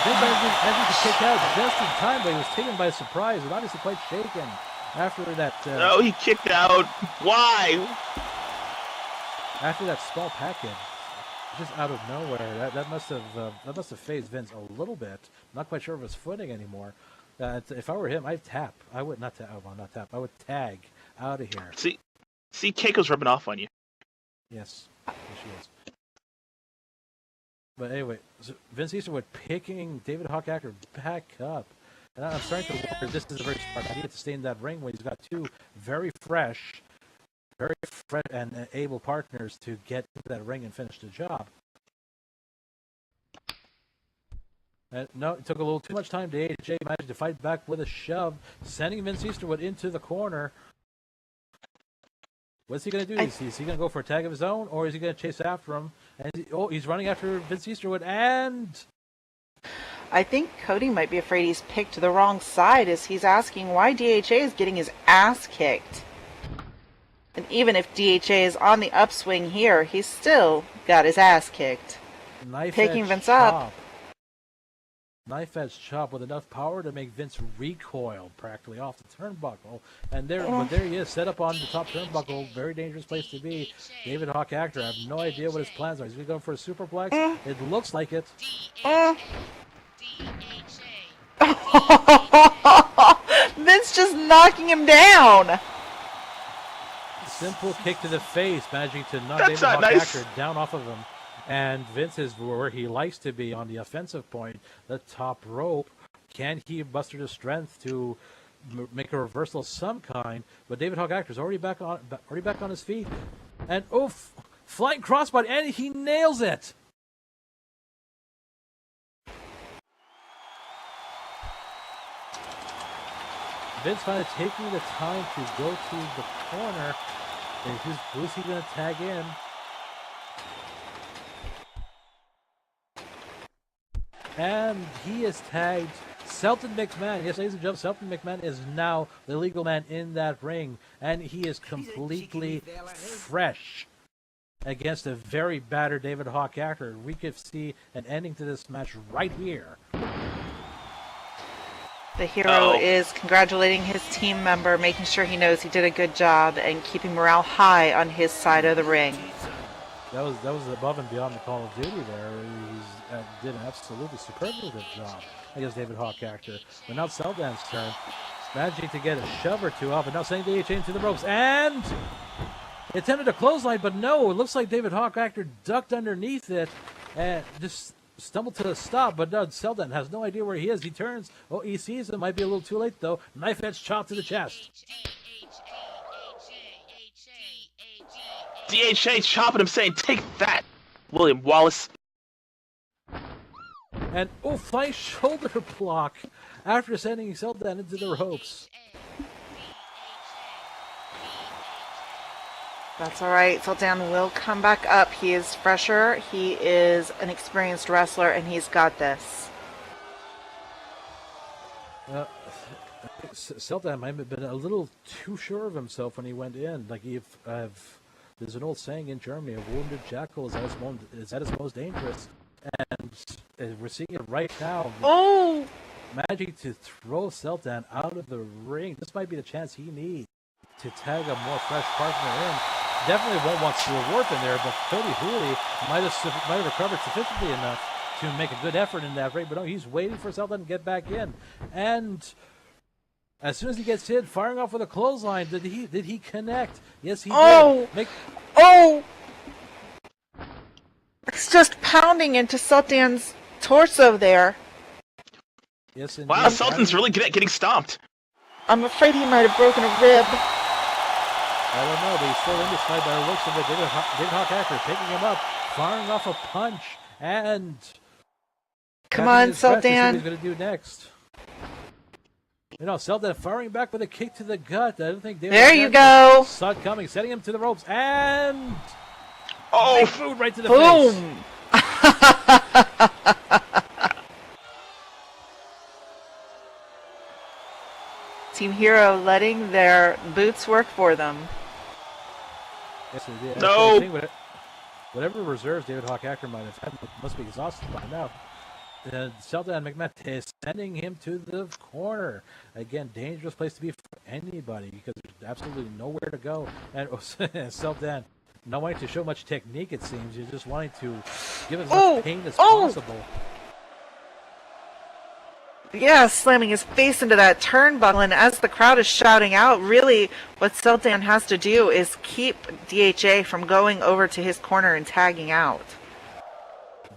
Vince ended to kick out just in time, but he was taken by surprise and obviously quite shaken after that. No, he kicked out. Why? After that small package, just out of nowhere, that must have phased Vince a little bit. Not quite sure of his footing anymore. If I were him, I'd tap. I would not tap. Oh, not tap. I would tag out of here. See, Keiko's rubbing off on you. Yes, she is. But anyway, so Vince Easterwood picking David Hawk Actor back up. And I'm starting to wonder, this is a very smart idea to stay in that ring when he's got two very fresh and able partners to get into that ring and finish the job. No, it took a little too much time. AJ managed to fight back with a shove, sending Vince Easterwood into the corner. What's he going to do? Is he going to go for a tag of his own, or is he going to chase after him? And he's running after Vince Easterwood, and I think Cody might be afraid he's picked the wrong side as he's asking why DHA is getting his ass kicked. And even if DHA is on the upswing here, he's still got his ass kicked. Picking Vince up. Knife edge chop with enough power to make Vince recoil practically off the turnbuckle. And there he is, set up on the top turnbuckle. Very dangerous place to be. David Hawk Actor, I have no idea what his plans are. Is he going for a superplex? It looks like it. Vince just knocking him down. Simple kick to the face, managing to knock That's David not Hawk nice. Actor down off of him. And Vince is where he likes to be on the offensive point, the top rope. Can he muster the strength to make a reversal of some kind? But David Hawk Actor is already back on his feet. And flying crossbody, and he nails it. Vince finally taking the time to go to the corner. And who's he going to tag in? And he is tagged Shelton McMahon. Yes, ladies and gentlemen, Shelton McMahon is now the legal man in that ring. And he is completely fresh against a very battered David Hawk Actor. We could see an ending to this match right here. The hero is congratulating his team member, making sure he knows he did a good job and keeping morale high on his side of the ring. That was above and beyond the Call of Duty there. He did an absolutely superlative job against David Hawk Actor. But now Seldan's turn. Managing to get a shove or two off, and now sending DHA into the ropes. And he attempted a clothesline, but no, it looks like David Hawk Actor ducked underneath it and just stumbled to a stop. But no, Seldan has no idea where he is. He turns. Oh, he sees him. Might be a little too late, though. Knife edge chop to the chest. DHA chopping him, saying, "Take that, William Wallace." And flying shoulder block after sending Seldan into the ropes. That's all right. Seldan will come back up. He is fresher. He is an experienced wrestler, and he's got this. Seldan might have been a little too sure of himself when he went in. Like, there's an old saying in Germany: "A wounded jackal is at its most dangerous." And we're seeing it right now. Oh! Managing to throw Seldan out of the ring. This might be the chance he needs to tag a more fresh partner in. Definitely won't want Stuart Warp in there, but Cody Hooley might have recovered sufficiently enough to make a good effort in that ring. But no, he's waiting for Seldan to get back in. And as soon as he gets hit, firing off with a clothesline, did he connect? Yes, he did. Oh! It's just pounding into Seldan's torso there. Yes, indeed. Wow, Sultan's really good at getting stomped. I'm afraid he might have broken a rib. I don't know, but he's still in this fight by the looks of it. David Hawk Actor picking him up, firing off a punch, and come on, Seldan. What he's going to do next. Seldan firing back with a kick to the gut. I don't think David there Hawk you Actor go. saw it coming, setting him to the ropes, and Oh, boom right to the boom. face. Team Hero letting their boots work for them. Yes, indeed. No. I think whatever reserves David Hawk Actor might have had must be exhausted by now. Seldan McMahon is sending him to the corner. Again, dangerous place to be for anybody because there's absolutely nowhere to go. And Seldan not wanting to show much technique, it seems. You're just wanting to give as much pain as possible. Yeah, slamming his face into that turnbuckle, and as the crowd is shouting out, really what Seldan has to do is keep DHA from going over to his corner and tagging out.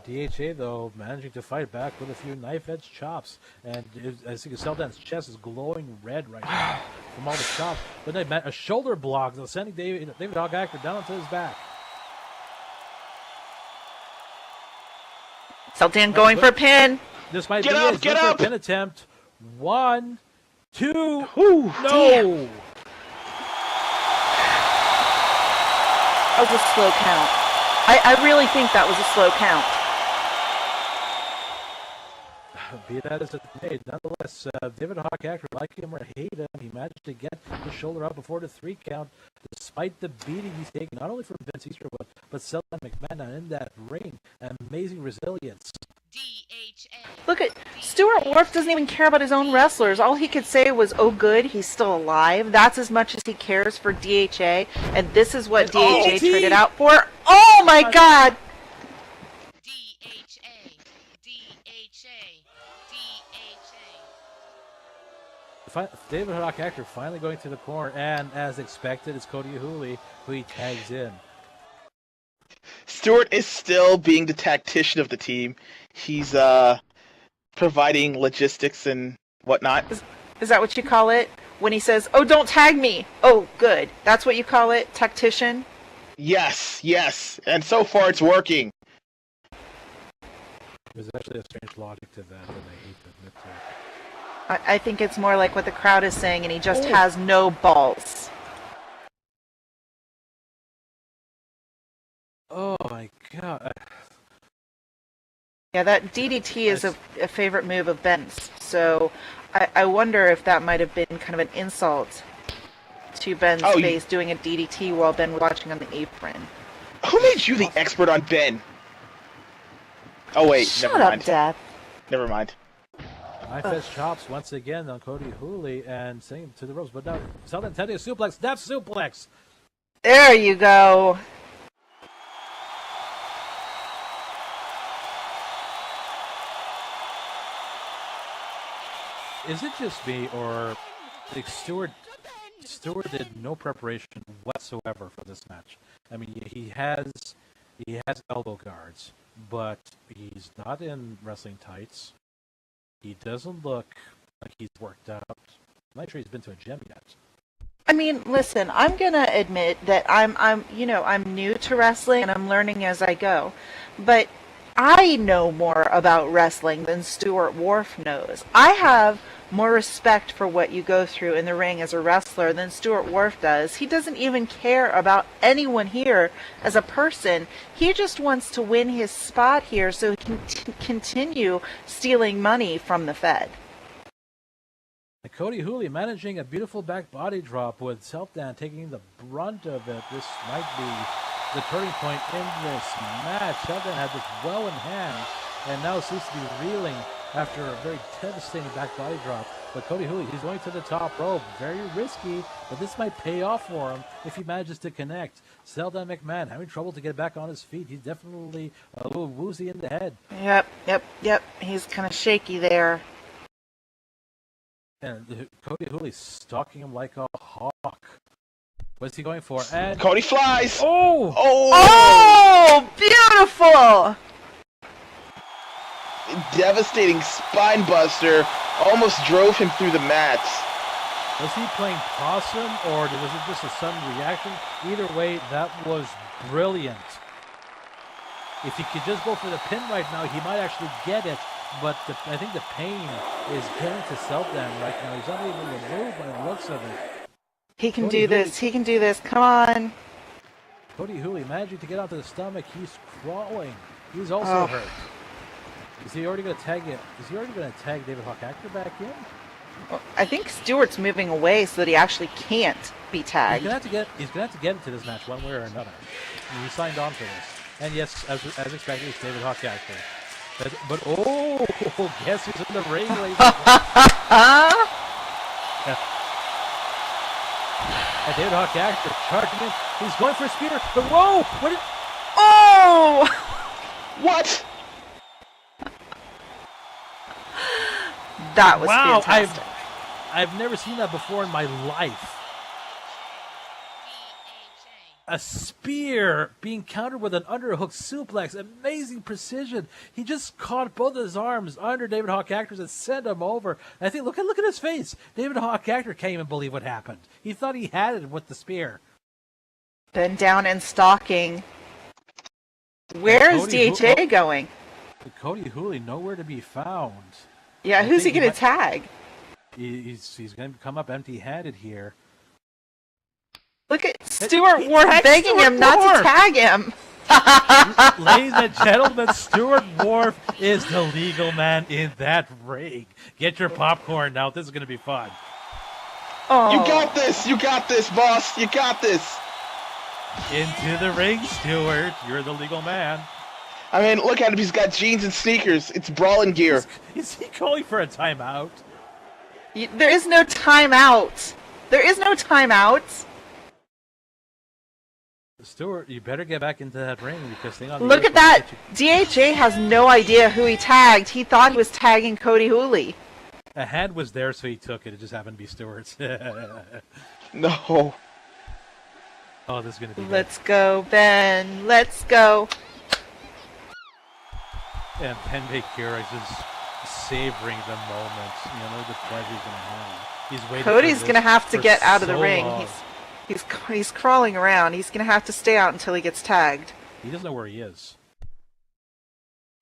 DHA, though, managing to fight back with a few knife-edge chops. And I think Seldan's chest is glowing red right now from all the chops. But a shoulder block, sending David Hawk Actor down onto his back. Seldan going for a pin. This might Get be up, it. get Going up! for a pin attempt. 1, 2. Ooh, No! Damn. That was a slow count. I really think that was a slow count. Be that as it may, nonetheless, David Hawk Actor, like him or hate him, he managed to get his shoulder up before the 3 count, despite the beating he's taking, not only from Vince Easterwood, but Seldan McMahon in that ring. Amazing resilience. Look at Stuart Wharf doesn't even care about his own wrestlers. All he could say was, "Oh, good, he's still alive." That's as much as he cares for DHA, and this is what DHA traded out for. Oh my God! David Hawk Actor finally going to the corner, and as expected, it's Cody Hooley who he tags in. Stewart is still being the tactician of the team. He's providing logistics and whatnot. Is that what you call it? When he says, "Oh, don't tag me." Oh, good. That's what you call it, tactician? Yes. And so far it's working. There's actually a strange logic to that that I hate to admit to. I think it's more like what the crowd is saying, and he just has no balls. Oh my god. Yeah, that DDT is a favorite move of Ben's. So I wonder if that might have been kind of an insult to Ben's face doing a DDT while Ben was watching on the apron. Who made you the expert on Ben? Oh wait, Shut never up, mind. Death. Never mind. High fist chops once again on Cody Hooley and sending him to the ropes, but now Southern Teddy suplex, Death suplex. There you go. Is it just me, or like Stewart did no preparation whatsoever for this match? I mean, he has elbow guards, but he's not in wrestling tights. He doesn't look like he's worked out. I'm not sure he's been to a gym yet. I mean, listen, I'm gonna admit that I'm new to wrestling and I'm learning as I go, but I know more about wrestling than Stuart Wharf knows. I have more respect for what you go through in the ring as a wrestler than Stuart Wharf does. He doesn't even care about anyone here as a person. He just wants to win his spot here so he can continue stealing money from the Fed. And Cody Hooley managing a beautiful back body drop with Selfdan taking the brunt of it. This might be the turning point in this match. Selfdan had this well in hand and now seems to be reeling after a very devastating back body drop. But Cody Hooley, he's going to the top rope. Very risky, but this might pay off for him if he manages to connect. Seldan McMahon having trouble to get back on his feet. He's definitely a little woozy in the head. Yep. He's kind of shaky there. And Cody Hooley stalking him like a hawk. What's he going for? And Cody flies! Oh! Oh! Beautiful! Devastating spine buster almost drove him through the mats. Was he playing possum, or was it just a sudden reaction? Either way, that was brilliant. If he could just go for the pin right now, he might actually get it. But I think the pain is getting to Selfdan right now. He's unable to move by the looks of it. He can do this. He can do this. Come on. Cody Hooley managing to get onto the stomach. He's crawling. He's also hurt. Is he already going to tag it? Is he already going to tag David Hawk Actor back in? Well, I think Stewart's moving away so that he actually can't be tagged. He's going to have to get into this match one way or another. He signed on for this. And yes, as expected, it's David Hawk Actor. But guess who's in the ring, ladies and David Hawk Actor charging in. He's going for a spear. The whoa! What? That was wow, fantastic. I've never seen that before in my life. A spear being countered with an underhook suplex. Amazing precision. He just caught both of his arms under David Hawk Actor's and sent him over. And I think, look at his face. David Hawk Actor can't even believe what happened. He thought he had it with the spear. Been down and stalking. Where is DHA going? Cody Hooley nowhere to be found. Yeah, who's he going to tag? He's going to come up empty-handed here. Look at Stuart Wharf begging him not to tag him. Ladies and gentlemen, Stuart Wharf is the legal man in that ring. Get your popcorn now. This is going to be fun. Oh. You got this, boss. You got this. Into the ring, Stuart. You're the legal man. I mean, look at him. He's got jeans and sneakers. It's brawling gear. Is he calling for a timeout? There is no timeout. There is no timeout. Stuart, you better get back into that ring because thing on the look at that. DHA has no idea who he tagged. He thought he was tagging Cody Hooley. A hand was there, so he took it. It just happened to be Stewart's. No. Oh, this is going to be good. Let's go, Ben. Let's go. And Penbay Keurig is savoring the moment. You know, the pleasure he's going to have. He's waiting. Cody's going to have to get out of the so ring. long. He's crawling around. He's going to have to stay out until he gets tagged. He doesn't know where he is.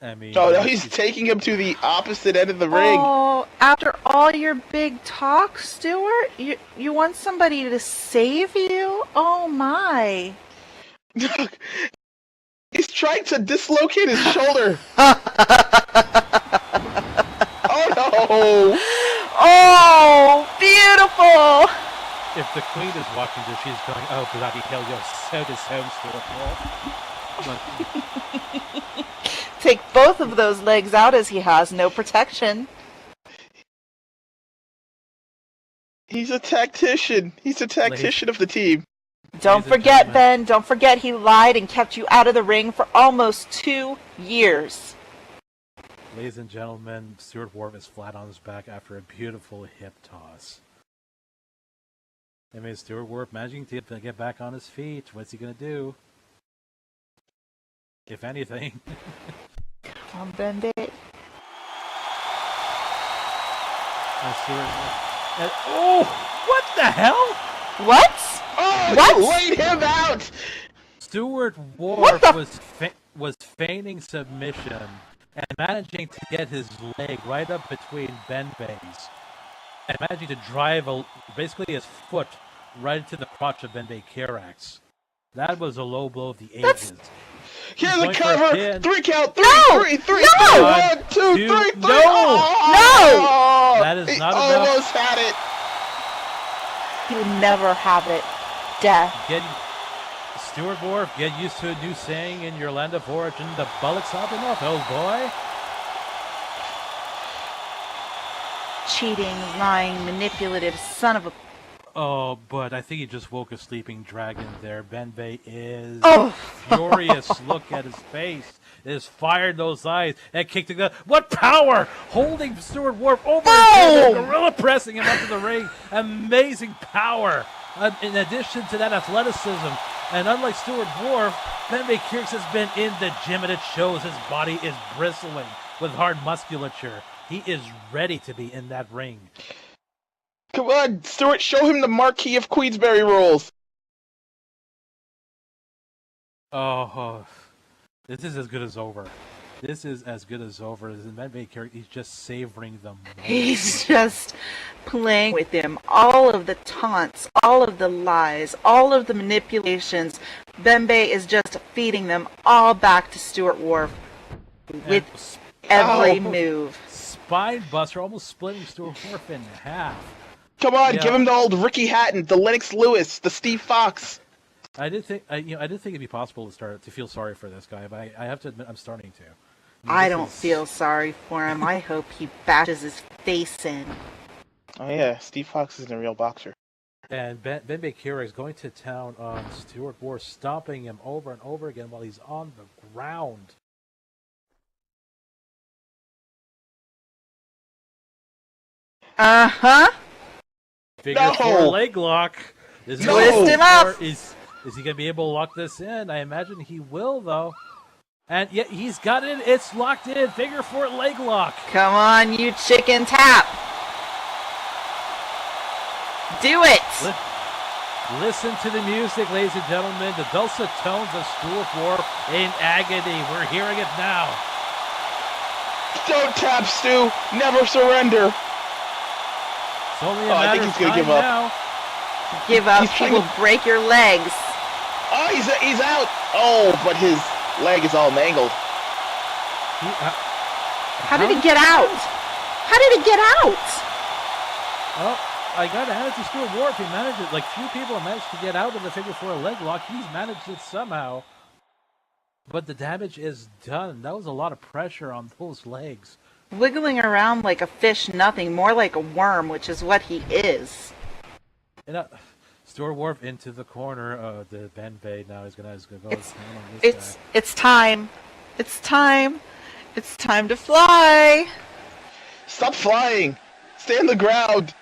I mean, Oh, no, he's taking him to the opposite end of the ring. Oh, after all your big talk, Stuart, you want somebody to save you? Oh my! He's trying to dislocate his shoulder. Oh no! Oh, beautiful! if the Queen is watching this, she's going, "Oh bloody hell, you're so dishonorable." Take both of those legs out as he has no protection. He's a tactician. He's a tactician of the team. Don't Ladies and forget, gentlemen. Ben. Don't forget he lied and kept you out of the ring for almost 2 years. Ladies and gentlemen, Stuart Wharf is flat on his back after a beautiful hip toss. I mean, Stuart Wharf managing to get back on his feet. What's he going to do? If anything. Come on, Ben Bay. And oh! What the hell? What? Oh, What? you laid him out! Stuart Wharf was feigning submission and managing to get his leg right up between Ben Bay's and managing to drive basically his foot right into the crotch of Ben Bay Karax. That was a low blow of the ages. Here's He's the going for a cover! pin. 3 count! Three, No! three, three, No! three, One, 1, 2, two, 3, 3. no! Oh! That is He not enough. almost had it. You never have it. Death. Stuart Wharf, get used to a new saying in your land of origin, the bullocks have enough, old boy. Cheating, lying, manipulative son of a... Oh, but I think he just woke a sleeping dragon there. Ben Bay is Oh! furious. Look at his face. Is fired those eyes and kicked the gun. What power! Holding Stuart Wharf over his head, and gorilla pressing him up to the ring. Amazing power. In addition to that athleticism, and unlike Stuart Wharf, Ben Bay Kierks has been in the gym and it shows his body is bristling with hard musculature. He is ready to be in that ring. Come on, Stuart, show him the Marquis of Queensberry rules. Oh, this is as good as over. This is as good as over. Ben Bay Kierks, he's just savoring the moment. He's just playing with him. All of the taunts, all of the lies, all of the manipulations. Bembe is just feeding them all back to Stuart Wharf with every move. Spine buster, almost splitting Stuart Wharf in half. Come on, Yeah. give him the old Ricky Hatton, the Lennox Lewis, the Steve Fox. I did think it'd be possible to feel sorry for this guy, but I have to admit I'm starting to. I don't feel sorry for him. I hope he bashes his face in. Oh yeah, Steve Fox isn't a real boxer. And Ben Bay Keurig is going to town on Stuart Wharf, stomping him over and over again while he's on the ground. Uh-huh. Figure four No! leg lock. Is Twist him up. Is he going to be able to lock this in? I imagine he will, though. And yet he's got it. It's locked in. Figure four leg lock. Come on, you chicken tap. Do it. Listen to the music, ladies and gentlemen. The dulcet tones of Stuart Wharf in agony. We're hearing it now. Don't tap, Stu. Never surrender. It's only a I matter think of he's gonna time give up. now. Give up. He's He trying will to- break your legs. Oh, he's out. Oh, but his leg is all mangled. How did he get out? How did he get out? Well, I got to hand it to Stuart Wharf. He managed it. Like, few people have managed to get out of the figure four leg lock. He's managed it somehow. But the damage is done. That was a lot of pressure on those legs. Wiggling around like a fish, nothing. More like a worm, which is what he is. And Stuart Wharf into the corner. The Ben Bay now is gonna go down on this guy. It's time. It's time. It's time to fly. Stop flying. Stay on the ground.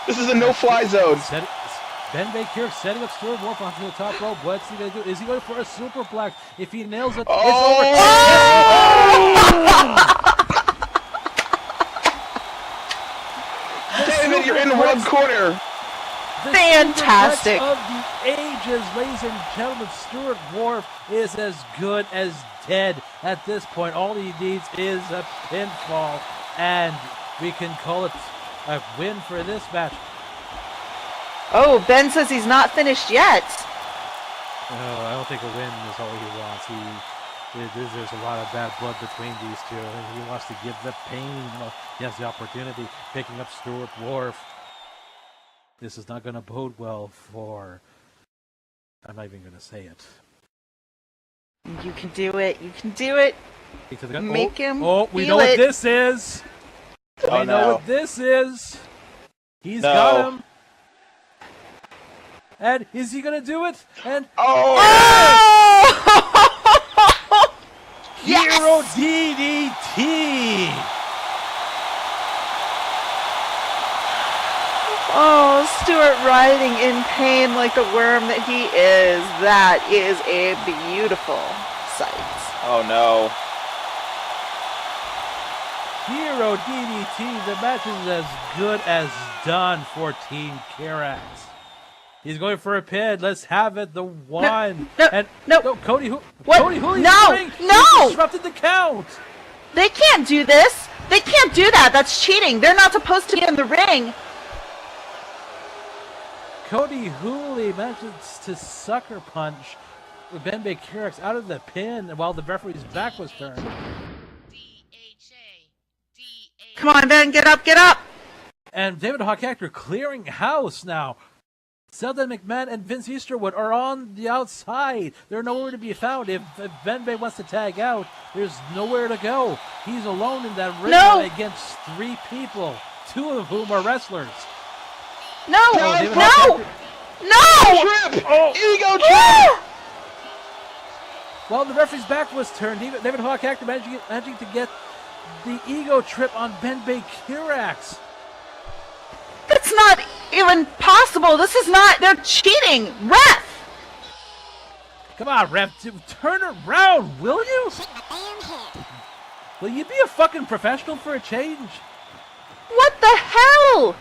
This is a no-fly zone. Ben Baker setting up Stuart Wharf onto the top rope. What's he going to do? Is he going for a superplex? If he nails it, it's over. David, you're in one corner. The Fantastic. superplex of the ages, ladies and gentlemen. Stuart Wharf is as good as dead at this point. All he needs is a pinfall, and we can call it a win for this match. Oh, Ben says he's not finished yet. No, I don't think a win is all he wants. There's a lot of bad blood between these two. He wants to give the pain. He has the opportunity picking up Stuart Wharf. This is not going to bode well for... I'm not even going to say it. You can do it. You can do it. Make him we feel know it. what this is. Oh, we know no. what this is. He's No. got him. And is he going to do it? And Oh! Hero DDT! Oh, Stuart writhing in pain like the worm that he is. That is a beautiful sight. Oh no. Hero DDT. The match is as good as done for Team Karax. He's going for a pin. Let's have it. The one. No. Cody, What? Cody Hooley's No, ring. no! He disrupted the count. They can't do this. They can't do that. That's cheating. They're not supposed to be in the ring. Cody Hooley manages to sucker punch Ben Bakerix out of the pin while the referee's back was turned. Come on, Ben. Get up. Get up. And David Hawk-Actor clearing house now. Selden McMahon and Vince Easterwood are on the outside. They're nowhere to be found. If Ben Bay wants to tag out, there's nowhere to go. He's alone in that ring against three people, two of whom are wrestlers. No. David No. Hawk-Actor- No. Trip! Oh. Ego trip! While the referee's back was turned, David Hawk-Actor managing to get the ego trip on Ben Bay Kirax. That's not even possible. This is not. They're cheating. Ref. Come on, ref, turn around, will you? Will you be a fucking professional for a change? What the hell?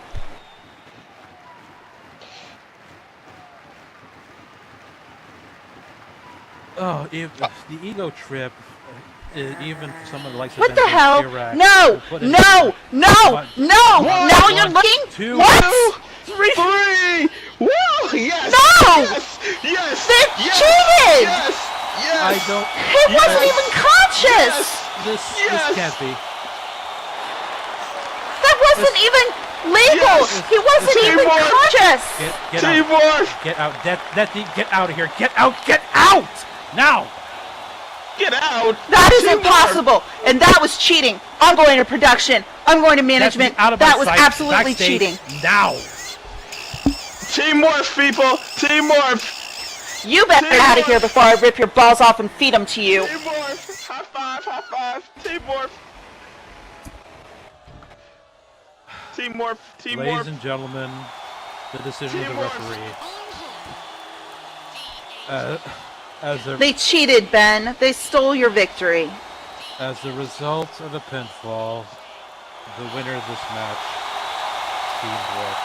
Oh, if the ego trip, even for someone like What the hell? No. Now you're looking. Two. What? Three! Woo! Yes! No! Yes! They Yes! cheated! Yes! Yes! I don't. He wasn't even conscious. This Yes. can't be. That wasn't even legal. Yes. He wasn't even Teamwork. conscious. Get out. Teamwork! Get out. Get out of here. Get out. Get out now. Get out! That is Teamwork. impossible, and that was cheating. I'm going to production. I'm going to management. Get out of my That was sight. absolutely Backstage cheating. now. Teamwork, people! Teamwork! You better get out of here before I rip your balls off and feed them to you. Teamwork! High five! High five! Teamwork! Teamwork! Teamwork! Ladies and gentlemen, the decision of the Teamwork. referee. As They cheated, Ben. They stole your victory. a result of the pinfall, the winner of this match, Teamwork.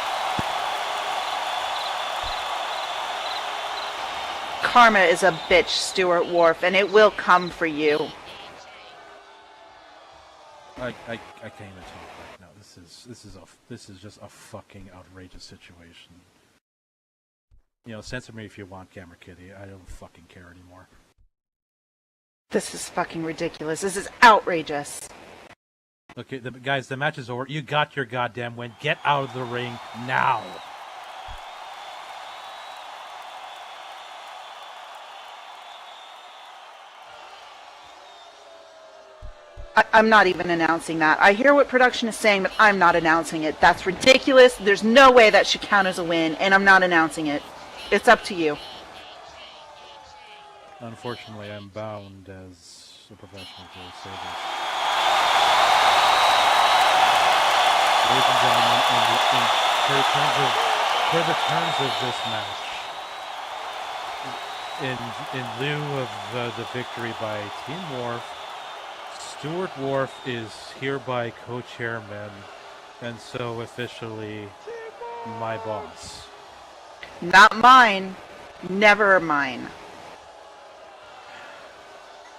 Karma is a bitch, Stuart Wharf, and it will come for you. I can't even talk right now. This is just a fucking outrageous situation. You know, censor me if you want, Camera Kitty. I don't fucking care anymore. This is fucking ridiculous. This is outrageous. Okay, guys, the match is over. You got your goddamn win. Get out of the ring now. I'm not even announcing that. I hear what production is saying, but I'm not announcing it. That's ridiculous. There's no way that should count as a win, and I'm not announcing it. It's up to you. Unfortunately, I'm bound as a professional to say this. Ladies and gentlemen, for the terms of this match, in lieu of the victory by Team Worf, Stuart Worf is hereby co-chairman, and so officially my boss. Not mine. Never mine.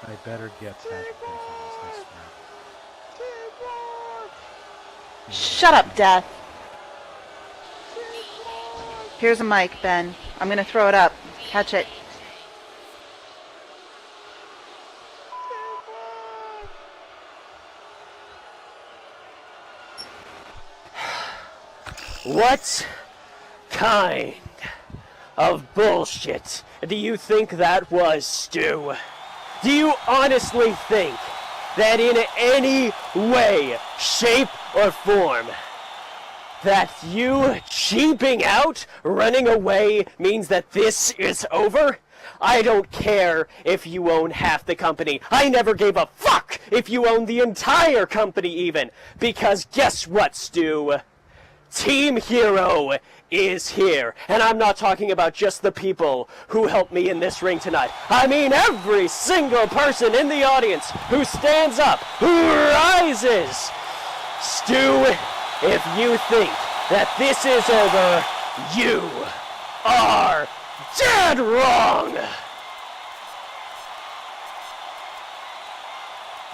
I better get Patrick Bateman this round. Shut up, Death. Here's a mic, Ben. I'm gonna throw it up. Catch it. What kind of bullshit do you think that was, Stu? Do you honestly think that in any way, shape, or form that you cheaping out, running away, means that this is over? I don't care if you own half the company. I never gave a fuck if you own the entire company even. Because guess what, Stu? Team Hero is here. And I'm not talking about just the people who helped me in this ring tonight. I mean every single person in the audience who stands up, who rises. Stu, if you think that this is over, you are dead wrong!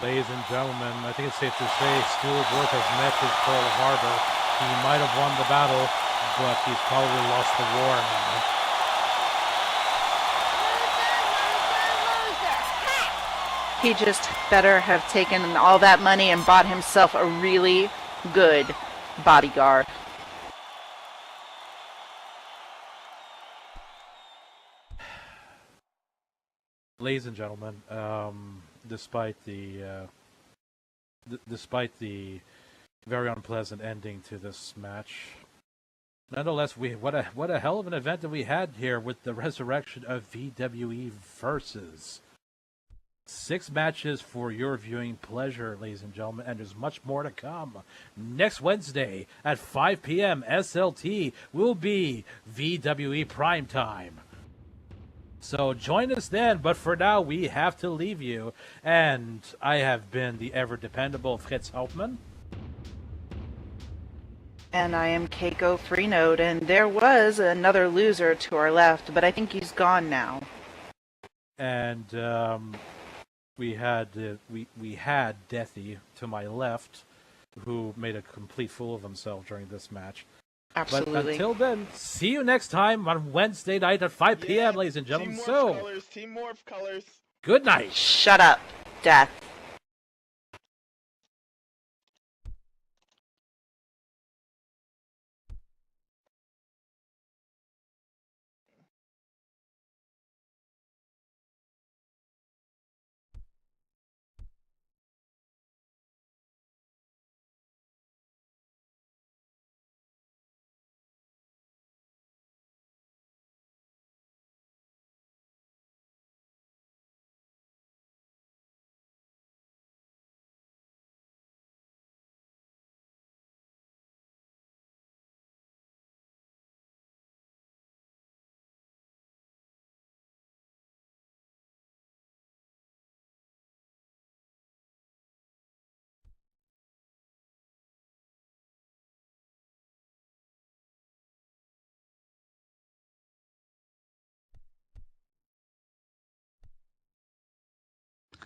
Ladies and gentlemen, I think it's safe to say Stuart Worth has met his Pearl Harbor. He might have won the battle, but he's probably lost the war now. He just better have taken all that money and bought himself a really good bodyguard. Ladies and gentlemen, despite the very unpleasant ending to this match, nonetheless, what a hell of an event that we had here with the resurrection of VWE Versus. 6 matches for your viewing pleasure, ladies and gentlemen, and there's much more to come. Next Wednesday at 5 p.m. SLT will be VWE Prime Time. So join us then, but for now we have to leave you. And I have been the ever-dependable Fritz Hauptmann. And I am Keiko Freenode, and there was another loser to our left, but I think he's gone now. And we had Deathy to my left, who made a complete fool of himself during this match. Absolutely. But until then, see you next time on Wednesday night at 5 p.m., ladies and gentlemen. Team Morph colors. Good night. Shut up, Death.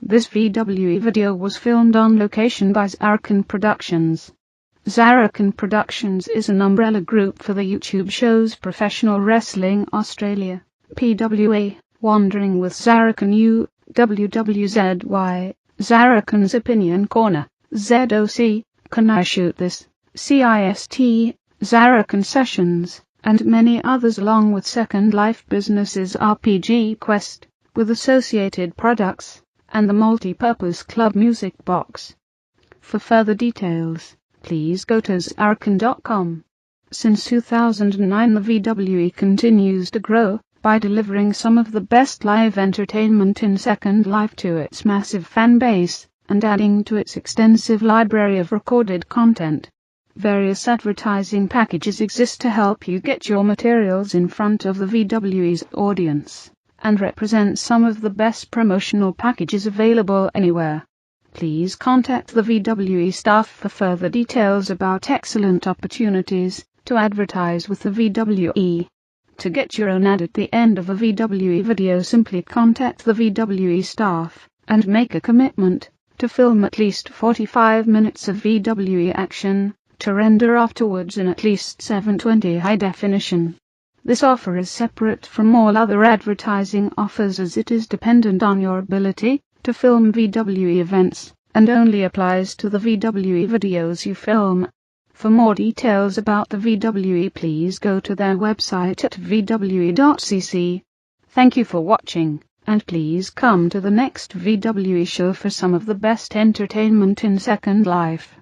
This VWE video was filmed on location by Zarrakan Productions. Zarrakan Productions is an umbrella group for the YouTube shows Professional Wrestling Australia, PWA, Wandering with Zarrakan WWZY, Zarrakan's Opinion Corner, ZOC, Can I Shoot This, CIST, Zarrakan Sessions, and many others, along with Second Life Businesses RPG Quest, with associated products, and the Multi-Purpose Club Music Box. For further details, please go to Zarrakan.com. Since 2009, the VWE continues to grow by delivering some of the best live entertainment in Second Life to its massive fan base. and adding to its extensive library of recorded content. Various advertising packages exist to help you get your materials in front of the VWE's audience, and represent some of the best promotional packages available anywhere. Please contact the VWE staff for further details about excellent opportunities to advertise with the VWE. To get your own ad at the end of a VWE video, simply contact the VWE staff and make a commitment to film at least 45 minutes of VWE action to render afterwards in at least 720 high definition. This offer is separate from all other advertising offers, as it is dependent on your ability to film VWE events and only applies to the VWE videos you film. For more details about the VWE, please go to their website at vwe.cc. Thank you for watching, and please come to the next VWE show for some of the best entertainment in Second Life.